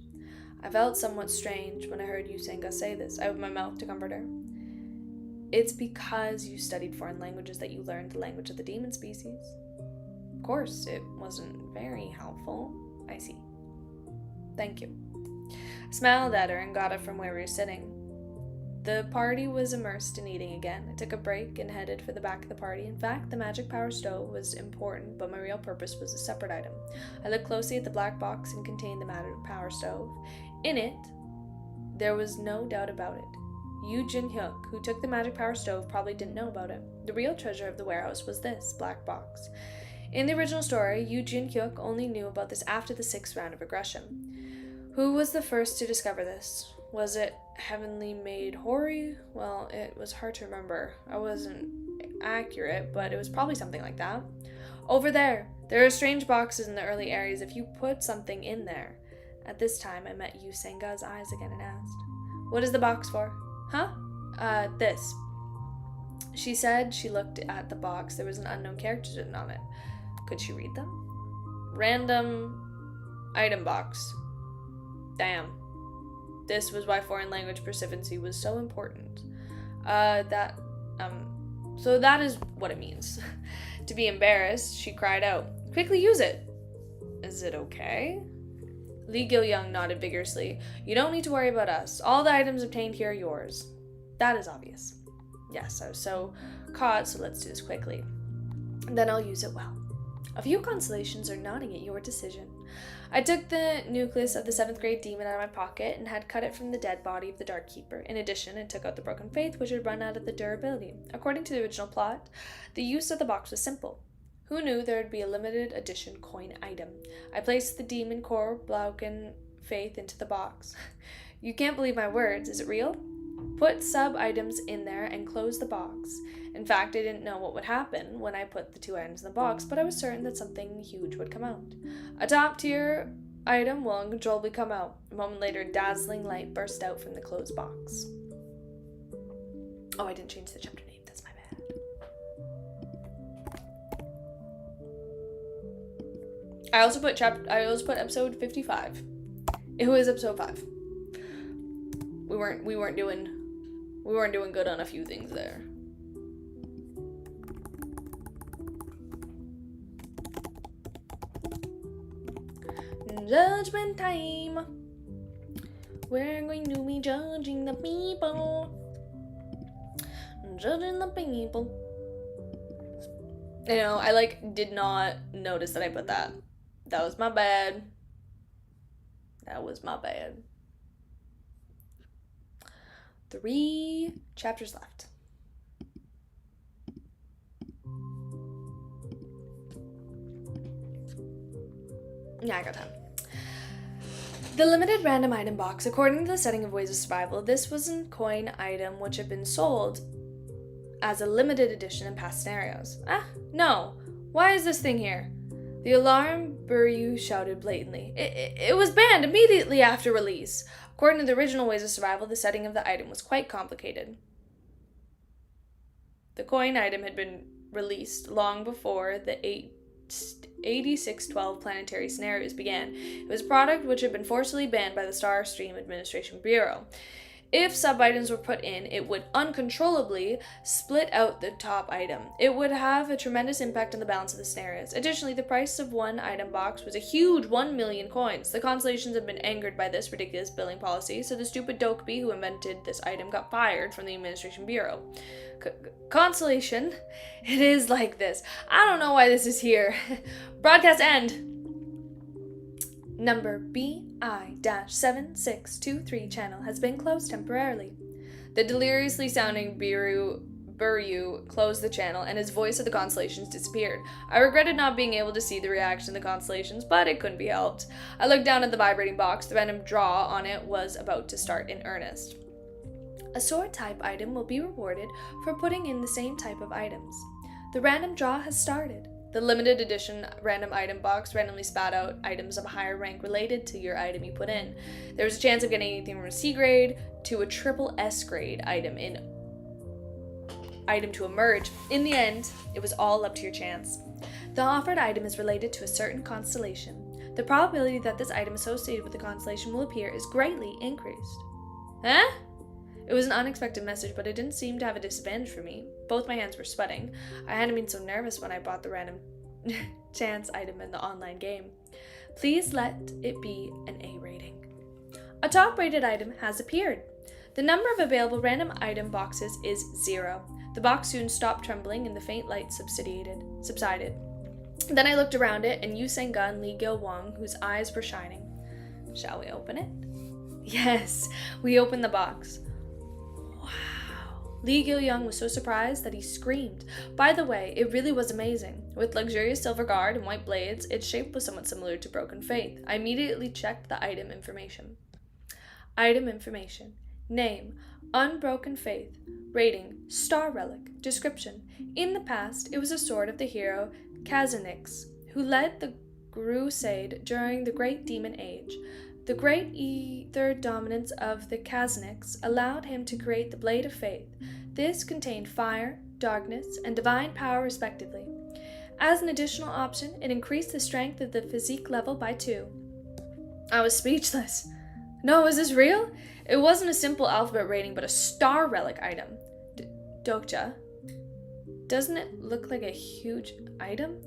I felt somewhat strange when I heard Yu Senga say this. I opened my mouth to comfort her. It's because you studied foreign languages that you learned the language of the demon species. Of course, it wasn't very helpful. I see. Thank you. I smiled at her and got up from where we were sitting. The party was immersed in eating again. I took a break and headed for the back of the party. In fact, the magic power stove was important, but my real purpose was a separate item. I looked closely at the black box and contained the magic power stove. In it, there was no doubt about it. Yu Jin-hyuk, who took the magic power stove, probably didn't know about it. The real treasure of the warehouse was this black box. In the original story, Yu Jin-hyuk only knew about this after the 6th round of aggression. Who was the first to discover this? Was it Heavenly Maid Hori? Well, it was hard to remember. I wasn't accurate, but it was probably something like that. Over there. There are strange boxes in the early areas if you put something in there. At this time, I met Yu Senga's eyes again and asked, What is the box for? Huh? This. She said she looked at the box. There was an unknown character written on it. Could she read them? Random item box. Damn. This was why foreign language proficiency was so important. So that is what it means. To be embarrassed, she cried out, "Quickly use it!" "Is it okay?" Lee Gil-young nodded vigorously. "You don't need to worry about us. All the items obtained here are yours." That is obvious. Yes, I was so caught, so let's do this quickly. Then I'll use it well. A few constellations are nodding at your decision. I took the nucleus of the 7th grade demon out of my pocket and had cut it from the dead body of the Dark Keeper. In addition, I took out the broken faith, which had run out of the durability. According to the original plot, the use of the box was simple. Who knew there would be a limited edition coin item? I placed the demon core broken faith into the box. You can't believe my words. Is it real? Put sub-items in there and close the box. In fact, I didn't know what would happen when I put the 2 items in the box, but I was certain that something huge would come out. A top-tier item will uncontrollably come out. A moment later, dazzling light burst out from the closed box. Oh, I didn't change the chapter name. That's my bad. I also put episode 55. It was episode 5. We weren't doing good on a few things there. Judgment time. We're going to be judging the people. Judging the people. You know, I did not notice that I put that. That was my bad. 3 chapters left. Yeah, I got time. The limited random item box. According to the setting of Ways of Survival, this was a coin item which had been sold as a limited edition in past scenarios. No. Why is this thing here? The alarm Buryu shouted blatantly. It was banned immediately after release. According to the original Ways of Survival, the setting of the item was quite complicated. The coin item had been released long before the 8612 planetary scenarios began. It was a product which had been forcibly banned by the Starstream Administration Bureau. If sub-items were put in, it would uncontrollably split out the top item. It would have a tremendous impact on the balance of the scenarios. Additionally, the price of one item box was a huge 1 million coins. The constellations had been angered by this ridiculous billing policy, so the stupid Dokeby who invented this item got fired from the Administration Bureau. Constellation, it is like this. I don't know why this is here. Broadcast end. Number BI-7623 channel has been closed temporarily. The deliriously sounding Buryu closed the channel, and his voice of the constellations disappeared. I regretted not being able to see the reaction of the constellations, but it couldn't be helped. I looked down at the vibrating box. The random draw on it was about to start in earnest. A sword type item will be rewarded for putting in the same type of items. The random draw has started. The limited edition random item box randomly spat out items of a higher rank related to your item you put in. There was a chance of getting anything from a C grade to a triple S grade item to emerge. In the end, it was all up to your chance. The offered item is related to a certain constellation. The probability that this item associated with the constellation will appear is greatly increased. Huh? It was an unexpected message, but it didn't seem to have a disadvantage for me. Both my hands were sweating. I hadn't been so nervous when I bought the random chance item in the online game. Please let it be an A rating. A top-rated item has appeared. The number of available random item boxes is 0. The box soon stopped trembling and the faint light subsided. Then I looked around it, and Yu Senga and Lee Gil-wang, whose eyes were shining. Shall we open it? Yes, we opened the box. Lee Gil-young was so surprised that he screamed. By the way, it really was amazing. With luxurious silver guard and white blades, its shape was somewhat similar to Broken Faith. I immediately checked the item information. Item information. Name, Unbroken Faith. Rating, Star Relic. Description. In the past, it was a sword of the hero Kazanix, who led the crusade during the Great Demon Age. The great ether dominance of the Kazanix allowed him to create the Blade of Faith. This contained fire, darkness, and divine power respectively. As an additional option, it increased the strength of the physique level by 2. I was speechless. No, is this real? It wasn't a simple alphabet rating, but a star relic item. Dokja, doesn't it look like a huge item?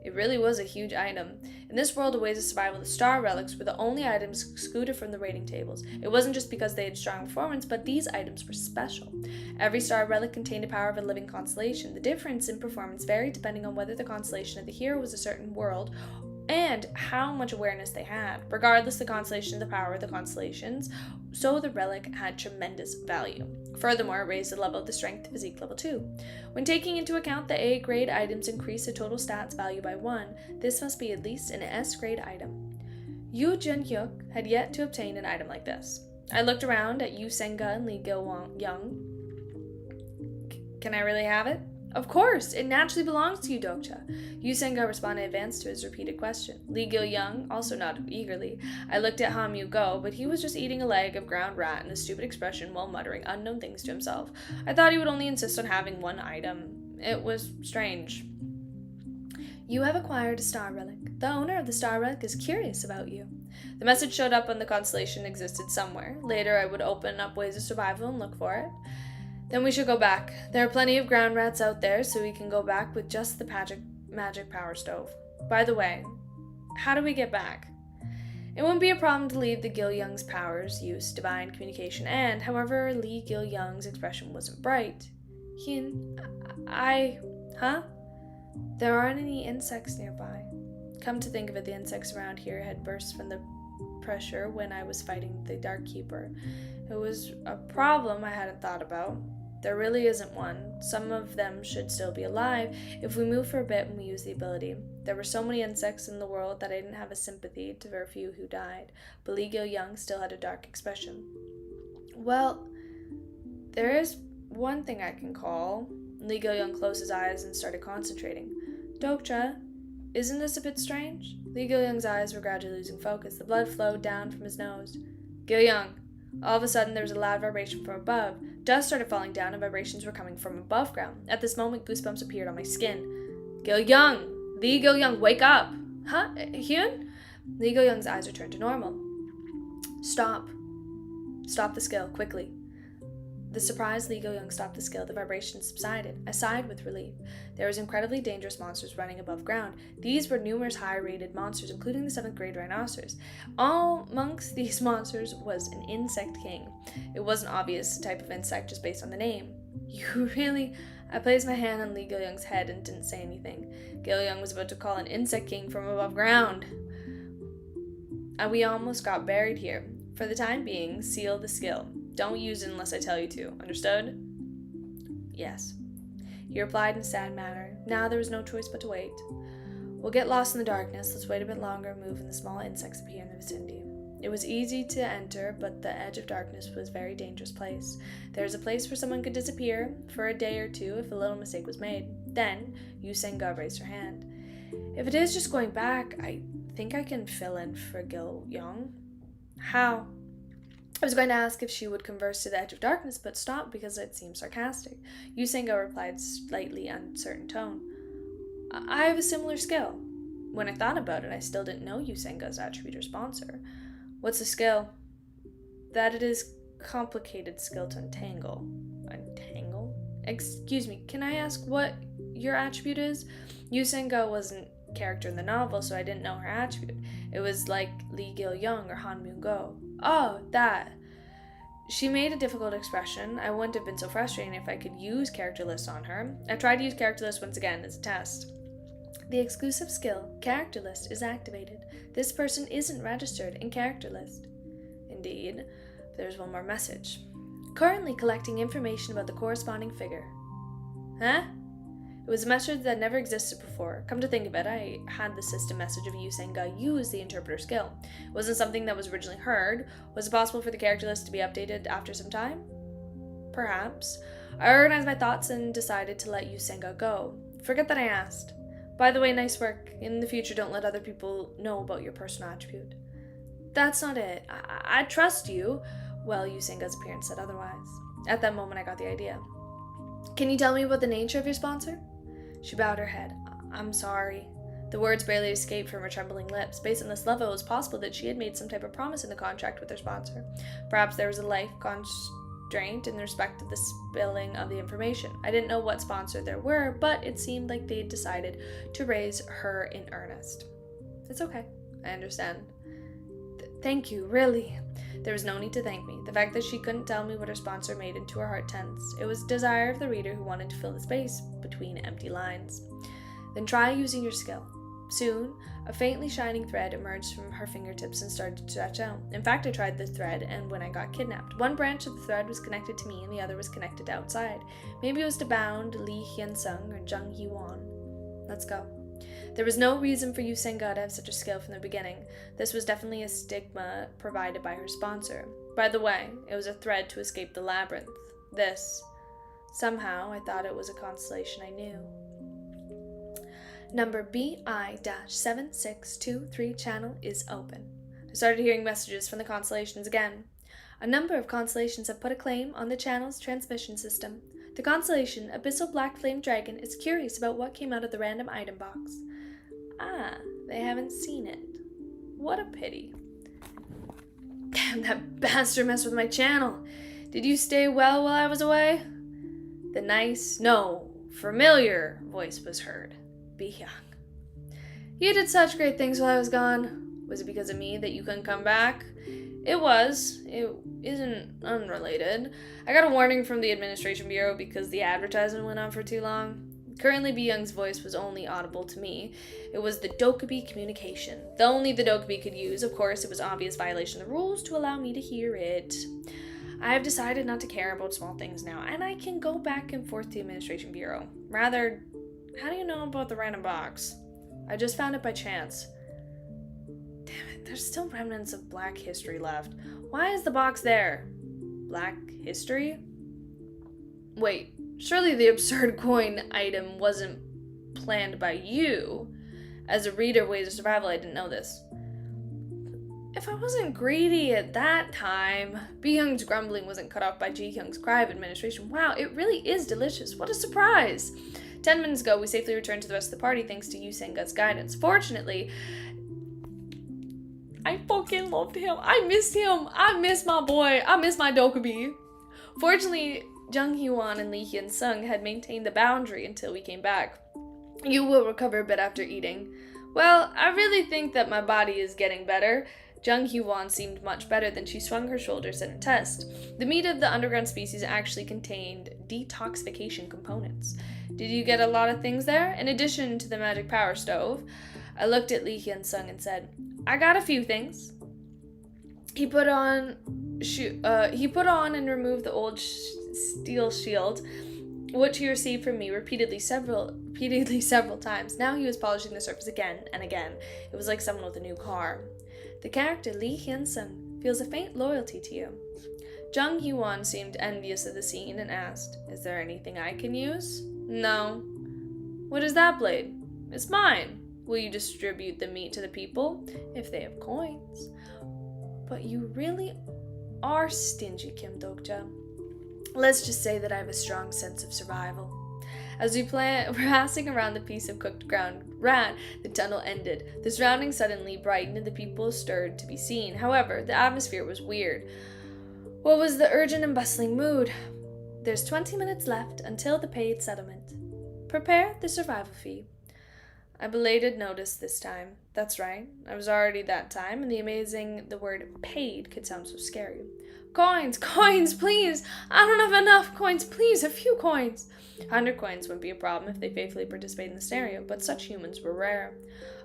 It really was a huge item. In this world of Ways of Survival, the star relics were the only items excluded from the rating tables. It wasn't just because they had strong performance, but these items were special. Every star relic contained the power of a living constellation. The difference in performance varied depending on whether the constellation of the hero was a certain world and how much awareness they had. Regardless the constellation of the power of the constellations, so the relic had tremendous value. Furthermore, it raised the level of the strength to physique level 2. When taking into account the A grade items increase the total stats value by 1, this must be at least an S grade item. Yu Junhyuk had yet to obtain an item like this. I looked around at Yu Senga and Lee Gil-young. Can I really have it? Of course, it naturally belongs to you, Dokja. Yu Senga responded in advance to his repeated question. Lee Gil-young also nodded eagerly. I looked at Ham Yu-go, but he was just eating a leg of ground rat and a stupid expression while muttering unknown things to himself. I thought he would only insist on having one item. It was strange. You have acquired a star relic. The owner of the star relic is curious about you. The message showed up on the constellation existed somewhere. Later I would open up Ways of Survival and look for it. Then we should go back. There are plenty of ground rats out there, so we can go back with just the magic power stove. By the way, how do we get back? It wouldn't be a problem to leave the Gil-young's powers, use, divine communication, and, however, Lee Gil-young's expression wasn't bright. Huh? There aren't any insects nearby. Come to think of it, the insects around here had burst from the pressure when I was fighting the Dark Keeper. It was a problem I hadn't thought about. There really isn't one. Some of them should still be alive if we move for a bit and we use the ability. There were so many insects in the world that I didn't have a sympathy to very few who died, but Lee Gil-young still had a dark expression. Well, there is one thing I can call. Lee Gil-young closed his eyes and started concentrating. Dokja, isn't this a bit strange? Lee Gil-young's eyes were gradually losing focus. The blood flowed down from his nose. Gil-young. All of a sudden, there was a loud vibration from above. Dust started falling down, and vibrations were coming from above ground. At this moment, goosebumps appeared on my skin. Gil-young! Lee Gil-young, wake up! Huh? Hyun? Lee Gil-young's eyes returned to normal. Stop. Stop the skill, quickly. The surprised Lee Gil-young stopped the skill. The vibration subsided. I sighed with relief. There was incredibly dangerous monsters running above ground. These were numerous high-rated monsters, including the 7th grade rhinoceros. All amongst these monsters was an insect king. It wasn't obvious the type of insect just based on the name. You really... I placed my hand on Lee Gil-young's head and didn't say anything. Gil-young was about to call an insect king from above ground. We almost got buried here. For the time being, seal the skill. Don't use it unless I tell you to. Understood? Yes. He replied in a sad manner. Now there was no choice but to wait. We'll get lost in the darkness. Let's wait a bit longer and move when the small insects appear in the vicinity. It was easy to enter, but the edge of darkness was a very dangerous place. There was a place where someone could disappear for a day or two if a little mistake was made. Then, Yu Senga raised her hand. If it is just going back, I think I can fill in for Gil-young. How? I was going to ask if she would converse to the edge of darkness, but stopped because it seemed sarcastic. Yu Senga replied slightly uncertain tone. I have a similar skill. When I thought about it, I still didn't know Yu Senga's attribute or sponsor. What's the skill? That it is complicated skill to entangle. Entangle? Excuse me, can I ask what your attribute is? Yu Senga wasn't a character in the novel, so I didn't know her attribute. It was like Lee Gil-young or Han Myung-go. Oh, that. She made a difficult expression. I wouldn't have been so frustrating if I could use character lists on her. I tried to use character lists once again as a test. The exclusive skill, character list, is activated. This person isn't registered in character list. Indeed. There's one more message. Currently collecting information about the corresponding figure. Huh? It was a message that never existed before. Come to think of it, I had the system message of Yu Senga use the interpreter skill. It wasn't something that was originally heard. Was it possible for the character list to be updated after some time? Perhaps. I organized my thoughts and decided to let Yu Senga go. Forget that I asked. By the way, nice work. In the future, don't let other people know about your personal attribute. That's not it. I trust you. Well, Yu Senga's appearance said otherwise. At that moment, I got the idea. Can you tell me about the nature of your sponsor? She bowed her head. I'm sorry. The words barely escaped from her trembling lips. Based on this level, it was possible that she had made some type of promise in the contract with her sponsor. Perhaps there was a life constraint in respect to the spilling of the information. I didn't know what sponsor there were, but it seemed like they'd decided to raise her in earnest. It's okay. I understand. Thank you, really. There was no need to thank me. The fact that she couldn't tell me what her sponsor made into her heart tense. It was desire of the reader who wanted to fill the space between empty lines. Then try using your skill. Soon, a faintly shining thread emerged from her fingertips and started to stretch out. In fact, I tried the thread, and when I got kidnapped, one branch of the thread was connected to me and the other was connected to outside. Maybe it was to bound Lee Hyun-sung or Jung Hee-won. Let's go. There was no reason for Yu Senga to have such a skill from the beginning. This was definitely a stigma provided by her sponsor. By the way, it was a thread to escape the labyrinth. Somehow, I thought it was a constellation I knew. Number BI-7623 channel is open. I started hearing messages from the constellations again. A number of constellations have put a claim on the channel's transmission system. The constellation Abyssal Black Flame Dragon is curious about what came out of the random item box. They haven't seen it. What a pity. Damn, that bastard messed with my channel. Did you stay well while I was away? The nice, no, familiar voice was heard. Be young. You did such great things while I was gone. Was it because of me that you couldn't come back? It was. It isn't unrelated. I got a warning from the Administration Bureau because the advertisement went on for too long. Currently, Bi-young's voice was only audible to me. It was the Dokubi communication. The only the Dokubi could use. Of course, it was obvious violation of the rules to allow me to hear it. I have decided not to care about small things now, and I can go back and forth to the Administration Bureau. Rather, how do you know about the random box? I just found it by chance. Damn it, there's still remnants of Black history left. Why is the box there? Black history? Wait, surely the absurd coin item wasn't planned by you. As a reader of Ways of Survival, I didn't know this. If I wasn't greedy at that time, Bi-young's grumbling wasn't cut off by Ji-hyung's cry of administration. Wow, it really is delicious. What a surprise! 10 minutes ago, we safely returned to the rest of the party thanks to Yu Senga's guidance. Fortunately, I fucking loved him. I missed him. I miss my boy. I miss my Dokubi. Fortunately, Jung Hee-won and Lee Hyun-sung had maintained the boundary until we came back. You will recover a bit after eating. Well, I really think that my body is getting better. Jung Hee-won seemed much better than she swung her shoulders in a test. The meat of the underground species actually contained detoxification components. Did you get a lot of things there? In addition to the magic power stove, I looked at Lee Hyun-sung and said, I got a few things. He put on and removed the old steel shield, which he received from me repeatedly several times. Now he was polishing the surface again and again. It was like someone with a new car. The character Lee Hyun-sung feels a faint loyalty to you. Jung Hee-won seemed envious of the scene and asked, Is there anything I can use? No. What is that blade? It's mine. Will you distribute the meat to the people? If they have coins. But you really are stingy, Kim Dokja. Let's just say that I have a strong sense of survival. As we were passing around the piece of cooked ground rat, the tunnel ended. The surroundings suddenly brightened and the people stirred to be seen. However, the atmosphere was weird. What was the urgent and bustling mood? There's 20 minutes left until the paid settlement. Prepare the survival fee. I belated notice this time. That's right. I was already that time, and the word paid could sound so scary. Coins, please! I don't have enough coins, please, a few coins! 100 coins wouldn't be a problem if they faithfully participated in the scenario, but such humans were rare.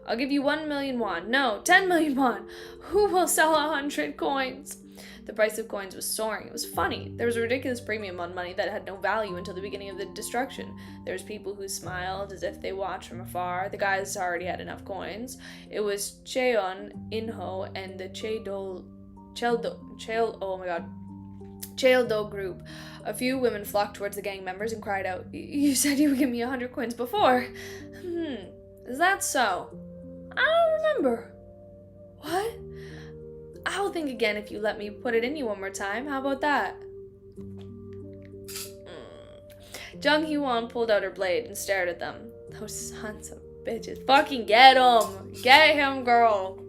I'll give you 1 million won. No, 10 million won! Who will sell 100 coins? The price of coins was soaring. It was funny. There was a ridiculous premium on money that had no value until the beginning of the destruction. There was people who smiled as if they watched from afar. The guys already had enough coins. It was Cheon, Inho, and the Cheoldo group. A few women flocked towards the gang members and cried out, You said you would give me 100 coins before. Is that so? I don't remember. What? I'll think again if you let me put it in you one more time. How about that? Jung Hee-won pulled out her blade and stared at them. Those sons of Bitches. Fucking get him. Get him, girl.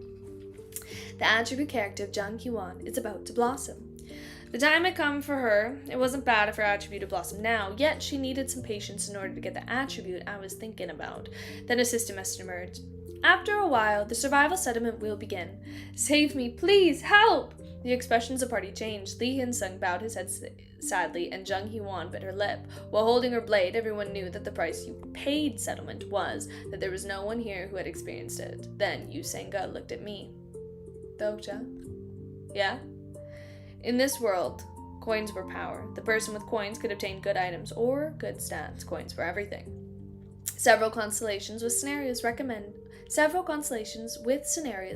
The attribute character of Jung Hee-won is about to blossom. The time had come for her. It wasn't bad if her attribute to blossom now, yet she needed some patience in order to get the attribute I was thinking about. Then a system must emerge. After a while, the survival settlement will begin. Save me, please, help! The expressions of the party changed. Lee Hyun-sung bowed his head sadly, and Jung Hee-won bit her lip. While holding her blade, everyone knew that the price you paid settlement was that there was no one here who had experienced it. Then Yu Sang-ga looked at me. Dokja? Yeah? In this world, coins were power. The person with coins could obtain good items or good stats. Coins were everything. Several constellations with scenarios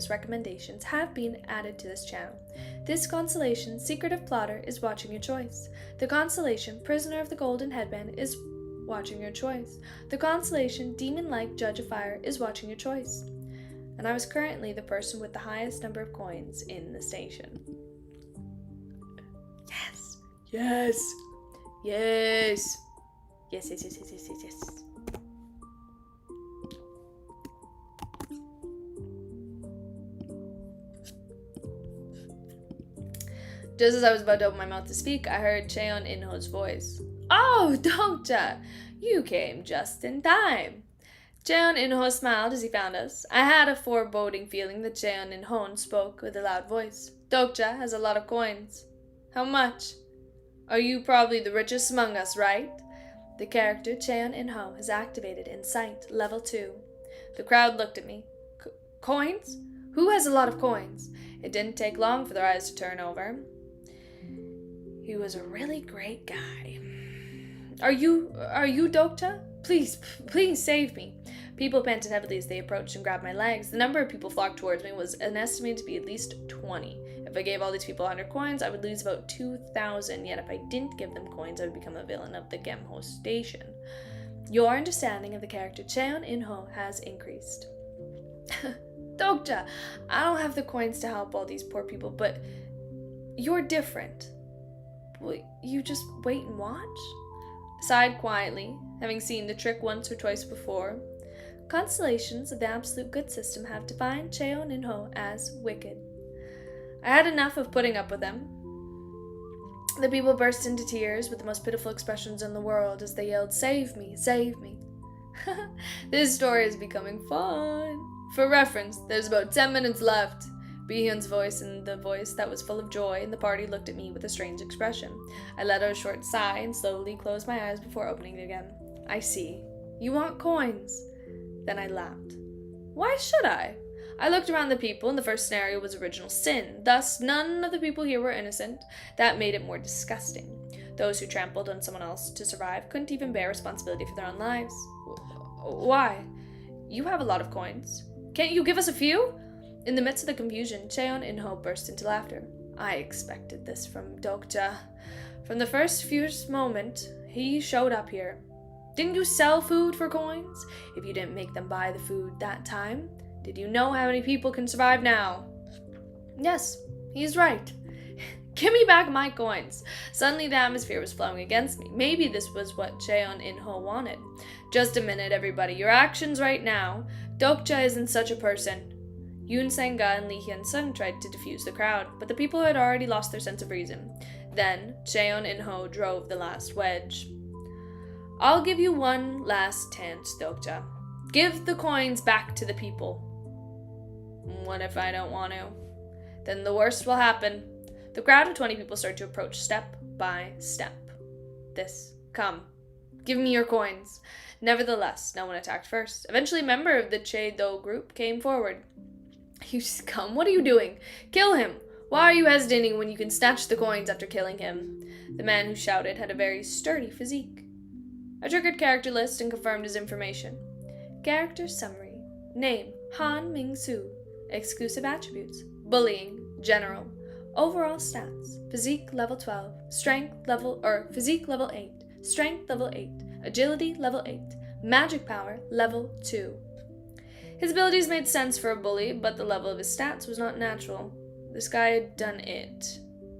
recommendations have been added to this channel. This constellation, Secretive Plotter, is watching your choice. The constellation, Prisoner of the Golden Headband, is watching your choice. The constellation, Demon-like Judge of Fire, is watching your choice. And I was currently the person with the highest number of coins in the station. Yes! Yes! Yes! Yes, yes, yes, yes, yes, yes, yes. Just as I was about to open my mouth to speak, I heard Cheon In-ho's voice. Oh, Dokja! You came just in time. Cheon In-ho smiled as he found us. I had a foreboding feeling that Cheon In-ho spoke with a loud voice. Dokja has a lot of coins. How much? Are you probably the richest among us, right? The character Cheon In-ho has activated in sight, level 2. The crowd looked at me. Coins? Who has a lot of coins? It didn't take long for their eyes to turn over. He was a really great guy. Are you Dokja? Please save me. People panted heavily as they approached and grabbed my legs. The number of people flocked towards me was estimated to be at least 20. If I gave all these people 100 coins, I would lose about 2,000. Yet if I didn't give them coins, I would become a villain of the Gemho station. Your understanding of the character Cheon In-ho has increased. Dokja, I don't have the coins to help all these poor people, but you're different. Will you just wait and watch? Sighed quietly, having seen the trick once or twice before. Constellations of the Absolute Good system have defined Cheon In-ho as wicked. I had enough of putting up with them. The people burst into tears with the most pitiful expressions in the world as they yelled, "Save me, save me." This story is becoming fun. For reference, there's about 10 minutes left. Bi-hyun's voice and the voice that was full of joy, and the party looked at me with a strange expression. I let out a short sigh and slowly closed my eyes before opening it again. I see. You want coins? Then I laughed. Why should I? I looked around the people, and the first scenario was original sin. Thus, none of the people here were innocent. That made it more disgusting. Those who trampled on someone else to survive couldn't even bear responsibility for their own lives. Why? You have a lot of coins. Can't you give us a few? In the midst of the confusion, Cheon In-ho burst into laughter. I expected this from Dokja. From the first moment he showed up here. Didn't you sell food for coins? If you didn't make them buy the food that time, did you know how many people can survive now? Yes, he's right. Give me back my coins. Suddenly the atmosphere was flowing against me. Maybe this was what Cheon In-ho wanted. Just a minute, everybody. Your actions right now. Dokja isn't such a person. Yoon Sang-ga and Lee Hyun-sung tried to defuse the crowd, but the people had already lost their sense of reason. Then, Cheon In-ho drove the last wedge. I'll give you one last chance, Dokja. Give the coins back to the people. What if I don't want to? Then the worst will happen. The crowd of 20 people started to approach step by step. Come. Give me your coins. Nevertheless, no one attacked first. Eventually, a member of the Che-do group came forward. You scum, what are you doing? Kill him! Why are you hesitating when you can snatch the coins after killing him? The man who shouted had a very sturdy physique. I triggered character list and confirmed his information. Character summary. Name, Han Ming-soo. Exclusive attributes. Bullying, general. Overall stats. Physique level 12. Physique level 8. Strength level 8. Agility level 8. Magic power level 2. His abilities made sense for a bully, but the level of his stats was not natural. This guy had done it.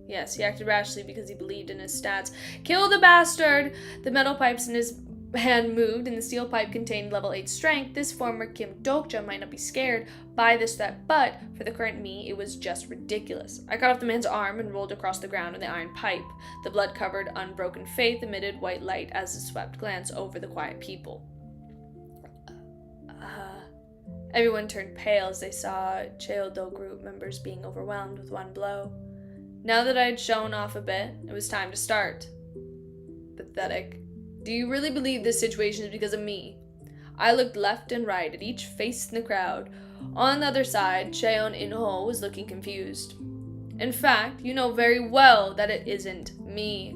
Yes, he acted rashly because he believed in his stats. Kill the bastard! The metal pipes in his hand moved and the steel pipe contained level 8 strength, this former Kim Dokja might not be scared by this threat, but for the current me, it was just ridiculous. I cut off the man's arm and rolled across the ground in the iron pipe. The blood-covered, unbroken faith emitted white light as it swept glance over the quiet people. Everyone turned pale as they saw Cheoldo group members being overwhelmed with one blow. Now that I had shown off a bit, it was time to start. Pathetic. Do you really believe this situation is because of me? I looked left and right at each face in the crowd. On the other side, Cheon In-ho was looking confused. In fact, you know very well that it isn't me.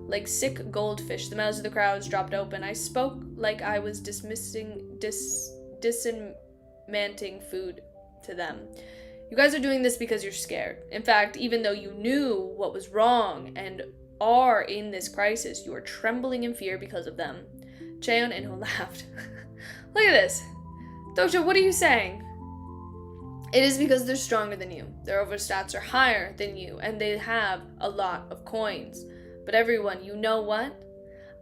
Like sick goldfish, the mouths of the crowds dropped open. I spoke like I was dismanting food to them. You guys are doing this because you're scared. In fact, even though you knew what was wrong and are in this crisis, you are trembling in fear because of them. Cheon In-ho laughed. Look at this. Doja, what are you saying? It is because they're stronger than you. Their overstats are higher than you, and they have a lot of coins. But everyone, you know what?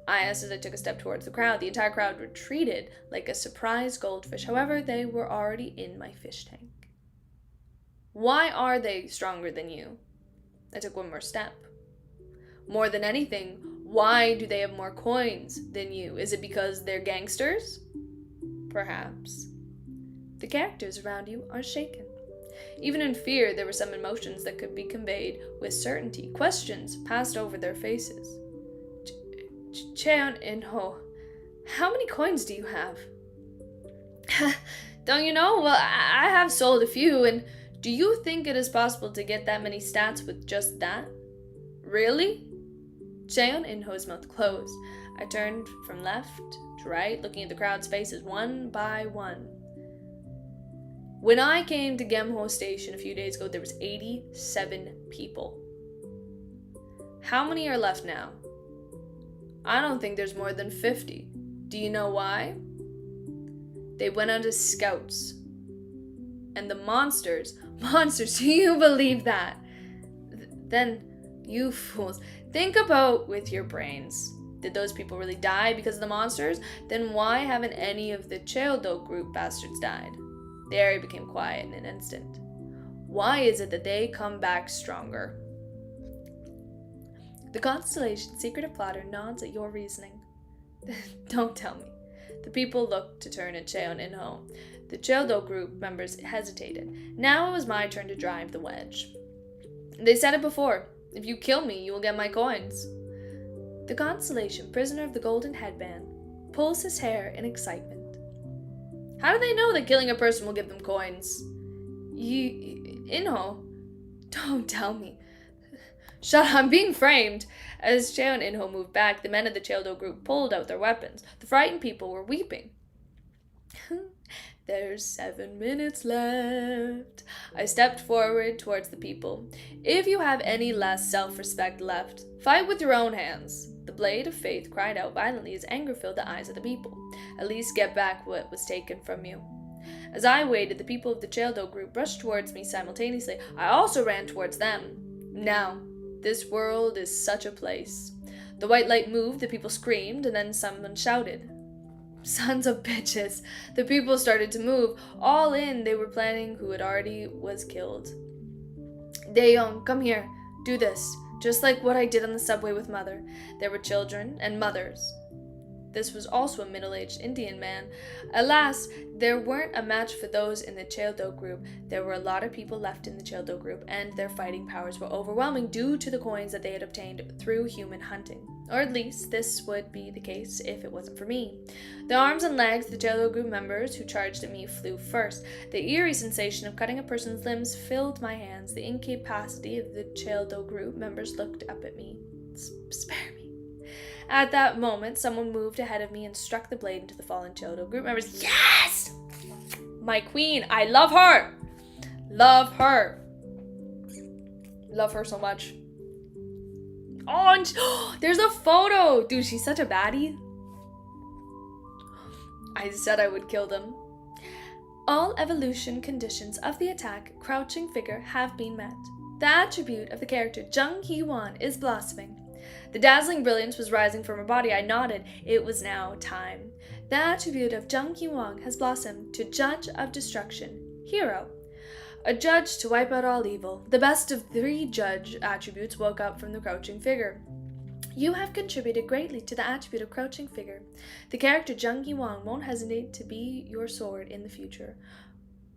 I asked as I took a step towards the crowd. The entire crowd retreated like a surprised goldfish. However, they were already in my fish tank. Why are they stronger than you? I took one more step. More than anything, why do they have more coins than you? Is it because they're gangsters? Perhaps. The characters around you are shaken. Even in fear, there were some emotions that could be conveyed with certainty. Questions passed over their faces. Cheon In-ho, how many coins do you have? Don't you know? Well, I have sold a few, and do you think it is possible to get that many stats with just that? Really? Cheon In-ho's mouth closed. I turned from left to right, looking at the crowd's faces one by one. When I came to Gemho Station a few days ago, there was 87 people. How many are left now? I don't think there's more than 50. Do you know why? They went out as scouts. And the monsters, do you believe that? Then, you fools, think about with your brains. Did those people really die because of the monsters? Then why haven't any of the Cheoldo group bastards died? The area became quiet in an instant. Why is it that they come back stronger? The Constellation's secretive plotter nods at your reasoning. Don't tell me. The people looked to turn at Cheon In-ho. The Cheoldo group members hesitated. Now it was my turn to drive the wedge. They said it before. If you kill me, you will get my coins. The Constellation, prisoner of the golden headband, pulls his hair in excitement. How do they know that killing a person will give them coins? In-ho, don't tell me. Shut up, I'm being framed. As Cheon In-ho moved back, the men of the Cheoldo group pulled out their weapons. The frightened people were weeping. There's 7 minutes left. I stepped forward towards the people. If you have any less self-respect left, fight with your own hands. The blade of faith cried out violently as anger filled the eyes of the people. At least get back what was taken from you. As I waited, the people of the Cheoldo group rushed towards me simultaneously. I also ran towards them. Now, this world is such a place. The white light moved, the people screamed, and then someone shouted. Sons of bitches. The people started to move. All in, they were planning who had already was killed. Daeyoung, come here. Do this. Just like what I did on the subway with Mother. There were children and mothers. This was also a middle-aged Indian man. Alas, there weren't a match for those in the Cheoldo group. There were a lot of people left in the Cheoldo group, and their fighting powers were overwhelming due to the coins that they had obtained through human hunting. Or at least, this would be the case if it wasn't for me. The arms and legs of the Cheoldo group members who charged at me flew first. The eerie sensation of cutting a person's limbs filled my hands. The incapacity of the Cheoldo group members looked up at me. Spare me. At that moment, someone moved ahead of me and struck the blade into the fallen Cheoldo group members. Yes! My queen, I love her! Love her. Love her so much. Oh, and there's a photo! Dude, she's such a baddie. I said I would kill them. All evolution conditions of the attack crouching figure have been met. The attribute of the character Jung Hee-won is blossoming. The dazzling brilliance was rising from her body. I nodded. It was now time. The attribute of Jung Hee-won has blossomed to Judge of Destruction, Hero. A judge to wipe out all evil. The best of 3 judge attributes woke up from the crouching figure. You have contributed greatly to the attribute of crouching figure. The character Jung Hee-won won't hesitate to be your sword in the future.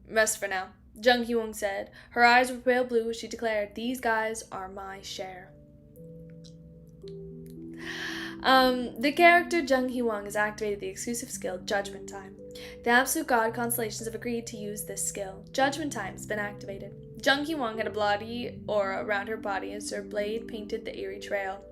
Rest for now, Jung Hee-won said. Her eyes were pale blue as she declared, these guys are my share. The character Jung Hee-won has activated the exclusive skill Judgment Time. The Absolute God constellations have agreed to use this skill. Judgment Time has been activated. Jung Hee-won had a bloody aura around her body as her blade painted the eerie trail.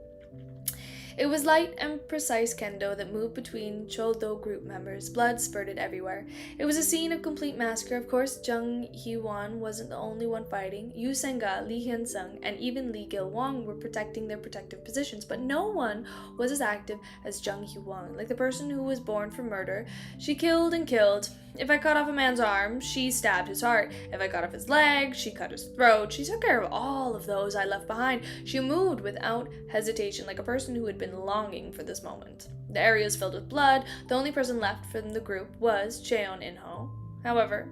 It was light and precise kendo that moved between Choldo group members. Blood spurted everywhere. It was a scene of complete massacre. Of course, Jung Hee-won wasn't the only one fighting. Yu Senga, Lee Hyun-sung, and even Lee Gil-won were protecting their protective positions, but no one was as active as Jung Hee-won. Like the person who was born for murder, she killed and killed. If I cut off a man's arm, she stabbed his heart. If I cut off his leg, she cut his throat. She took care of all of those I left behind. She moved without hesitation, like a person who had been longing for this moment. The area was filled with blood. The only person left from the group was Cheon In-ho. However,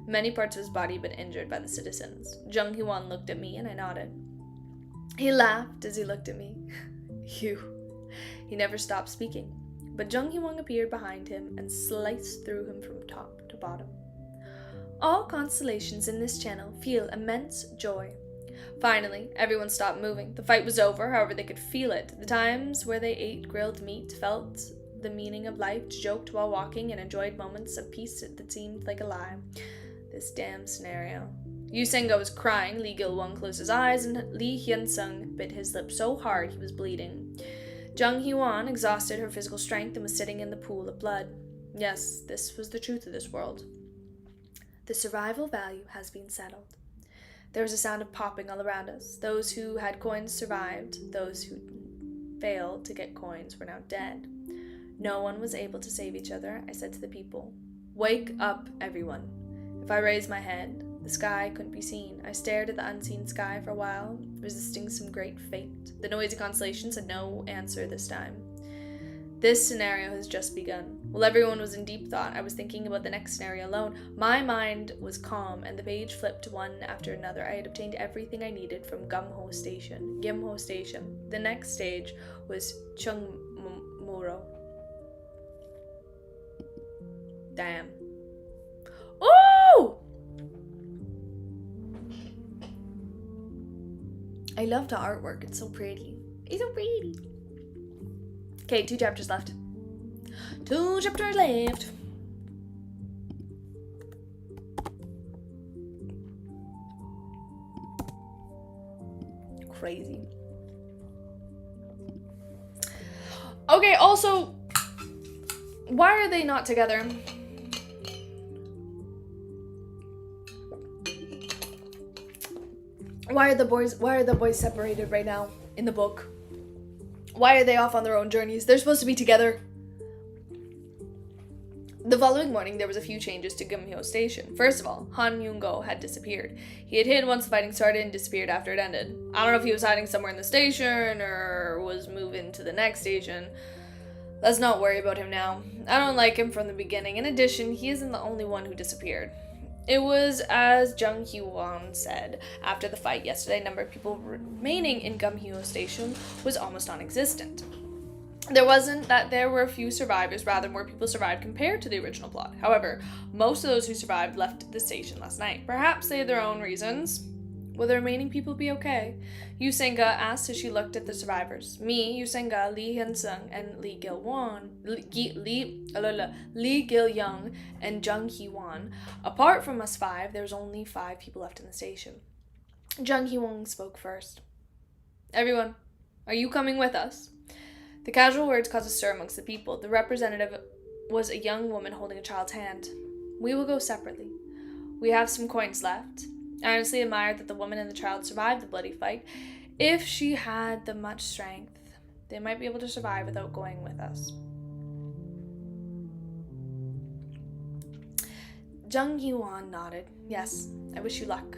many parts of his body had been injured by the citizens. Jung Hee-won looked at me and I nodded. He laughed as he looked at me. You. He never stopped speaking. But Jung Hee-won appeared behind him and sliced through him from top to bottom. All constellations in this channel feel immense joy. Finally, everyone stopped moving. The fight was over, however they could feel it. The times where they ate grilled meat, felt the meaning of life, joked while walking, and enjoyed moments of peace that seemed like a lie. This damn scenario. Yu Senga was crying, Lee Gil-won closed his eyes, and Lee Hyun-sung bit his lip so hard he was bleeding. Jung Hee-won exhausted her physical strength and was sitting in the pool of blood. Yes, this was the truth of this world. The survival value has been settled. There was a sound of popping all around us. Those who had coins survived. Those who failed to get coins were now dead. No one was able to save each other. I said to the people, wake up, everyone. If I raised my head, the sky couldn't be seen. I stared at the unseen sky for a while, resisting some great fate. The noisy constellations had no answer this time. This scenario has just begun. While everyone was in deep thought, I was thinking about the next scenario alone. My mind was calm, and the page flipped one after another. I had obtained everything I needed from Gimho Station. The next stage was Chungmuro. Damn. Ooh! I love the artwork. It's so pretty. It's so pretty. Okay, 2 chapters left. 2 chapters left. Crazy. Okay, also, why are they not together? Why are the boys separated right now in the book? Why are they off on their own journeys? They're supposed to be together. The following morning, there was a few changes to Gimho Station. First of all, Han Myung-go had disappeared. He had hid once the fighting started and disappeared after it ended. I don't know if he was hiding somewhere in the station or was moving to the next station. Let's not worry about him now. I don't like him from the beginning. In addition, he isn't the only one who disappeared. It was as Jung Hee-won said. After the fight yesterday, number of people remaining in Gimho Station was almost non-existent. There wasn't that there were a few survivors, rather more people survived compared to the original plot. However, most of those who survived left the station last night. Perhaps they had their own reasons. Will the remaining people be okay? Yu Senga asked as she looked at the survivors. Me, Yu Senga, Lee Hyun-sung, and Lee Gil-young, and Jung Hee-won. Apart from us 5, there was only 5 people left in the station. Jung Hee-won spoke first. Everyone, are you coming with us? The casual words caused a stir amongst the people. The representative was a young woman holding a child's hand. We will go separately. We have some coins left. I honestly admired that the woman and the child survived the bloody fight. If she had the much strength, they might be able to survive without going with us. Jung Hee-won nodded. Yes, I wish you luck.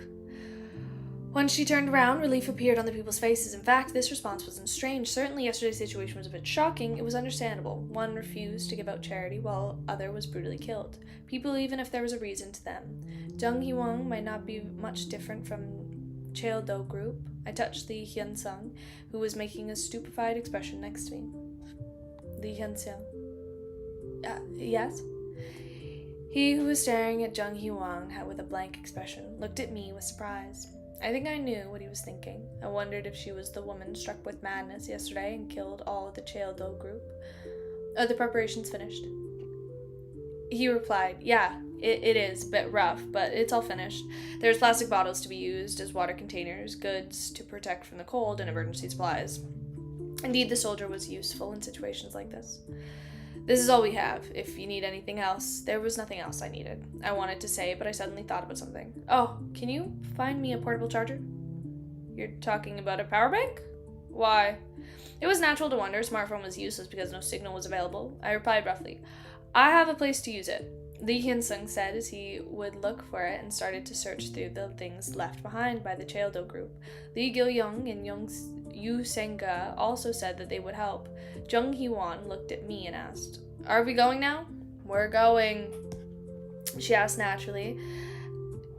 Once she turned around, relief appeared on the people's faces. In fact, this response wasn't strange. Certainly yesterday's situation was a bit shocking. It was understandable. One refused to give out charity, while other was brutally killed. People, even if there was a reason to them. Jung Hee-won might not be much different from Cheol-do group. I touched Lee Hyun-sung, who was making a stupefied expression next to me. Lee Hyun-sung. Yes? He who was staring at Jung Hee-won with a blank expression looked at me with surprise. I think I knew what he was thinking. I wondered if she was the woman struck with madness yesterday and killed all of the Cheol-do group. Are the preparations finished? He replied, yeah, it is a bit rough, but it's all finished. There's plastic bottles to be used as water containers, goods to protect from the cold, and emergency supplies. Indeed, the soldier was useful in situations like this. This is all we have. If you need anything else, there was nothing else I needed. I wanted to say, but I suddenly thought about something. Oh, can you find me a portable charger? You're talking about a power bank? Why? It was natural to wonder. A smartphone was useless because no signal was available. I replied roughly, I have a place to use it. Lee Hyun-sung said as he would look for it and started to search through the things left behind by the Cheol-do group. Lee Gil-young and Yu Seng-ga also said that they would help. Jung Hee-won looked at me and asked, Are we going now? We're going, she asked naturally,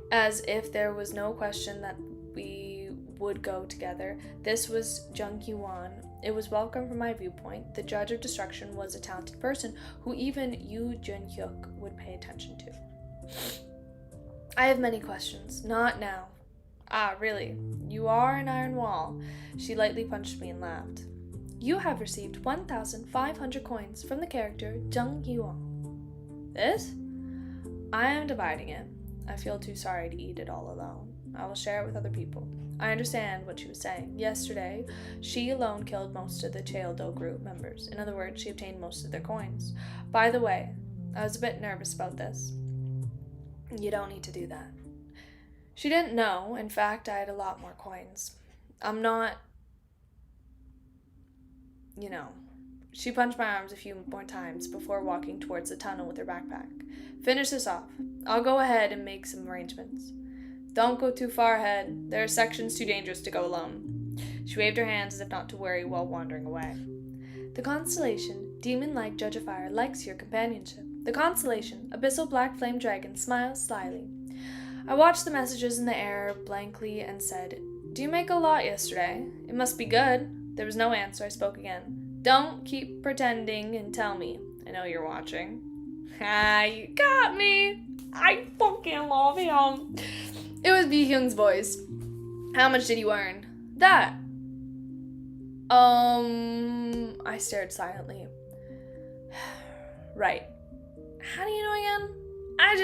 as if there was no question that we would go together. This was Jung Hee-won. It was welcome from my viewpoint. The judge of destruction was a talented person who even Yoo Jun-hyuk would pay attention to. I have many questions. Not now. Ah, really? You are an iron wall. She lightly punched me and laughed. You have received 1,500 coins from the character Jung Hee-won. This? I am dividing it. I feel too sorry to eat it all alone. I will share it with other people. I understand what she was saying. Yesterday, she alone killed most of the Cheol-do group members. In other words, she obtained most of their coins. By the way, I was a bit nervous about this. You don't need to do that. She didn't know. In fact, I had a lot more coins. I'm not... She punched my arms a few more times before walking towards the tunnel with her backpack. Finish this off. I'll go ahead and make some arrangements. Don't go too far ahead. There are sections too dangerous to go alone. She waved her hands as if not to worry while wandering away. The constellation, demon-like judge of fire, likes your companionship. The constellation, abyssal black flame dragon, smiles slyly. I watched the messages in the air blankly and said, Do you make a lot yesterday? It must be good. There was no answer. I spoke again. Don't keep pretending and tell me. I know you're watching. Ah, you got me. I fucking love him. It was Bi-hyung's voice. How much did you earn? That. I stared silently. Right. How do you know again? I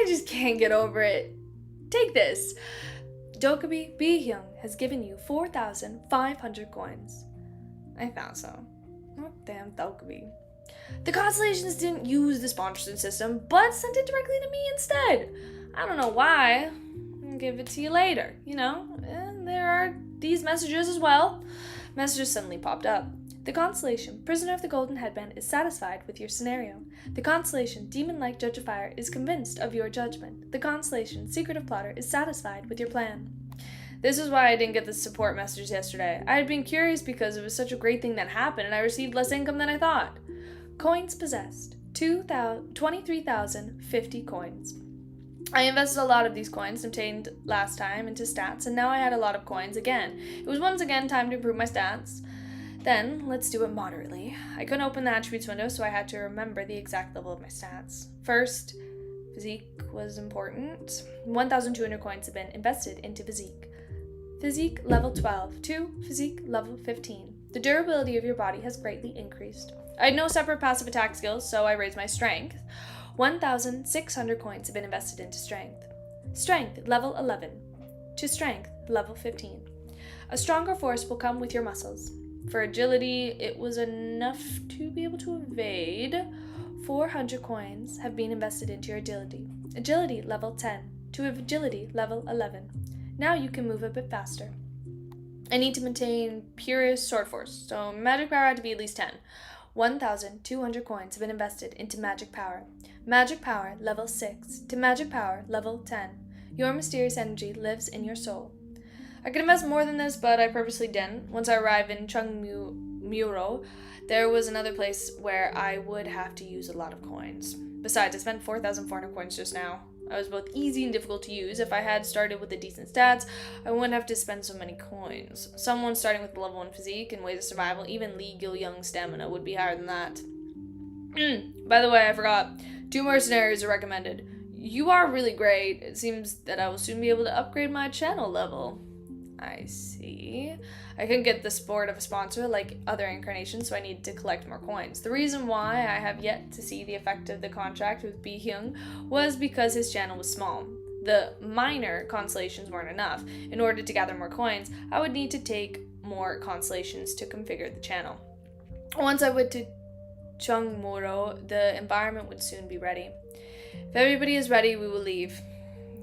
just can't get over it. Take this. Dokubi Bi-hyung has given you 4,500 coins. I thought so. Oh, damn Dokubi. The constellations didn't use the sponsorship system, but sent it directly to me instead. I don't know why. I'll give it to you later, And there are these messages as well. Messages suddenly popped up. The constellation, prisoner of the golden headband, is satisfied with your scenario. The constellation, demon-like judge of fire, is convinced of your judgment. The constellation, secretive plotter, is satisfied with your plan. This is why I didn't get the support messages yesterday. I had been curious because it was such a great thing that happened and I received less income than I thought. Coins possessed. 23,050 coins. I invested a lot of these coins obtained last time into stats, and now I had a lot of coins again. It was once again time to improve my stats. Then, let's do it moderately. I couldn't open the attributes window, so I had to remember the exact level of my stats. First, physique was important. 1,200 coins have been invested into physique. Physique level 12 to physique level 15. The durability of your body has greatly increased. I had no separate passive attack skills, so I raised my strength. 1,600 coins have been invested into strength. Strength level 11 to strength level 15. A stronger force will come with your muscles. For agility, it was enough to be able to evade. 400 coins have been invested into your agility. Agility level 10 to agility level 11. Now you can move a bit faster. I need to maintain purest sword force, so magic power had to be at least 10. 1,200 coins have been invested into magic power. Magic power level 6 to magic power level 10. Your mysterious energy lives in your soul. I could invest more than this, but I purposely didn't. Once I arrived in Chungmuro, there was another place where I would have to use a lot of coins. Besides, I spent 4,400 coins just now. I was both easy and difficult to use. If I had started with the decent stats, I wouldn't have to spend so many coins. Someone starting with level 1 physique and ways of survival, even legal young stamina, would be higher than that. By the way, I forgot. 2 mercenaries are recommended. You are really great. It seems that I will soon be able to upgrade my channel level. I see. I couldn't get the support of a sponsor like other incarnations, so I needed to collect more coins. The reason why I have yet to see the effect of the contract with Bi Hyung was because his channel was small. The minor constellations weren't enough. In order to gather more coins, I would need to take more constellations to configure the channel. Once I went to Chungmuro, the environment would soon be ready. If everybody is ready, we will leave.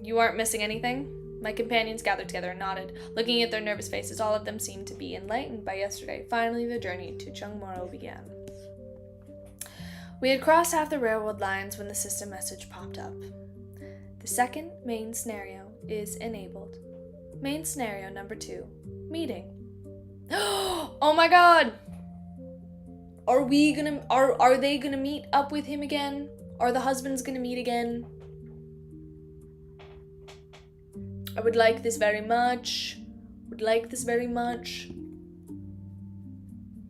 You aren't missing anything? My companions gathered together and nodded. Looking at their nervous faces, all of them seemed to be enlightened by yesterday. Finally, the journey to Chungmuro began. We had crossed half the railroad lines when the system message popped up. The second main scenario is enabled. Main scenario number 2, meeting. Oh my god! Are they gonna meet up with him again? Are the husbands gonna meet again? I would like this very much.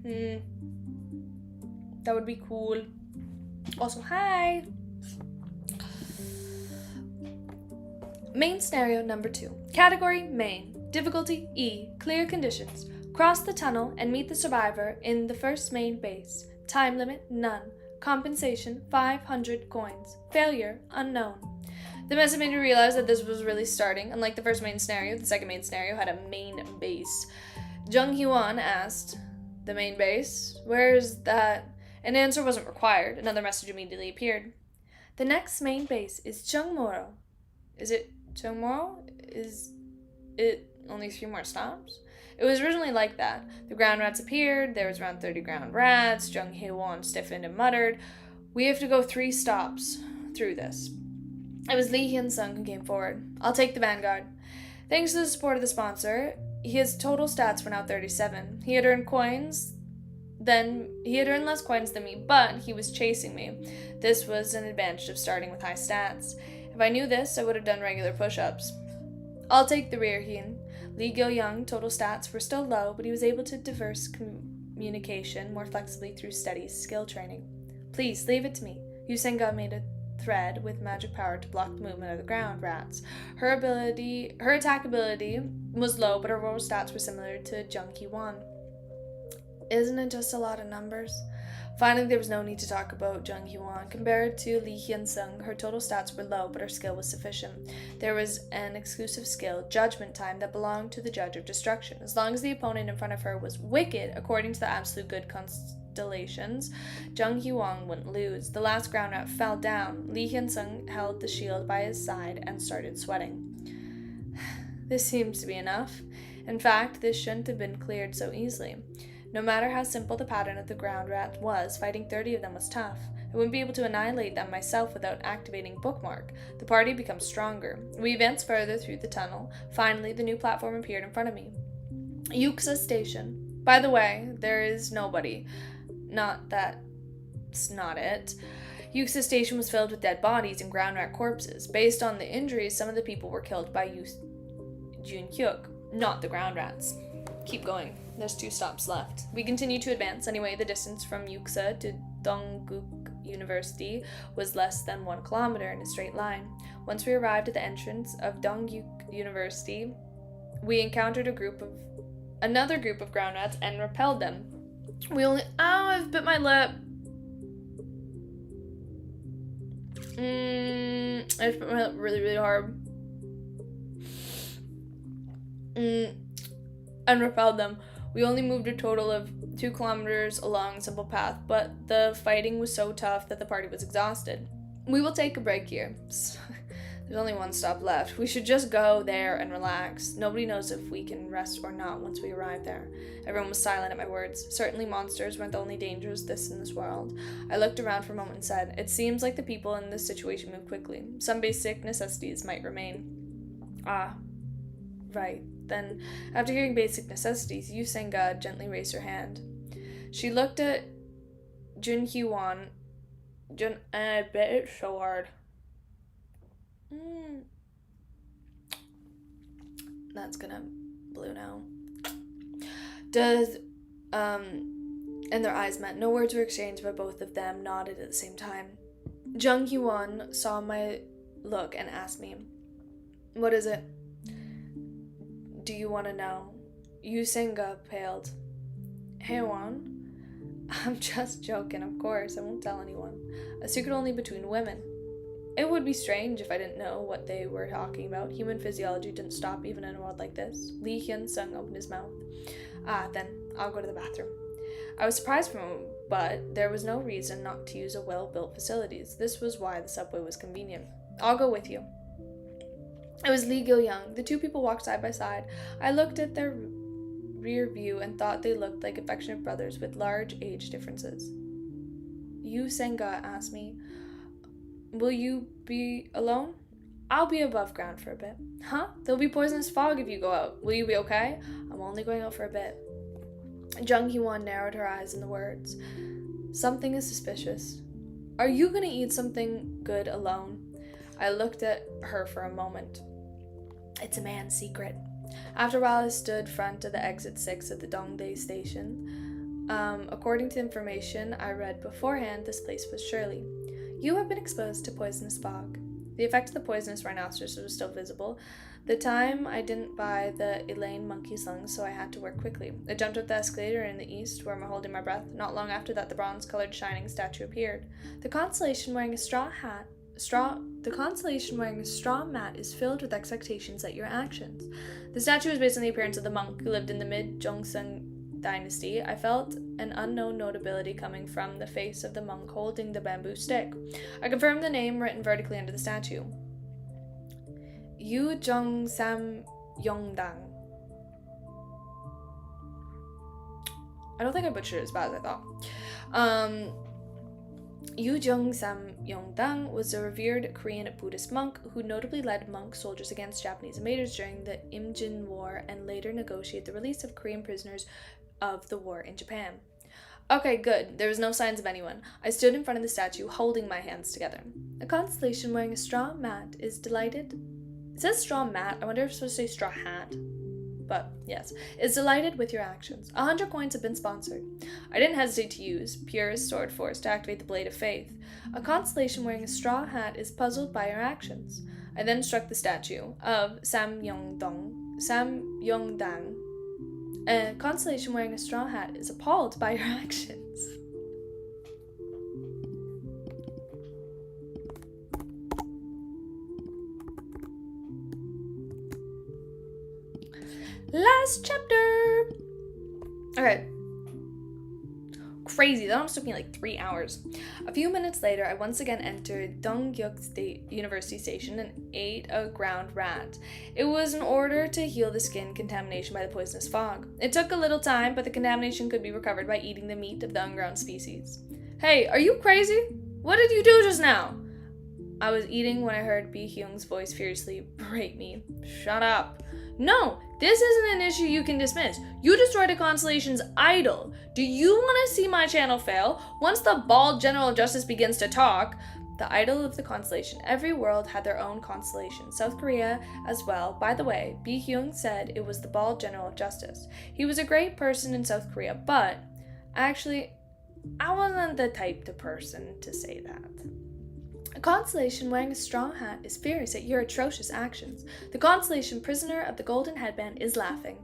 That would be cool. Also, hi! Main scenario number 2. Category, main. Difficulty, E. Clear conditions. Cross the tunnel and meet the survivor in the first main base. Time limit, none. Compensation, 500 coins. Failure, unknown. The message made me realize that this was really starting. Unlike the first main scenario, the second main scenario had a main base. Jung Hyewon asked, the main base? Where's that? An answer wasn't required. Another message immediately appeared. The next main base is Chungmuro. Is it Chungmuro? Is it only a few more stops? It was originally like that. The ground rats appeared. There was around 30 ground rats. Jung Hyewon stiffened and muttered, "We have to go 3 stops through this." It was Lee Hyun-sung who came forward. "I'll take the vanguard." Thanks to the support of the sponsor, his total stats were now 37. He had earned less coins than me, but he was chasing me. This was an advantage of starting with high stats. If I knew this, I would have done regular push-ups. "I'll take the rear, Hyun." Lee Gyo-young total stats were still low, but he was able to diverse communication more flexibly through steady skill training. "Please, leave it to me." Yu Senga made a thread with magic power to block the movement of the ground rats. Her attack ability was low, but her raw stats were similar to Jung Hyewon. Isn't it just a lot of numbers? Finally, there was no need to talk about Jung Hyewon. Compared to Lee Hyun-sung, her total stats were low, but her skill was sufficient. There was an exclusive skill, Judgment Time, that belonged to the Judge of Destruction. As long as the opponent in front of her was wicked, according to the absolute good constellations, Jung Hyewon wouldn't lose. The last ground rat fell down. Lee Hyun-sung held the shield by his side and started sweating. This seems to be enough. In fact, this shouldn't have been cleared so easily. No matter how simple the pattern of the ground rat was, fighting 30 of them was tough. I wouldn't be able to annihilate them myself without activating Bookmark. The party becomes stronger. We advanced further through the tunnel. Finally, the new platform appeared in front of me. Yuxa Station. By the way, there is nobody. Not that's not it. Yuxa Station was filled with dead bodies and ground rat corpses. Based on the injuries, some of the people were killed by Jun-hyuk, not the ground rats. Keep going. There's 2 stops left. We continue to advance. Anyway, the distance from Yuxa to Dongguk University was less than 1 kilometer in a straight line. Once we arrived at the entrance of Dongguk University, we encountered another group of ground rats and repelled them. I've bit my lip. I just bit my lip really, really hard. And repelled them. We only moved a total of 2 kilometers along a simple path, but the fighting was so tough that the party was exhausted. We will take a break here. There's only 1 stop left. We should just go there and relax. Nobody knows if we can rest or not once we arrive there. Everyone was silent at my words. Certainly monsters weren't the only dangers in this world. I looked around for a moment and said, "It seems like the people in this situation move quickly. Some basic necessities might remain." Ah, right. Then, after hearing basic necessities, Yu Senga gently raised her hand. She looked at Jun Hee-won, and I bet it's so hard. That's gonna blue now. And their eyes met. No words were exchanged, but both of them nodded at the same time. Jung Hee-won saw my look and asked me, "What is it? Do you want to know?" Yu Senga paled. Hee-won? I'm just joking, of course. I won't tell anyone. A secret only between women. It would be strange if I didn't know what they were talking about. Human physiology didn't stop even in a world like this. Lee Hyun-sung opened his mouth. Then I'll go to the bathroom. I was surprised for a moment, but there was no reason not to use a well-built facilities. This was why the subway was convenient. I'll go with you. It was Lee Gil-young. The two people walked side by side. I looked at their rear view and thought they looked like affectionate brothers with large age differences. Yu Senga asked me, "Will you be alone?" "I'll be above ground for a bit." "Huh? There'll be poisonous fog if you go out. Will you be okay?" "I'm only going out for a bit." Jung Hee-won narrowed her eyes in the words. "Something is suspicious. Are you going to eat something good alone?" I looked at her for a moment. It's a man's secret. After a while, I stood front of the exit 6 at the Dongdae station. According to information I read beforehand, this place was Shirley. You have been exposed to poisonous fog. The effect of the poisonous rhinoceros was still visible. The time I didn't buy the Elaine monkey's lungs, so I had to work quickly. I jumped up the escalator in the east, where I'm holding my breath. Not long after that, the bronze-colored shining statue appeared. The constellation wearing a straw mat is filled with expectations at your actions. The statue is based on the appearance of the monk who lived in the mid-Joseon dynasty. I felt an unknown notability coming from the face of the monk holding the bamboo stick. I confirmed the name written vertically under the statue. Yu Jung Sam Yongdang. I don't think I butchered it as bad as I thought. Yu Jung Sam Yongdang was a revered Korean Buddhist monk who notably led monk soldiers against Japanese invaders during the Imjin War and later negotiated the release of Korean prisoners of the war in Japan. Okay, good. There was no signs of anyone. I stood in front of the statue, holding my hands together. A constellation wearing a straw mat is delighted. It says straw mat. I wonder if it's supposed to say straw hat. But, yes, is delighted with your actions. 100 coins have been sponsored. I didn't hesitate to use Purest Sword Force to activate the Blade of Faith. A constellation wearing a straw hat is puzzled by your actions. I then struck the statue of Sam Yongdang. A constellation wearing a straw hat is appalled by your actions. Last chapter! Okay. Crazy. That almost took me like 3 hours. A few minutes later, I once again entered Dongguk State University Station and ate a ground rat. It was in order to heal the skin contamination by the poisonous fog. It took a little time, but the contamination could be recovered by eating the meat of the unground species. Hey, are you crazy? What did you do just now? I was eating when I heard Bi Hyung's voice furiously berate me. Shut up. No, this isn't an issue you can dismiss. You destroyed a constellation's idol. Do you want to see my channel fail? Once the bald General of Justice begins to talk, the idol of the constellation. Every world had their own constellation. South Korea as well. By the way, Bi Hyung said it was the bald General of Justice. He was a great person in South Korea, but actually, I wasn't the type of person to say that. A constellation wearing a straw hat is furious at your atrocious actions. The constellation prisoner of the golden headband is laughing.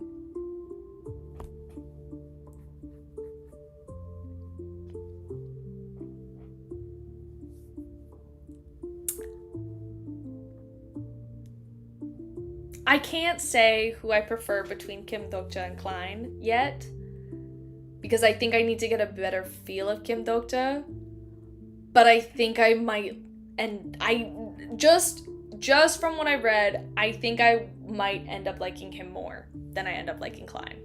I can't say who I prefer between Kim Dokja and Klein yet, because I think I need to get a better feel of Kim Dokja, but I think I might. And I just from what I read, I think I might end up liking him more than I end up liking Klein.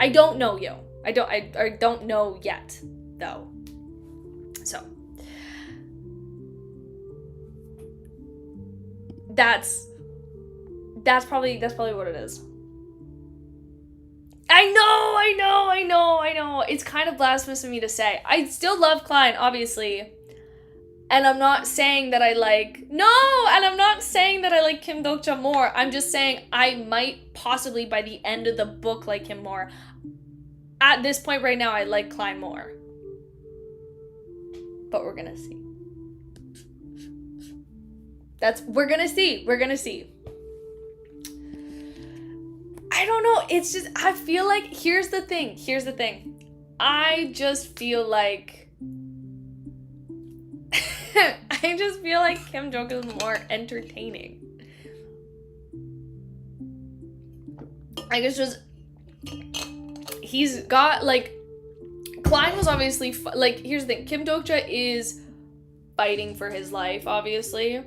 I don't know I don't know yet, though. So That's probably what it is. I know. It's kind of blasphemous of me to say. I still love Klein, obviously. And I'm not saying that I like... No! And I'm not saying that I like Kim Dokja more. I'm just saying I might possibly, by the end of the book, like him more. At this point right now, I like Klein more. But we're gonna see. We're gonna see. I don't know. It's just, I feel like, here's the thing. I just feel like Kim Jong is more entertaining. I guess just, he's got, like, Klein was obviously, here's the thing. Kim Dokja is fighting for his life, obviously.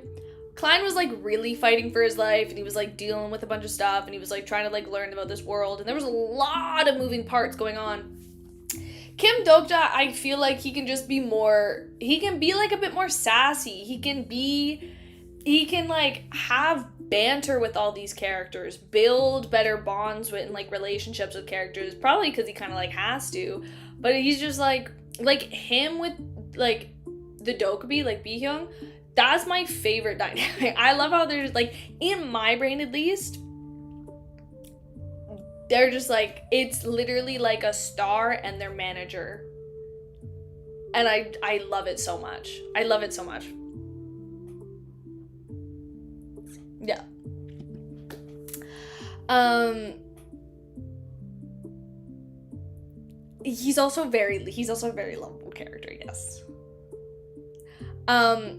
Klein was, like, really fighting for his life, and he was, like, dealing with a bunch of stuff, and he was, like, trying to, like, learn about this world, and there was a lot of moving parts going on. Kim Dokja, I feel like he can just be more, he can be, like, a bit more sassy. He can, like, have banter with all these characters, build better bonds with, and, like, relationships with characters, probably because he kind of, like, has to, but he's just, like him with, like, the Dokubi, like, Bi-hyung, that's my favorite dynamic. I love how they're just, like, in my brain at least, they're just, like, it's literally like a star and their manager. And I love it so much. Yeah. He's also a very lovable character, yes.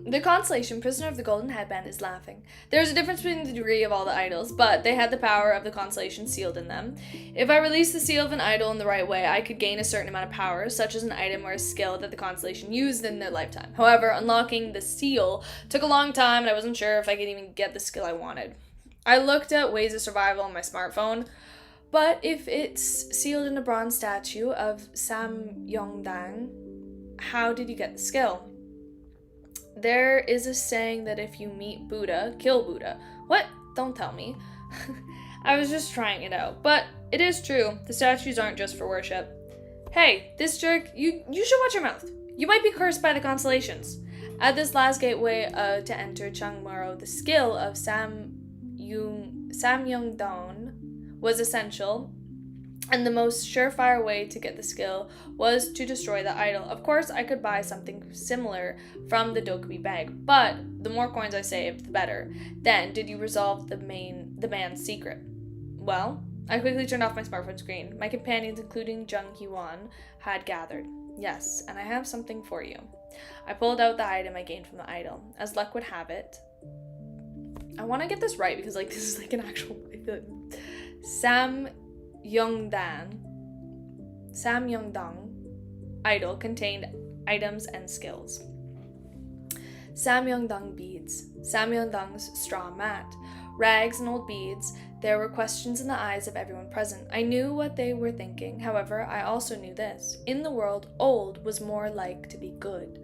The constellation, Prisoner of the Golden Headband, is laughing. There's a difference between the degree of all the idols, but they had the power of the constellation sealed in them. If I released the seal of an idol in the right way, I could gain a certain amount of power, such as an item or a skill that the constellation used in their lifetime. However, unlocking the seal took a long time, and I wasn't sure if I could even get the skill I wanted. I looked at ways of survival on my smartphone, but if it's sealed in a bronze statue of Sam Yongdang, how did you get the skill? There is a saying that if you meet Buddha, kill Buddha. What? Don't tell me. I was just trying it out. But it is true. The statues aren't just for worship. Hey, this jerk, you should watch your mouth. You might be cursed by the constellations. At this last gateway to enter Changmuro, the skill of Sam Yongdong was essential, and the most surefire way to get the skill was to destroy the idol. Of course, I could buy something similar from the Dokubi bag, but the more coins I saved, the better. Then, did you resolve the man's secret? Well, I quickly turned off my smartphone screen. My companions, including Jung Hee-won, had gathered. Yes, and I have something for you. I pulled out the item I gained from the idol. As luck would have it, I want to get this right because, like, this is like an actual, I feel like, Sam Yongdang idol contained items and skills. Sam Yongdang beads, Sam Yongdang's straw mat, rags and old beads. There were questions in the eyes of everyone present. I knew what they were thinking. However, I also knew this. In the world, old was more like to be good.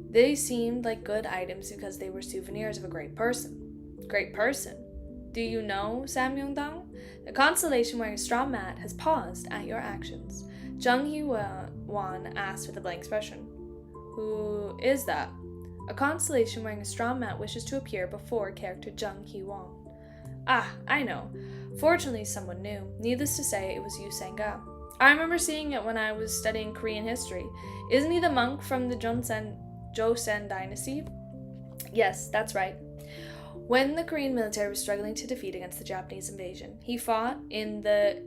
They seemed like good items because they were souvenirs of a great person. Great person? Do you know Sam Yongdang? The constellation wearing a straw mat has paused at your actions. Jung Hee-won asked with a blank expression. Who is that? A constellation wearing a straw mat wishes to appear before character Jung Hee-won. Ah, I know. Fortunately, someone knew. Needless to say, it was Yu Sanga. I remember seeing it when I was studying Korean history. Isn't he the monk from the Joseon dynasty? Yes, that's right. When the Korean military was struggling to defeat against the Japanese invasion, he fought in the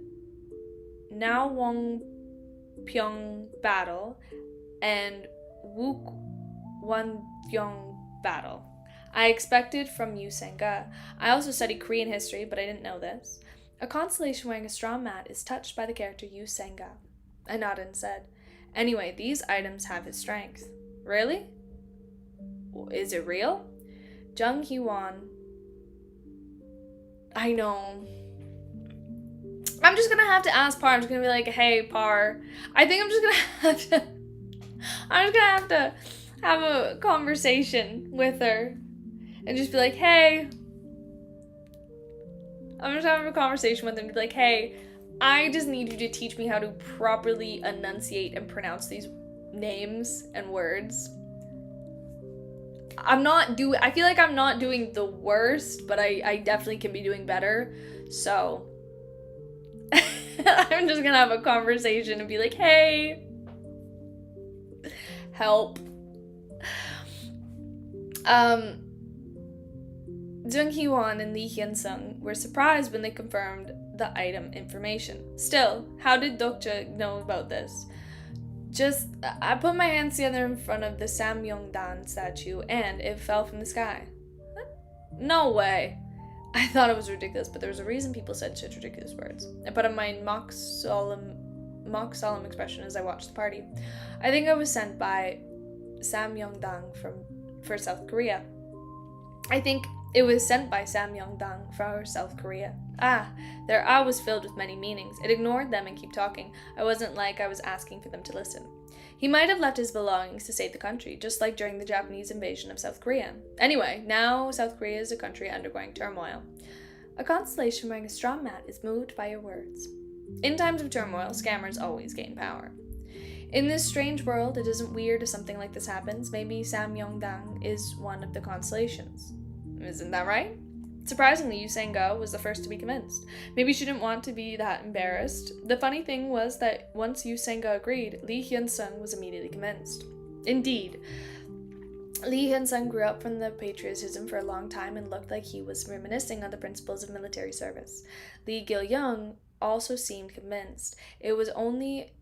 Nawangpyeong battle and Wookwangyong battle. I expected from Yu Sanga. I also studied Korean history, but I didn't know this. A constellation wearing a straw mat is touched by the character Yu Sanga. I nodded and said, anyway, these items have his strength. Really? Is it real? Jung Hee-won. I know. I'm just gonna have to ask Par. I'm just gonna be like, hey, Par. I think I'm just gonna have to have a conversation with her and just be like, hey, I'm just having a conversation with him to be like, hey, I just need you to teach me how to properly enunciate and pronounce these names and words. I feel like I'm not doing the worst, but I definitely can be doing better. So I'm just gonna have a conversation and be like, hey, help. Jung Hee-won and Lee Hyun-sung were surprised when they confirmed the item information. Still, how did Dokja know about this? I put my hands together in front of the Samyongdan statue and it fell from the sky. No way. I thought it was ridiculous, but there was a reason people said such ridiculous words. I put on my mock solemn expression as I watched the party. I think I was sent by Samyongdang for South Korea. I think it was sent by Samyongdang for South Korea. Their was filled with many meanings. It ignored them and kept talking. I wasn't like I was asking for them to listen. He might have left his belongings to save the country, just like during the Japanese invasion of South Korea. Anyway, now South Korea is a country undergoing turmoil. A constellation wearing a straw mat is moved by your words. In times of turmoil, scammers always gain power. In this strange world, it isn't weird if something like this happens. Maybe Samyongdang is one of the constellations. Isn't that right? Surprisingly, Yu Sang-ga was the first to be convinced. Maybe she didn't want to be that embarrassed. The funny thing was that once Yu Sang-ga agreed, Lee Hyun-sung was immediately convinced. Indeed, Lee Hyun-sung grew up from the patriotism for a long time and looked like he was reminiscing on the principles of military service. Lee Gil-young also seemed convinced. It was only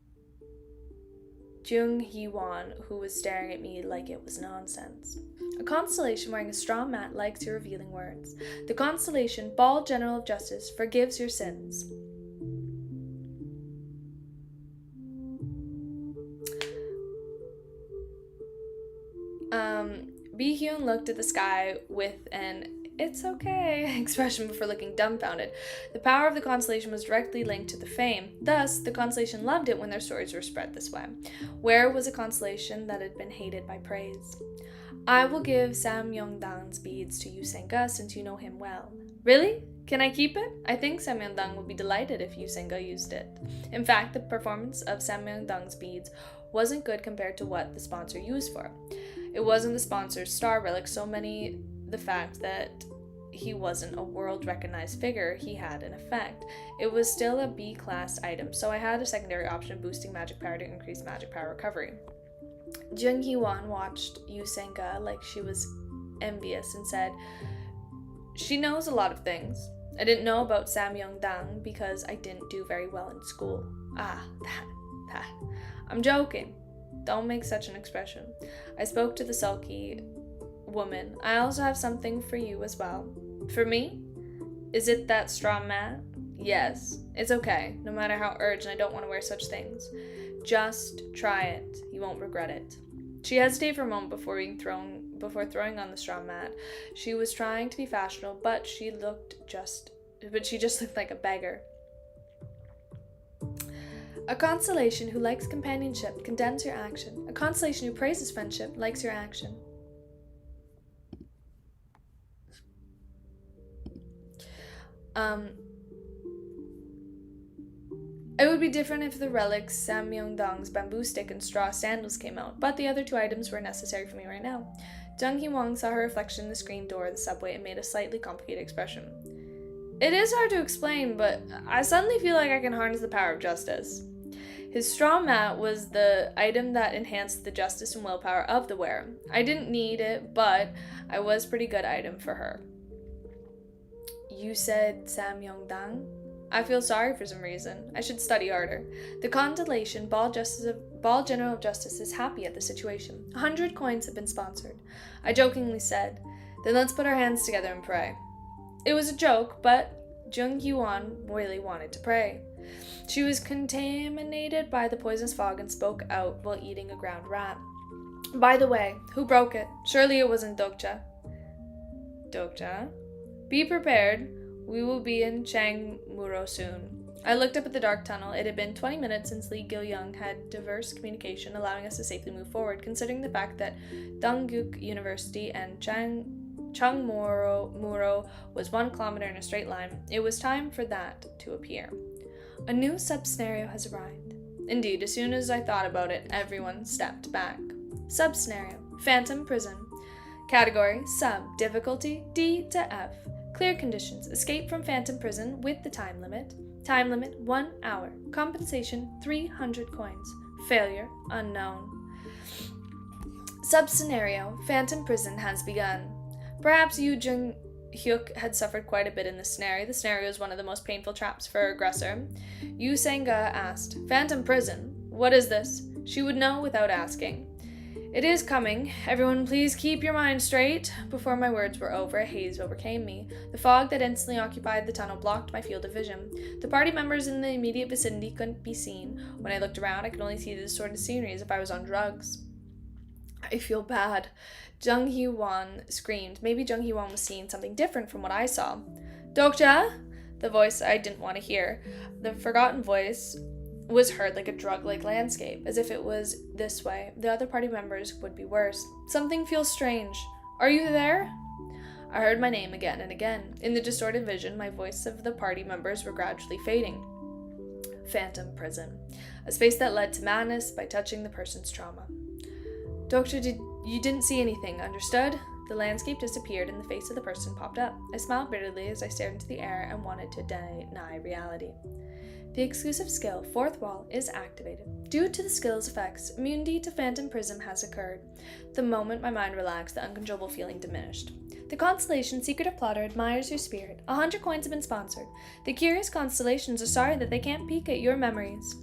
Jung Hee-won who was staring at me like it was nonsense. A constellation wearing a straw mat likes your revealing words. The constellation, Bald General of Justice, forgives your sins. Bi-hyun looked at the sky with an "it's okay" expression before looking dumbfounded. The power of the constellation was directly linked to the fame. Thus, the constellation loved it when their stories were spread this way. Where was a constellation that had been hated by praise? I will give Samyongdang's beads to Yu Sang-ga since you know him well. Really? Can I keep it? I think Samyongdang would be delighted if Yu Sang-ga used it. In fact, the performance of Samyongdang's beads wasn't good compared to what the sponsor used for. It wasn't the sponsor's star relic, the fact that he wasn't a world-recognized figure, he had an effect. It was still a B-class item, so I had a secondary option boosting magic power to increase magic power recovery. Jung Hee-won watched Yu Sang-ga like she was envious and said, she knows a lot of things. I didn't know about Samyongdang because I didn't do very well in school. That. I'm joking. Don't make such an expression. I spoke to the sulky woman. I also have something for you as well. For me? Is it that straw mat? Yes. It's okay. No matter how urgent, I don't want to wear such things. Just try it. You won't regret it. She hesitated for a moment before throwing on the straw mat. She was trying to be fashionable, but she just looked like a beggar. A constellation who likes companionship condemns your action. A constellation who praises friendship likes your action. It would be different if the relics Samyongdang's bamboo stick and straw sandals came out, but the other two items were necessary for me right now. Jung Hee-won saw her reflection in the screen door of the subway and made a slightly complicated expression. It is hard to explain, but I suddenly feel like I can harness the power of justice. His straw mat was the item that enhanced the justice and willpower of the wearer. I didn't need it, but I was a pretty good item for her. You said Samyongdang? I feel sorry for some reason. I should study harder. The constellation Bald General of Justice is happy at the situation. 100 coins have been sponsored. I jokingly said, then let's put our hands together and pray. It was a joke, but Jung Hee-won really wanted to pray. She was contaminated by the poisonous fog and spoke out while eating a ground rat. By the way, who broke it? Surely it wasn't Dokja. Dokja? Be prepared. We will be in Changmuro soon. I looked up at the dark tunnel. It had been 20 minutes since Lee Gil-young had diverse communication, allowing us to safely move forward, considering the fact that Dongguk University and Chung Muro was 1 kilometer in a straight line. It was time for that to appear. A new sub-scenario has arrived. Indeed, as soon as I thought about it, everyone stepped back. Sub-scenario, Phantom Prison. Category, Sub, difficulty, D to F. Clear conditions, escape from Phantom Prison with the time limit. Time limit, 1 hour. Compensation, 300 coins. Failure, unknown. Sub-scenario, Phantom Prison has begun. Perhaps Yu Jung-hyuk had suffered quite a bit in this scenario. The scenario is one of the most painful traps for aggressor. Yu Sang-ga asked, Phantom Prison? What is this? She would know without asking. It is coming. Everyone please keep your mind straight. Before my words were over, a haze overcame me. The fog that instantly occupied the tunnel blocked my field of vision. The party members in the immediate vicinity couldn't be seen. When I looked around, I could only see the distorted scenery as if I was on drugs. I feel bad. Jung Hee-won screamed. Maybe Jung Hee-won was seeing something different from what I saw. Dokja? The voice I didn't want to hear. The forgotten voice was heard like a drug-like landscape, as if it was this way. The other party members would be worse. Something feels strange. Are you there? I heard my name again and again. In the distorted vision, my voice of the party members were gradually fading. Phantom Prison. A space that led to madness by touching the person's trauma. Doctor, you didn't see anything, understood? The landscape disappeared and the face of the person popped up. I smiled bitterly as I stared into the air and wanted to deny reality. The exclusive skill, Fourth Wall, is activated. Due to the skill's effects, immunity to Phantom Prism has occurred. The moment my mind relaxed, the uncontrollable feeling diminished. The constellation Secretive Plotter admires your spirit. 100 coins have been sponsored. The curious constellations are sorry that they can't peek at your memories.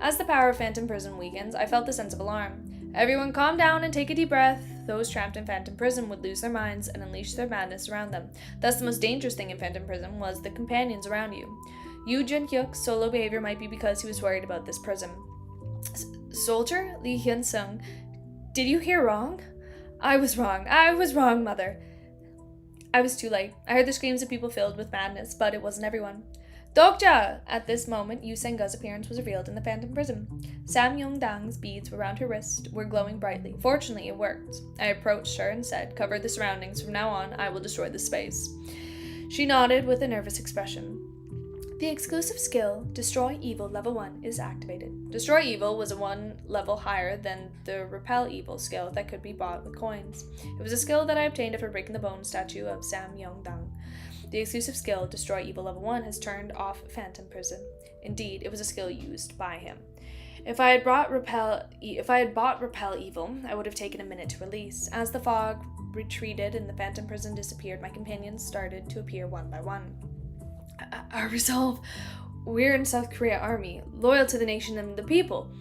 As the power of Phantom Prism weakens, I felt a sense of alarm. Everyone calm down and take a deep breath. Those trapped in Phantom Prism would lose their minds and unleash their madness around them. Thus, the most dangerous thing in Phantom Prism was the companions around you. Yu Jun-hyuk's solo behavior might be because he was worried about this prism. Soldier? Lee Hyun-sung, did you hear wrong? I was wrong, mother. I was too late. I heard the screams of people filled with madness, but it wasn't everyone. Dokja! At this moment, Yu Sang-ga's appearance was revealed in the Phantom Prism. Sam Yong-dang's beads around her wrist were glowing brightly. Fortunately, it worked. I approached her and said, cover the surroundings. From now on, I will destroy this space. She nodded with a nervous expression. The exclusive skill, Destroy Evil Level 1, is activated. Destroy Evil was a 1 level higher than the Repel Evil skill that could be bought with coins. It was a skill that I obtained after breaking the bone statue of Sam Yong-dang. The exclusive skill, Destroy Evil Level 1, has turned off Phantom Prison. Indeed, it was a skill used by him. If I had bought Repel Evil, I would have taken a minute to release. As the fog retreated and the Phantom Prison disappeared, my companions started to appear one by one. Our resolve. We're in South Korea Army, loyal to the nation and the people.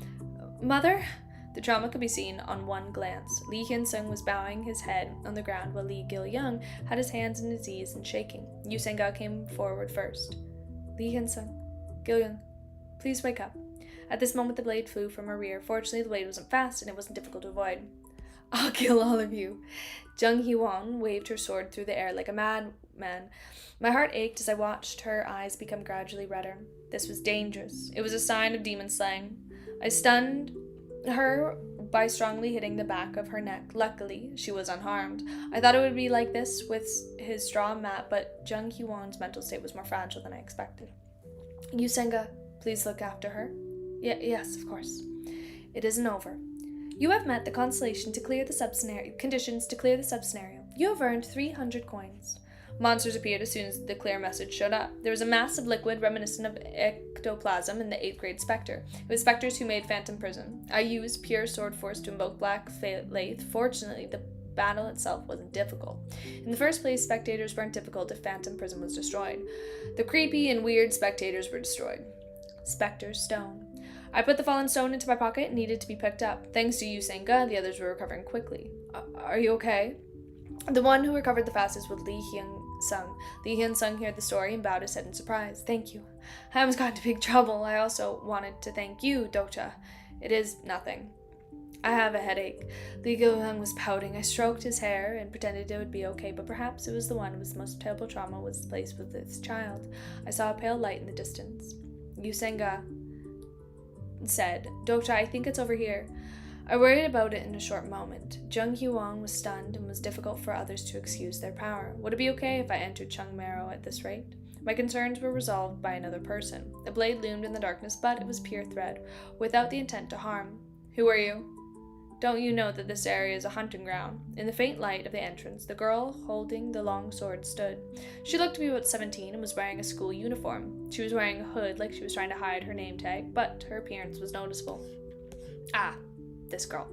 Mother? The trauma could be seen on one glance. Lee Hyun-sung was bowing his head on the ground while Lee Gil-young had his hands in his knees and shaking. Yu Sang-ga came forward first. Lee Hyun-sung, Gil-young, please wake up. At this moment the blade flew from her rear. Fortunately, the blade wasn't fast and it wasn't difficult to avoid. I'll kill all of you. Jung Hee-won waved her sword through the air like a madman. My heart ached as I watched her eyes become gradually redder. This was dangerous. It was a sign of demon slaying. I stunned her by strongly hitting the back of her neck. Luckily, she was unharmed. I thought it would be like this with his straw mat, but Jung Hee-won's mental state was more fragile than I expected. Yu Sang-ga, please look after her. Yes, of course. It isn't over. You have met the constellation to clear the conditions to clear the sub-scenario. You have earned 300 coins. Monsters appeared as soon as the clear message showed up. There was a mass of liquid reminiscent of ectoplasm in the 8th grade Spectre. It was Spectres who made Phantom Prison. I used pure sword force to invoke Black Lathe. Fortunately, the battle itself wasn't difficult. In the first place, spectators weren't difficult if Phantom Prison was destroyed. The creepy and weird spectators were destroyed. Spectre's Stone. I put the fallen stone into my pocket and needed to be picked up. Thanks to Yu Sang-ga, the others were recovering quickly. Are you okay? The one who recovered the fastest was Lee Hyun-sung. Lee Hyun-sung heard the story and bowed his head in surprise. Thank you. I almost got into big trouble. I also wanted to thank you, Dokja. It is nothing. I have a headache. Lee Gil-young was pouting. I stroked his hair and pretended it would be okay, but perhaps it was the one whose most terrible trauma was placed with this child. I saw a pale light in the distance. Yu Sang-ga said, Dokja, I think it's over here. I worried about it in a short moment. Jung Hee-won was stunned and was difficult for others to excuse their power. Would it be okay if I entered Chung Maro at this rate? My concerns were resolved by another person. The blade loomed in the darkness, but it was pure thread, without the intent to harm. Who are you? Don't you know that this area is a hunting ground? In the faint light of the entrance, the girl holding the long sword stood. She looked to be about 17 and was wearing a school uniform. She was wearing a hood like she was trying to hide her name tag, but her appearance was noticeable. Ah, this girl.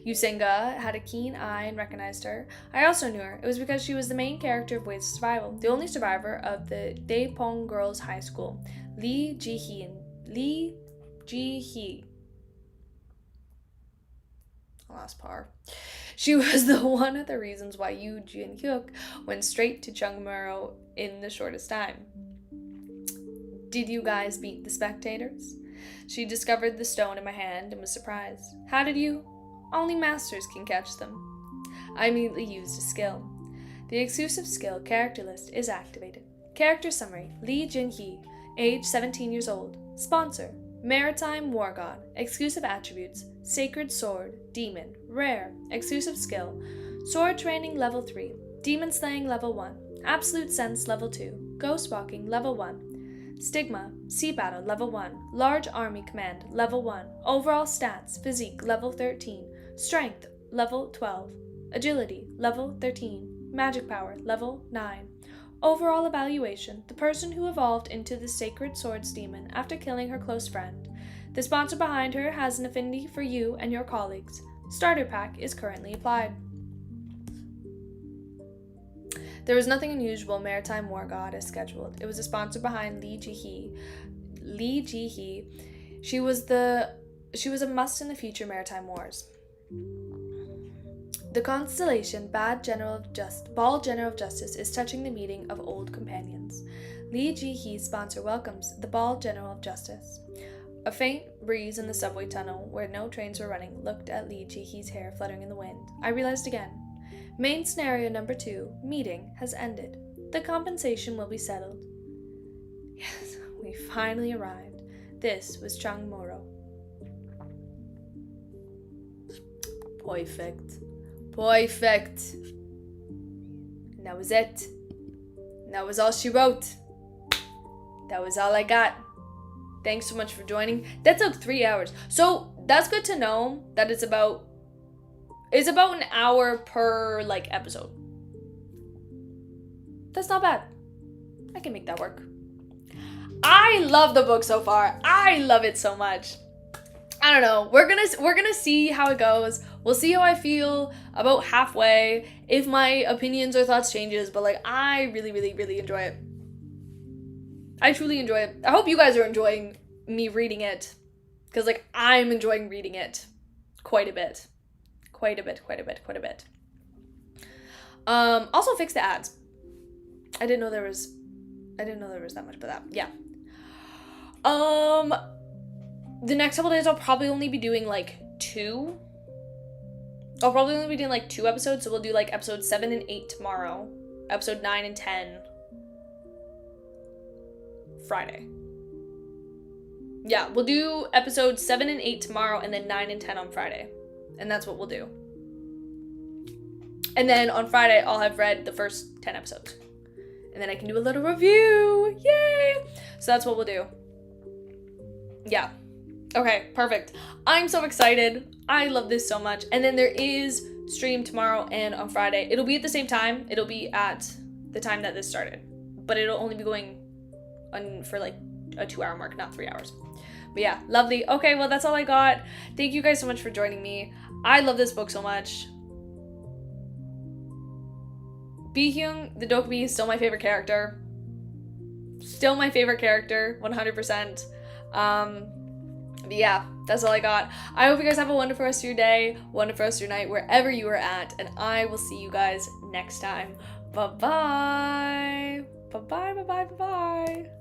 Yusinga had a keen eye and recognized her. I also knew her. It was because she was the main character of Ways of Survival, the only survivor of the Daepong Girls High School. Lee Ji-hee. Last par. She was the one of the reasons why Yoo Jin-hyuk went straight to Chung Maro in the shortest time. Did you guys beat the spectators? She discovered the stone in my hand and was surprised. How did you? Only masters can catch them. I immediately used a skill. The exclusive skill character list is activated. Character summary: Lee Jin-hee, age 17 years old. Sponsor: Maritime War God. Exclusive attributes: Sacred Sword, Demon, Rare. Exclusive skill: Sword Training Level 3, Demon Slaying Level 1, Absolute Sense Level 2, Ghost Walking Level 1, Stigma, Sea Battle Level 1, Large Army Command Level 1, Overall Stats, Physique Level 13, Strength Level 12, Agility Level 13, Magic Power Level 9. Overall evaluation: the person who evolved into the Sacred Swords Demon after killing her close friend. The sponsor behind her has an affinity for you and your colleagues. Starter pack is currently applied. There was nothing unusual. Maritime War God as scheduled. It was a sponsor behind Lee Ji-hee. She was a must in the future maritime wars. The constellation Ball General of Justice is touching the meeting of old companions. Lee Ji-hee's sponsor welcomes the Ball General of Justice. A faint breeze in the subway tunnel, where no trains were running, looked at Lee Ji-hee's hair fluttering in the wind. I realized again. Main scenario number 2, meeting, has ended. The compensation will be settled. Yes, we finally arrived. This was Chung Maro. Perfect. And that was it. And that was all she wrote. That was all I got. Thanks so much for joining. That took 3 hours. So that's good to know that it's about an hour per episode. That's not bad. I can make that work. I love the book so far. I love it so much. I don't know. We're gonna see how it goes. We'll see how I feel about halfway, if my opinions or thoughts changes, but I really, really, really enjoy it. I truly enjoy it. I hope you guys are enjoying me reading it, because I'm enjoying reading it quite a bit. Also fix the ads. I didn't know there was that much, but that, yeah. The next couple days I'll probably only be doing 2. I'll probably only be doing 2 episodes, so we'll do episode 7 and 8 tomorrow, episode 9 and 10 Friday. Yeah, we'll do episodes 7 and 8 tomorrow, and then 9 and 10 on Friday. And that's what we'll do. And then on Friday, I'll have read the first 10 episodes. And then I can do a little review. Yay! So that's what we'll do. Yeah. Okay, perfect. I'm so excited. I love this so much. And then there is stream tomorrow and on Friday. It'll be at the same time. It'll be at the time that this started. But it'll only be going on for a 2-hour mark, not 3 hours. But yeah, lovely. Okay, well, that's all I got. Thank you guys so much for joining me. I love this book so much. Bi-hyung, the Dokkaebi, is still my favorite character. Still my favorite character, 100%. But yeah, that's all I got. I hope you guys have a wonderful rest of your day, wonderful rest of your night, wherever you are at, and I will see you guys next time. Bye-bye. Bye-bye, bye-bye, bye-bye.